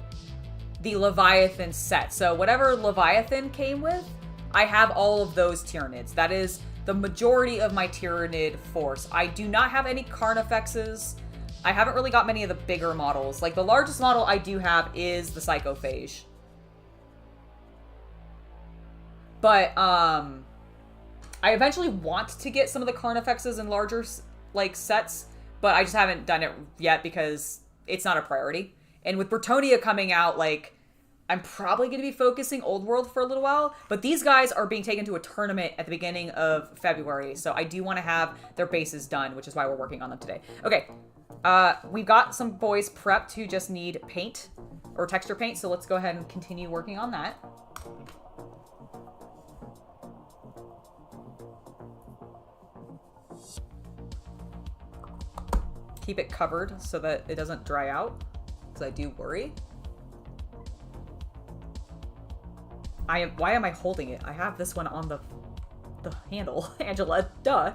the Leviathan set. So, whatever Leviathan came with, I have all of those Tyranids. That is the majority of my Tyranid force. I do not have any Carnifexes. I haven't really got many of the bigger models. Like, the largest model I do have is the Psychophage. But, I eventually want to get some of the Carnifexes in larger, like, sets, but I just haven't done it yet because it's not a priority. And with Bretonnia coming out, like, I'm probably going to be focusing Old World for a little while, but these guys are being taken to a tournament at the beginning of February, so I do want to have their bases done, which is why we're working on them today. Okay, we've got some boys prepped who just need paint, or texture paint, so let's go ahead and continue working on that. Keep it covered so that it doesn't dry out, because I do worry. Why am I holding it? I have this one on the handle. Angela, duh.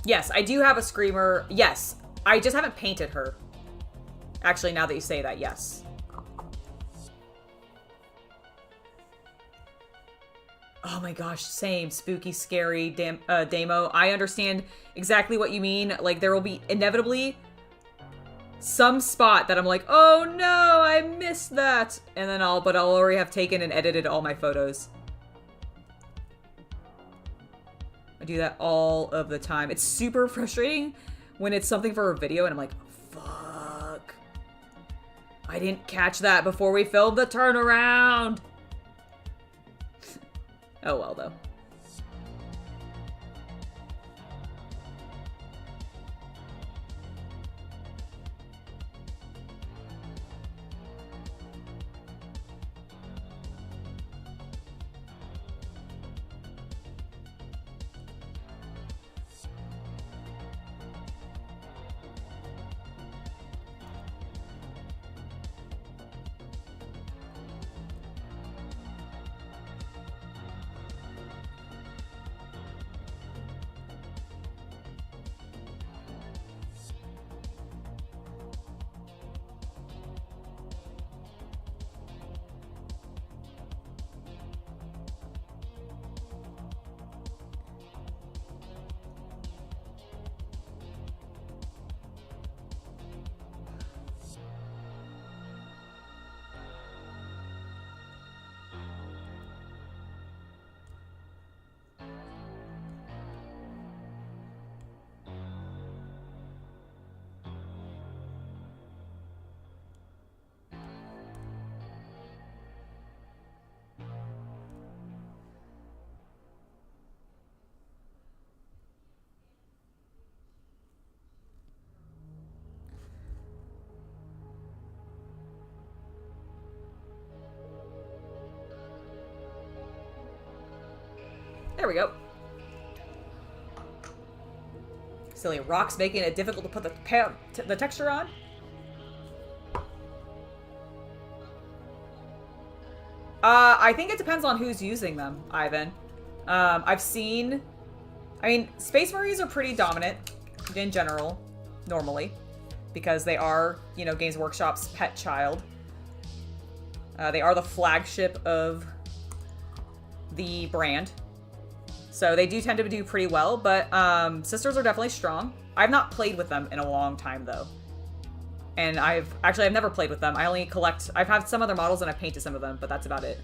Yes, I do have a Screamer. Yes, I just haven't painted her. Actually, now that you say that, yes. Oh my gosh, same. Spooky, scary, Damo. I understand exactly what you mean. Like, there will be inevitably some spot that I'm like, oh no, I missed that. And then I'll already have taken and edited all my photos. I do that all of the time. It's super frustrating when it's something for a video and I'm like, fuck. I didn't catch that before we filmed the turnaround. Oh well, though. There we go. Silly rocks making it difficult to put the texture on. I think it depends on who's using them, Ivan. I've seen... I mean, Space Marines are pretty dominant in general, normally, because they are, you know, Games Workshop's pet child. They are the flagship of the brand. So they do tend to do pretty well, but Sisters are definitely strong. I've not played with them in a long time, though. And I've never played with them. I only collect... I've had some other models and I've painted some of them, but that's about it.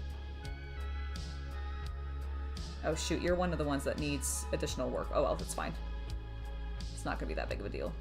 Oh shoot, you're one of the ones that needs additional work. Oh well, that's fine. It's not gonna be that big of a deal.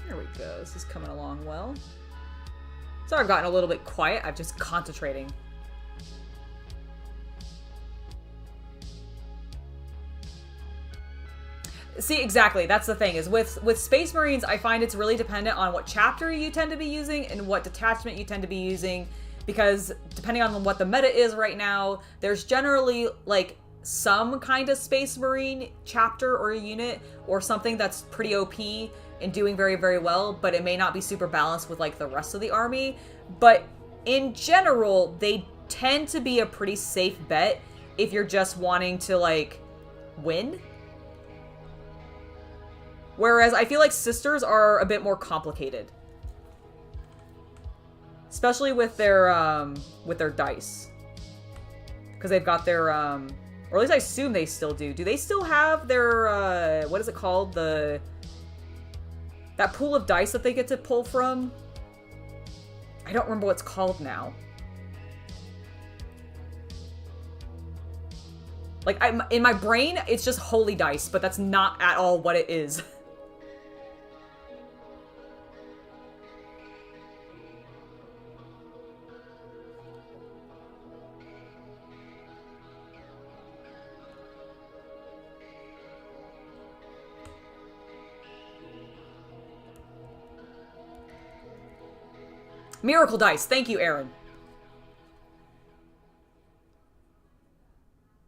There we go. This is coming along well. Sorry I've gotten a little bit quiet. I'm just concentrating. See, exactly. That's the thing, is with Space Marines, I find it's really dependent on what chapter you tend to be using and what detachment you tend to be using, because depending on what the meta is right now, there's generally, like, some kind of Space Marine chapter or unit or something that's pretty OP and doing very, very well, but it may not be super balanced with, like, the rest of the army. But in general, they tend to be a pretty safe bet if you're just wanting to, like, win. Whereas I feel like sisters are a bit more complicated. Especially with their dice. Because they've got their, or at least I assume they still do. Do they still have their, what is it called? That pool of dice that they get to pull from? I don't remember what it's called now. Like, in my brain, it's just holy dice, but that's not at all what it is. Miracle dice. Thank you, Aaron.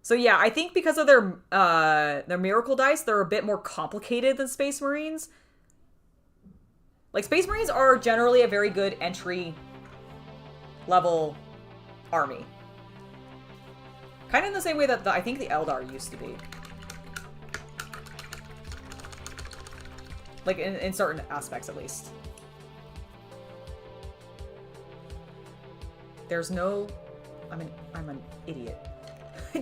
So yeah, I think because of their miracle dice, they're a bit more complicated than Space Marines. Like, Space Marines are generally a very good entry level army. Kind of in the same way that I think the Eldar used to be. Like, in certain aspects, at least. There's no... I'm an idiot. I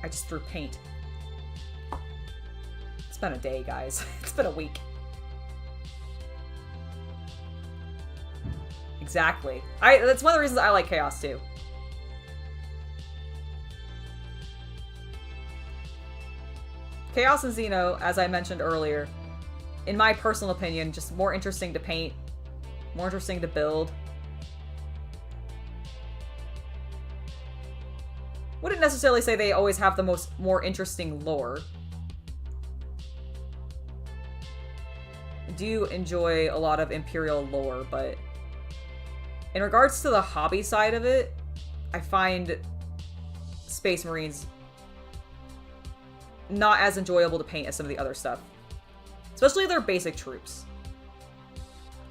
just threw paint. It's been a day, guys. It's been a week. Exactly. That's one of the reasons I like Chaos, too. Chaos and Xeno, as I mentioned earlier, in my personal opinion, just more interesting to paint, more interesting to build. Wouldn't necessarily say they always have the more interesting lore. I do enjoy a lot of Imperial lore, but in regards to the hobby side of it, I find Space Marines not as enjoyable to paint as some of the other stuff. Especially their basic troops.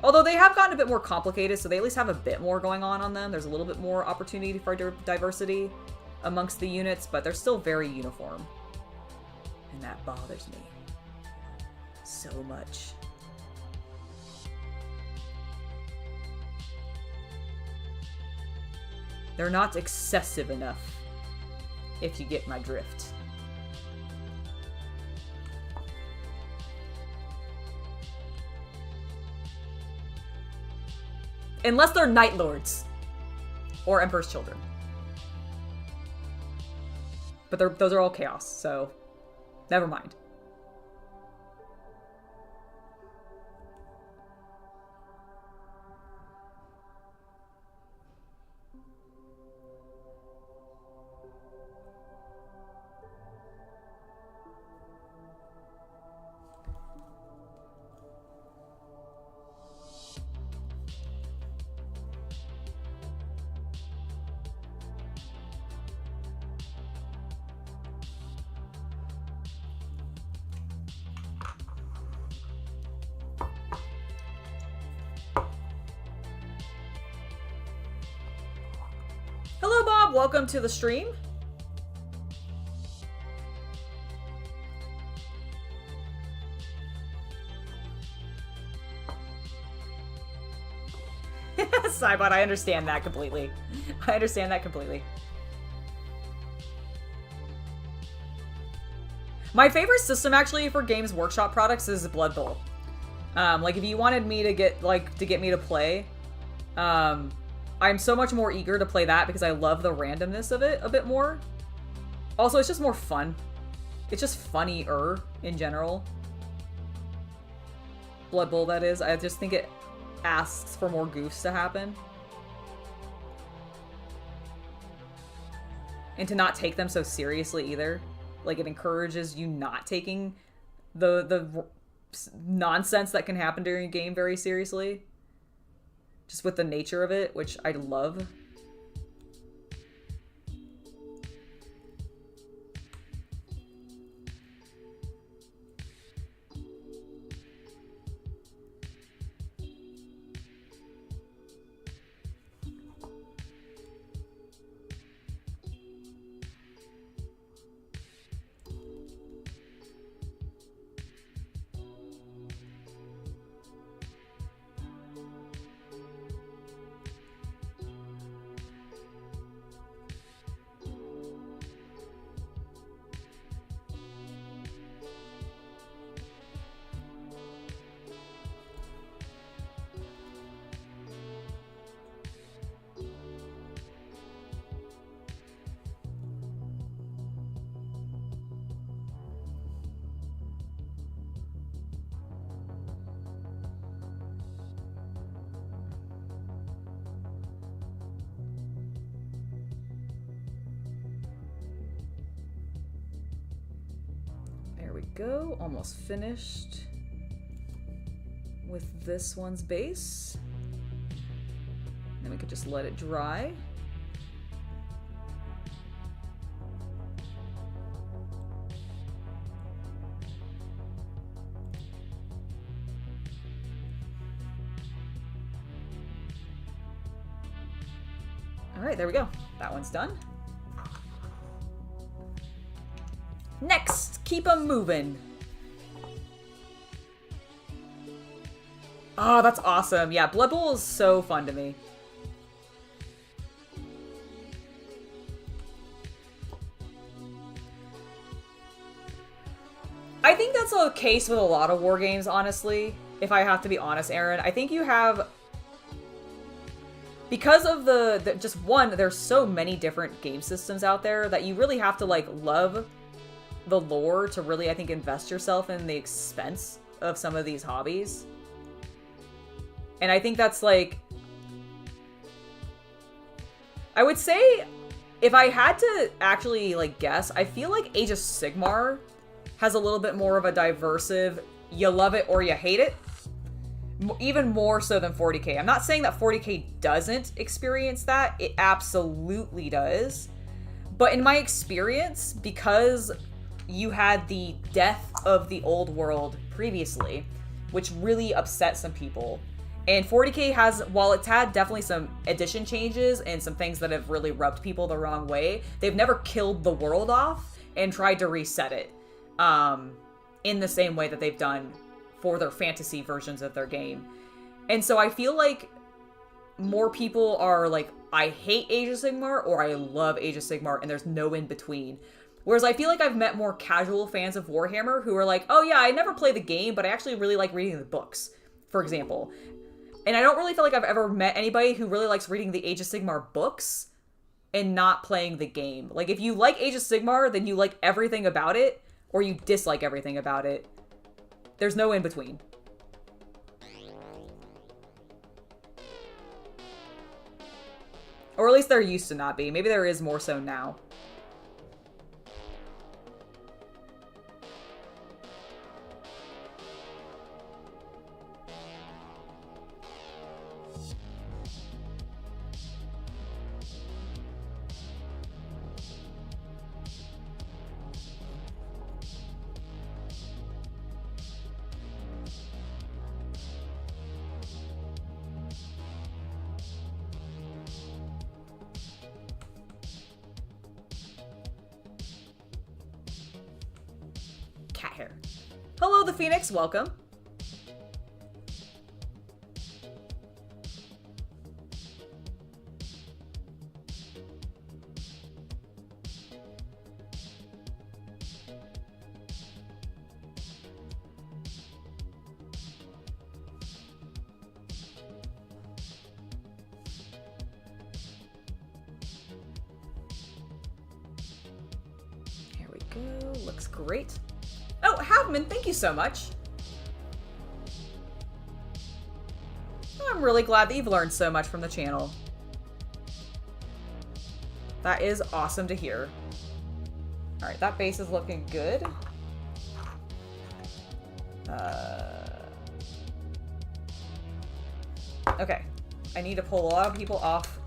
Although they have gotten a bit more complicated, so they at least have a bit more going on them. There's a little bit more opportunity for diversity amongst the units, but they're still very uniform. And that bothers me so much. They're not excessive enough, if you get my drift. Unless they're Night Lords or Emperor's Children. But those are all Chaos, so never mind. Hello, Bob. Welcome to the stream. Cybot, I understand that completely. I understand that completely. My favorite system, actually, for Games Workshop products is Blood Bowl. Like, if you wanted me to get me to play, I'm so much more eager to play that because I love the randomness of it a bit more. Also, it's just more fun. It's just funnier in general. Blood Bowl, that is. I just think it asks for more goofs to happen. And to not take them so seriously either. Like, it encourages you not taking the nonsense that can happen during a game very seriously. Just with the nature of it, which I love. Go, almost finished with this one's base. Then we could just let it dry. All right, there we go. That one's done. Next, keep 'em moving. Oh, that's awesome. Yeah, Blood Bowl is so fun to me. I think that's a case with a lot of war games, honestly. If I have to be honest, Aaron. I think you have... Because of just one, there's so many different game systems out there that you really have to, like, love the lore to really, I think, invest yourself in the expense of some of these hobbies. And I think that's, like... I would say, if I had to actually, like, guess, I feel like Age of Sigmar has a little bit more of a diversive, you love it or you hate it. Even more so than 40k. I'm not saying that 40k doesn't experience that. It absolutely does. But in my experience, because you had the death of the old world previously, which really upset some people. And 40k has, while it's had definitely some addition changes and some things that have really rubbed people the wrong way, they've never killed the world off and tried to reset it in the same way that they've done for their fantasy versions of their game. And so I feel like more people are like, I hate Age of Sigmar or I love Age of Sigmar, and there's no in between. Whereas I feel like I've met more casual fans of Warhammer who are like, oh yeah, I never play the game, but I actually really like reading the books, for example. And I don't really feel like I've ever met anybody who really likes reading the Age of Sigmar books and not playing the game. Like, if you like Age of Sigmar, then you like everything about it, or you dislike everything about it. There's no in between. Or at least there used to not be. Maybe there is more so now. Cat hair. Hello, the Phoenix. Welcome. Here we go. Looks great. Oh, Havman, thank you so much. I'm really glad that you've learned so much from the channel. That is awesome to hear. Alright, that base is looking good. Okay. I need to pull a lot of people off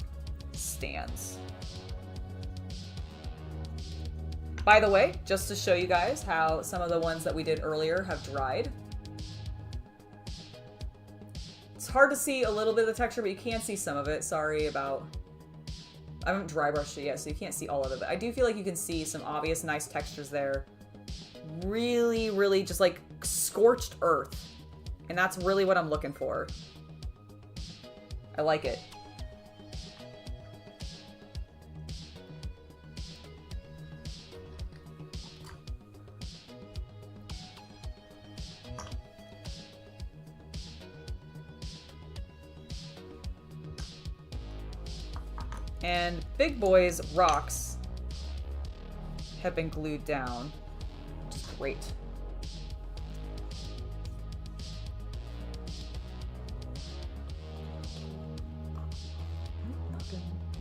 stands. By the way, just to show you guys how some of the ones that we did earlier have dried. It's hard to see a little bit of the texture, but you can see some of it. Sorry about... I haven't dry brushed it yet, so you can't see all of it. But I do feel like you can see some obvious nice textures there. Really, really just like scorched earth. And that's really what I'm looking for. I like it. And Big Boy's rocks have been glued down, which is great.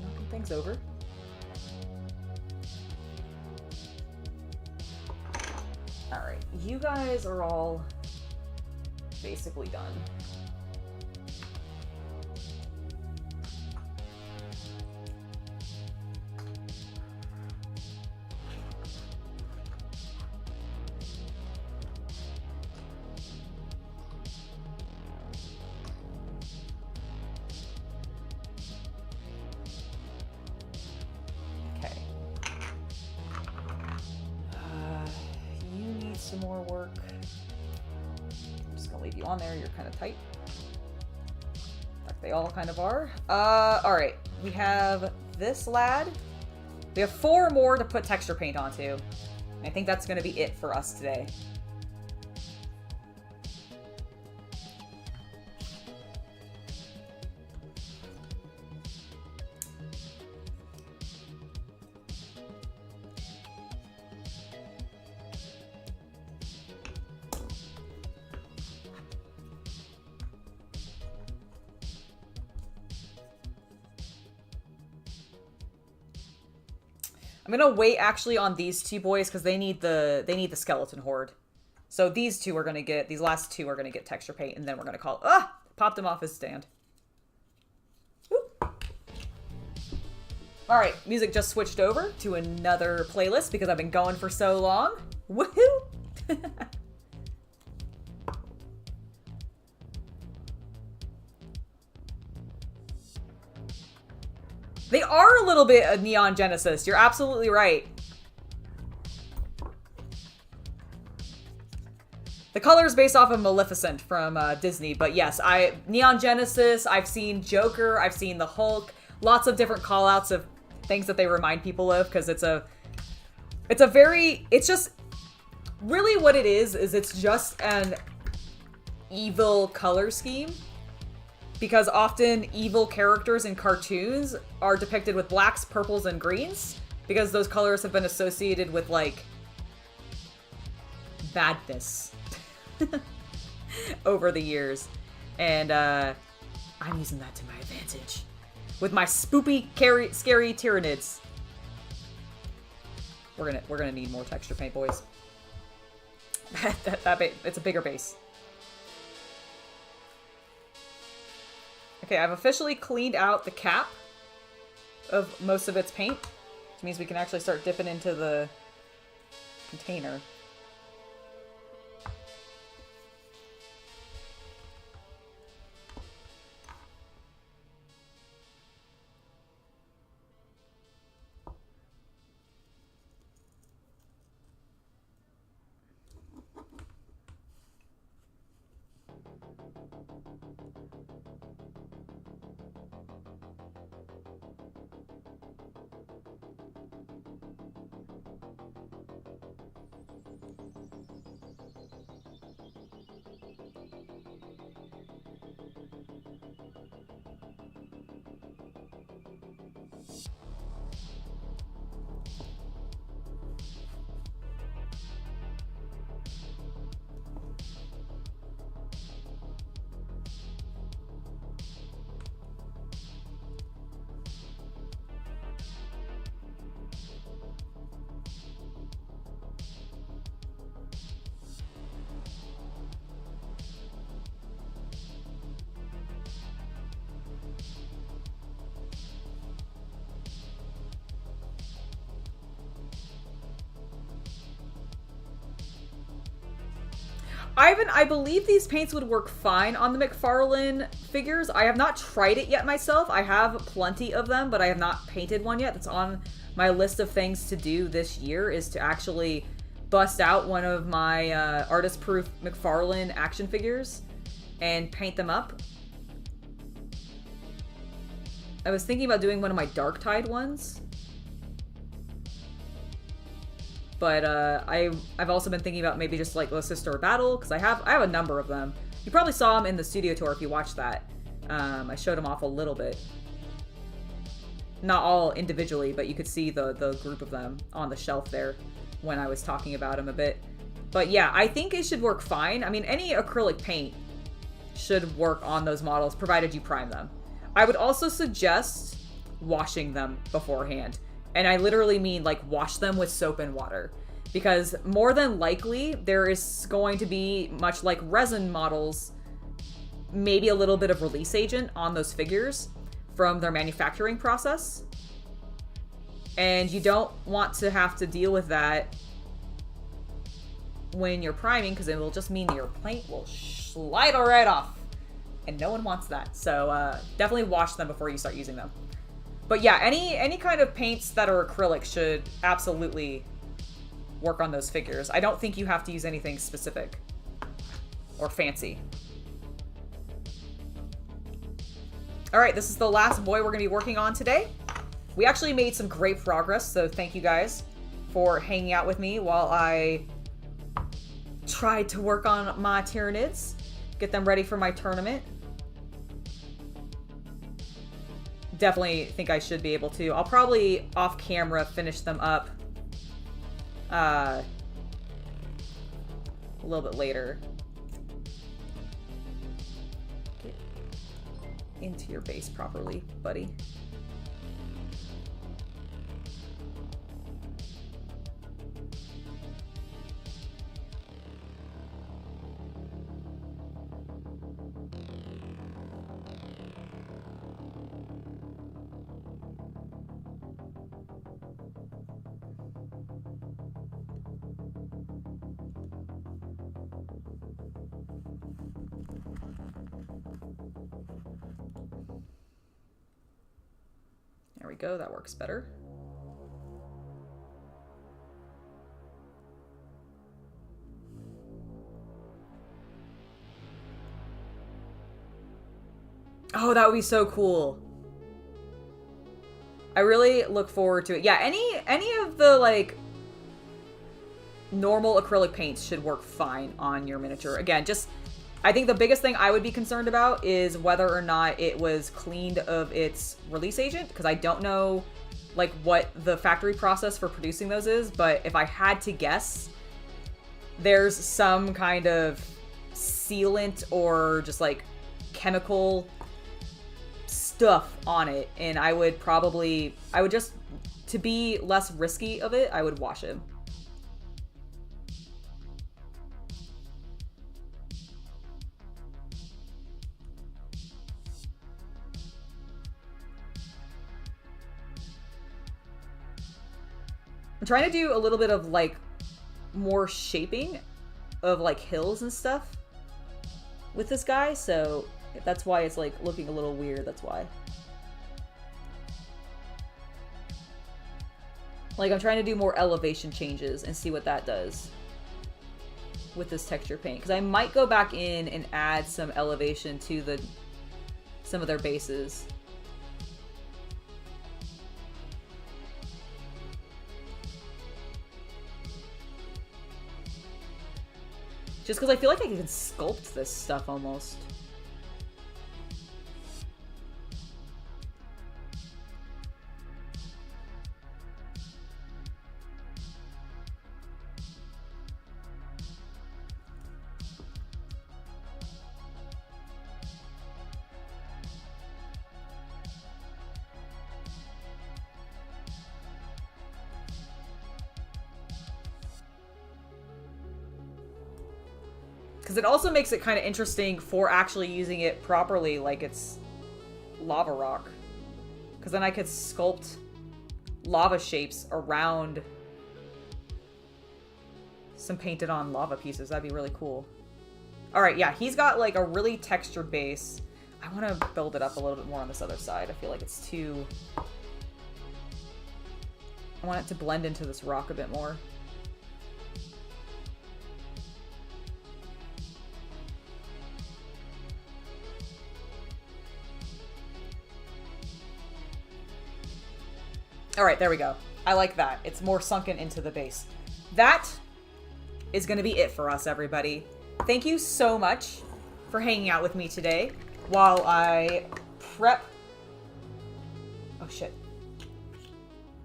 Knocking things over. Alright, you guys are all basically done. On there, you're kind of tight. Like they all kind of are. Alright. We have this lad. We have 4 more to put texture paint onto. I think that's going to be it for us today. I'm gonna wait actually on these 2 boys because they need the skeleton horde. So these 2 are gonna get, these last 2 are gonna get texture paint, and then we're gonna call, popped him off his stand. Alright, music just switched over to another playlist because I've been going for so long. Woohoo! They are a little bit of Neon Genesis. You're absolutely right. The color is based off of Maleficent from Disney, but yes, Neon Genesis, I've seen Joker, I've seen the Hulk, lots of different call-outs of things that they remind people of, because it's just, really what it is it's just an evil color scheme. Because often evil characters in cartoons are depicted with blacks, purples, and greens. Because those colors have been associated with, like, badness over the years. And I'm using that to my advantage. With my spoopy, scary Tyranids. We're gonna need more texture paint, boys. It's a bigger base. Okay, I've officially cleaned out the cap of most of its paint, which means we can actually start dipping into the container. I believe these paints would work fine on the McFarlane figures. I have not tried it yet myself. I have plenty of them, but I have not painted one yet. That's on my list of things to do this year, is to actually bust out one of my artist-proof McFarlane action figures and paint them up. I was thinking about doing one of my Darktide ones. But I've also been thinking about maybe just like the Sister Battle, because I have a number of them. You probably saw them in the studio tour if you watched that. I showed them off a little bit. Not all individually, but you could see the group of them on the shelf there when I was talking about them a bit. But yeah, I think it should work fine. I mean, any acrylic paint should work on those models, provided you prime them. I would also suggest washing them beforehand. And I literally mean like wash them with soap and water, because more than likely there is going to be, much like resin models, maybe a little bit of release agent on those figures from their manufacturing process. And you don't want to have to deal with that when you're priming, because it will just mean your paint will slide right off. And no one wants that. So definitely wash them before you start using them. But yeah, any kind of paints that are acrylic should absolutely work on those figures. I don't think you have to use anything specific or fancy. All right, this is the last boy we're gonna be working on today. We actually made some great progress, so thank you guys for hanging out with me while I tried to work on my Tyranids, get them ready for my tournament. Definitely think I should be able to. I'll probably off camera finish them up a little bit later. Get into your base properly, buddy. There we go, that works better. Oh, that would be so cool. I really look forward to it. Yeah, any of the like normal acrylic paints should work fine on your miniature. Again, just I think the biggest thing I would be concerned about is whether or not it was cleaned of its release agent, because I don't know like what the factory process for producing those is, but if I had to guess, there's some kind of sealant or just like chemical stuff on it, and I would just, to be less risky of it, I would wash it. I'm trying to do a little bit of like more shaping of like hills and stuff with this guy, so if that's why it's like looking a little weird, that's why. Like I'm trying to do more elevation changes and see what that does with this texture paint, because I might go back in and add some elevation to some of their bases. Just because I feel like I can sculpt this stuff almost. Because it also makes it kind of interesting for actually using it properly, like it's lava rock. Because then I could sculpt lava shapes around some painted on lava pieces. That'd be really cool. All right, yeah, he's got like a really textured base. I want to build it up a little bit more on this other side. I feel like it's too... I want it to blend into this rock a bit more. All right, there we go. I like that. It's more sunken into the base. That is going to be it for us, everybody. Thank you so much for hanging out with me today while I prep... Oh, shit.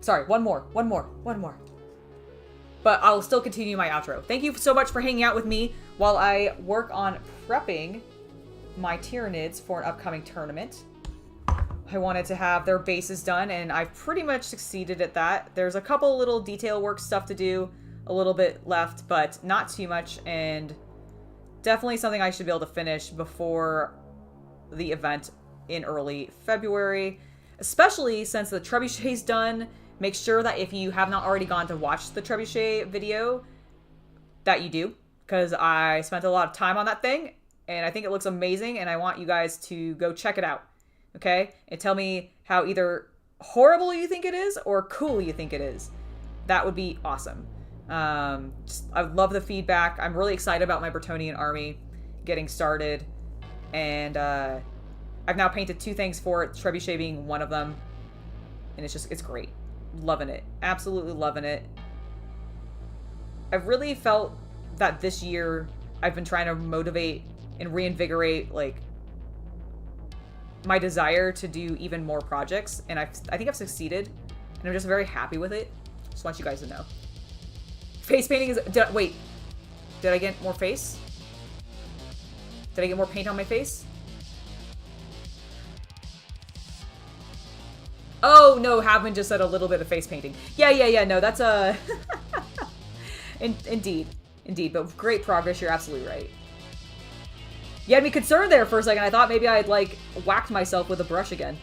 Sorry, one more. But I'll still continue my outro. Thank you so much for hanging out with me while I work on prepping my Tyranids for an upcoming tournament. I wanted to have their bases done, and I've pretty much succeeded at that. There's a couple little detail work stuff to do, a little bit left, but not too much, and definitely something I should be able to finish before the event in early February, especially since the trebuchet's done. Make sure that if you have not already gone to watch the trebuchet video, that you do, because I spent a lot of time on that thing, and I think it looks amazing, and I want you guys to go check it out. Okay? And tell me how either horrible you think it is or cool you think it is. That would be awesome. I love the feedback. I'm really excited about my Bretonnian army getting started. And I've now painted 2 things for it, trebuchet being one of them. And it's great. Loving it. Absolutely loving it. I've really felt that this year I've been trying to motivate and reinvigorate, like, my desire to do even more projects, and I think I've succeeded, and I'm just very happy with it. Just want you guys to know. Face painting is... Wait. Did I get more face? Did I get more paint on my face? Oh, no, Havman just said a little bit of face painting. Yeah, no, that's a... Indeed, but great progress, you're absolutely right. You had me concerned there for a second. I thought maybe I had, like, whacked myself with a brush again.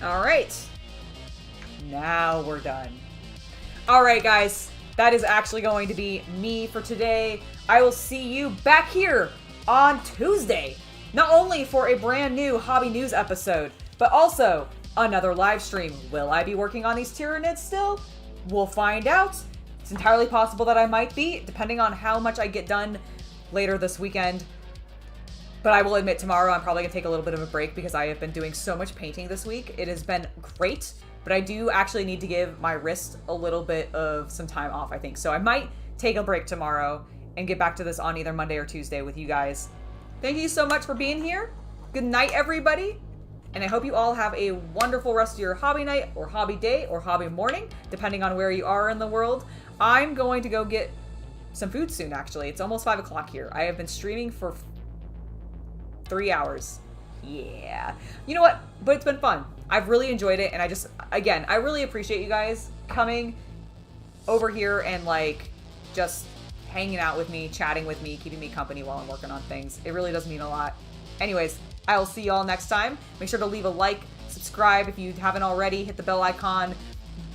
Alright. Now we're done. Alright, guys. That is actually going to be me for today. I will see you back here on Tuesday. Not only for a brand new Hobby News episode, but also another live stream. Will I be working on these Tyranids still? We'll find out. It's entirely possible that I might be, depending on how much I get done later this weekend. But I will admit tomorrow I'm probably going to take a little bit of a break because I have been doing so much painting this week. It has been great, but I do actually need to give my wrist a little bit of some time off, I think. So I might take a break tomorrow and get back to this on either Monday or Tuesday with you guys. Thank you so much for being here. Good night, everybody. And I hope you all have a wonderful rest of your hobby night or hobby day or hobby morning, depending on where you are in the world. I'm going to go get some food soon, actually. It's almost 5 o'clock here. I have been streaming for 3 hours. Yeah. You know what? But it's been fun. I've really enjoyed it, and I really appreciate you guys coming over here and, like, just hanging out with me, chatting with me, keeping me company while I'm working on things. It really does mean a lot. Anyways, I will see y'all next time. Make sure to leave a like, subscribe if you haven't already, hit the bell icon,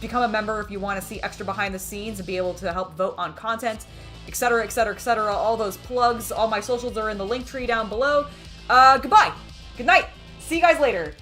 become a member if you want to see extra behind the scenes and be able to help vote on content, etc., etc., etc. All those plugs, all my socials are in the link tree down below. Goodbye. Good night. See you guys later.